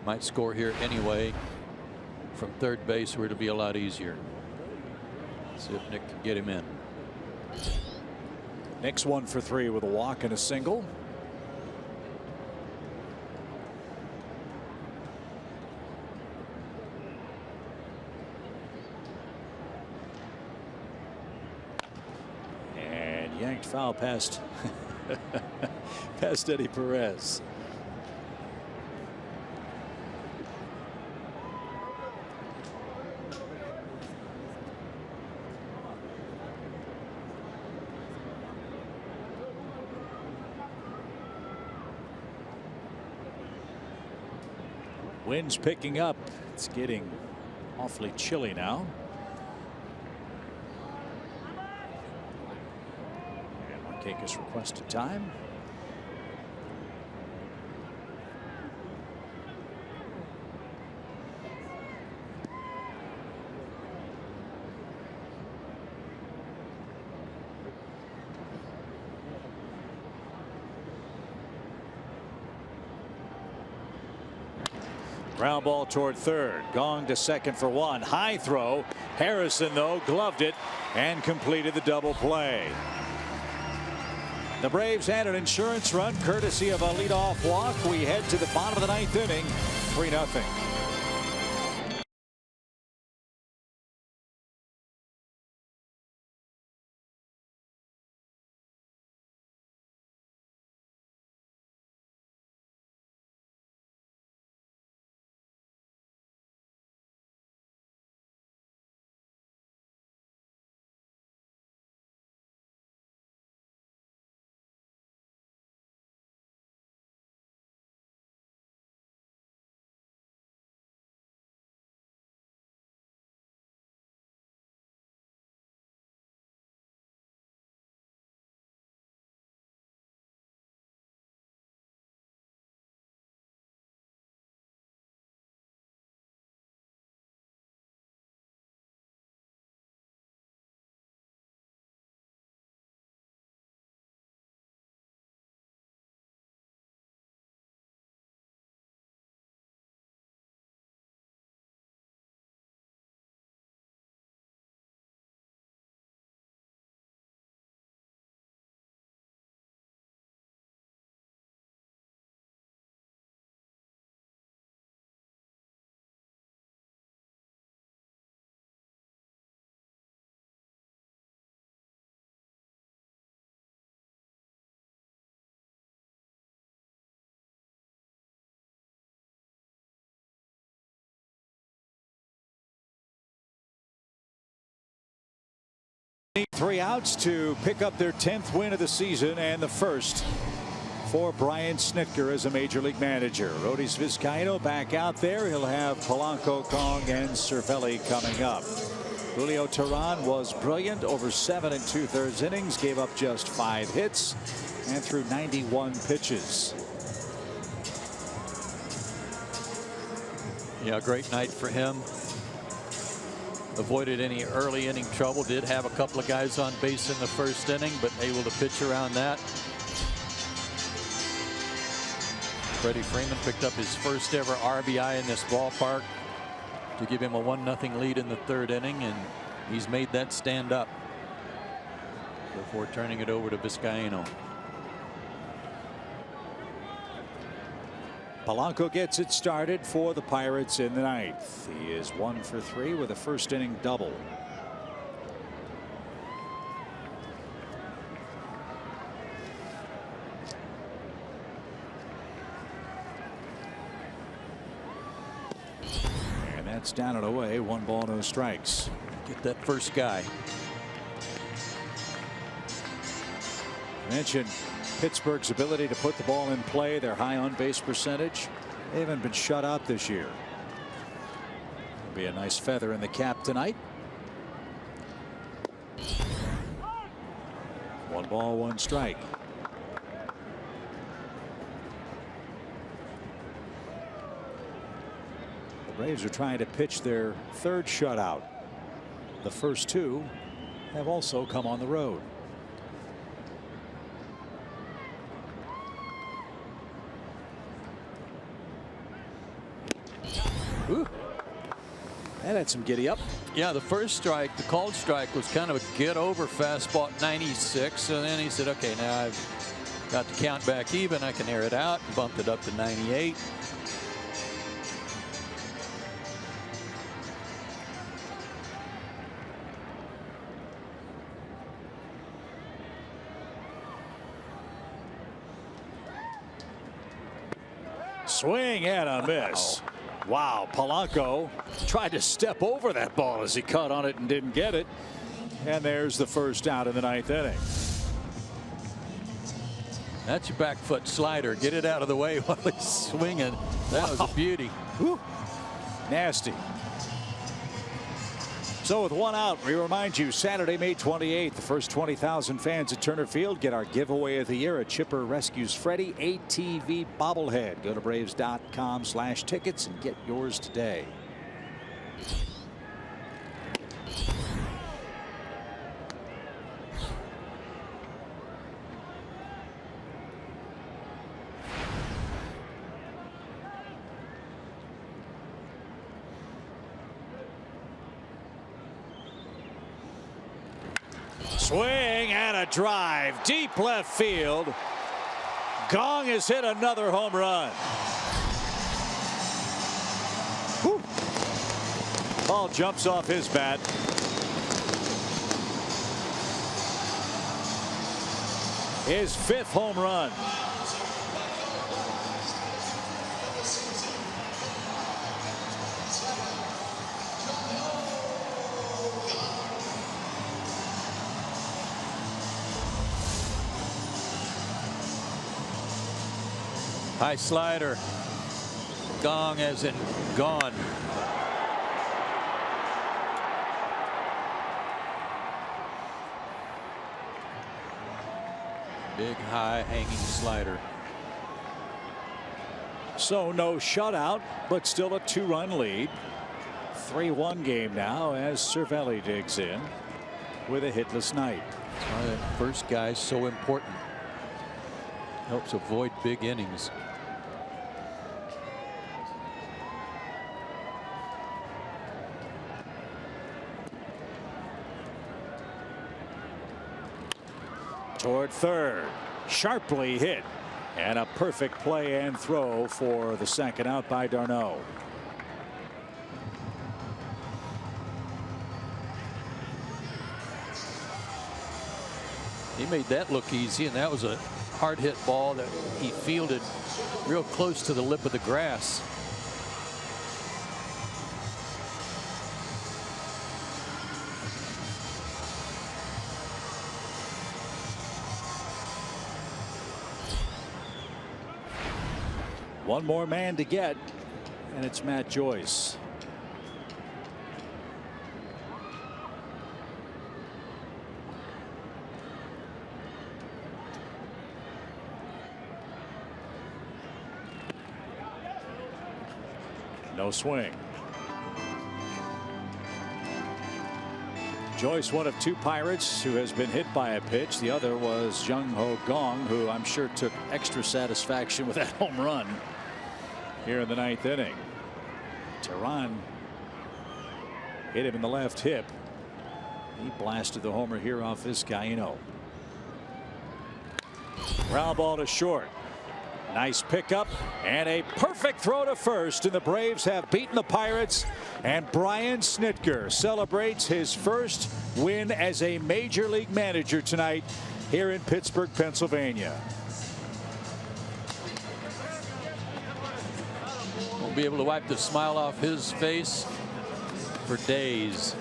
Might score here anyway from third base, where it'll be a lot easier. See if Nick can get him in. Nick's 1 for 3 with a walk and a single. And yanked foul past past Eddie Perez. Wind's picking up. It's getting awfully chilly now. And Markakis requested time. Ground ball toward third. Gong to second for 1. High throw. Harrison, though, gloved it and completed the double play. The Braves had an insurance run courtesy of a leadoff walk. We head to the bottom of the 9th inning. 3-0. need 3 outs to pick up their 10th win of the season and the first for Brian Snitker as a major league manager. Rodis Vizcaino back out there. He'll have Polanco, Gong, and Cervelli coming up. Julio Teheran was brilliant over 7 2/3 innings, gave up just 5 hits and threw 91 pitches. Yeah, great night for him. Avoided any early inning trouble. Did have a couple of guys on base in the first inning, but able to pitch around that. Freddie Freeman picked up his first ever RBI in this ballpark to give him a 1-0 lead in the 3rd inning, and he's made that stand up before turning it over to Vizcaino. Polanco gets it started for the Pirates in the 9th. He is 1 for 3 with a first inning double. And that's down and away. 1 ball, no strikes. Get that first guy. Mentioned Pittsburgh's ability to put the ball in play, their high on base percentage. They haven't been shut out this year. It'll be a nice feather in the cap tonight. 1 ball, 1 strike. The Braves are trying to pitch their 3rd shutout. The first 2 have also come on the road. Ooh. That had some giddy up. Yeah, the first strike, the called strike, was kind of a get over fastball at 96. And then he said, okay, now I've got the count back even. I can air it out, and bumped it up to 98. Swing and a miss. Wow, Polanco tried to step over that ball as he caught on it and didn't get it. And there's the first out in the 9th inning. That's your back foot slider. Get it out of the way while he's swinging. That was a beauty. Whew. Nasty. So with 1 out, we remind you Saturday, May 28th, the first 20,000 fans at Turner Field get our giveaway of the year, a Chipper Rescues Freddy ATV bobblehead. Go to Braves.com/tickets and get yours today. Swing and a drive deep left field. Gong has hit another home run. Whew. Ball jumps off his bat. His 5th home run. High slider. Gong as in gone. Big high hanging slider. So no shutout, but still a 2-run lead. 3-1 game now as Cervelli digs in with a hitless night. That's why that first guy is so important. Helps avoid big innings. Toward third, sharply hit, and a perfect play and throw for the 2nd out by d'Arnaud. He made that look easy, and that was a hard hit ball that he fielded real close to the lip of the grass. One more man to get, and it's Matt Joyce. No swing. Joyce, one of two Pirates who has been hit by a pitch. The other was Jung Ho Gong, who I'm sure took extra satisfaction with that home run here in the 9th inning. Tehran hit him in the left hip. He blasted the homer here off Vizcaino. Ground ball to short. Nice pickup and a perfect throw to first, and the Braves have beaten the Pirates, and Brian Snitker celebrates his first win as a major league manager tonight here in Pittsburgh, Pennsylvania. Won't be able to wipe the smile off his face for days.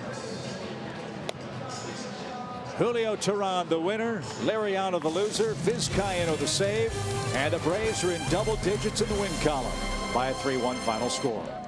Julio Tehran the winner, Liriano the loser, Vizcaino the save, and the Braves are in double digits in the win column by a 3-1 final score.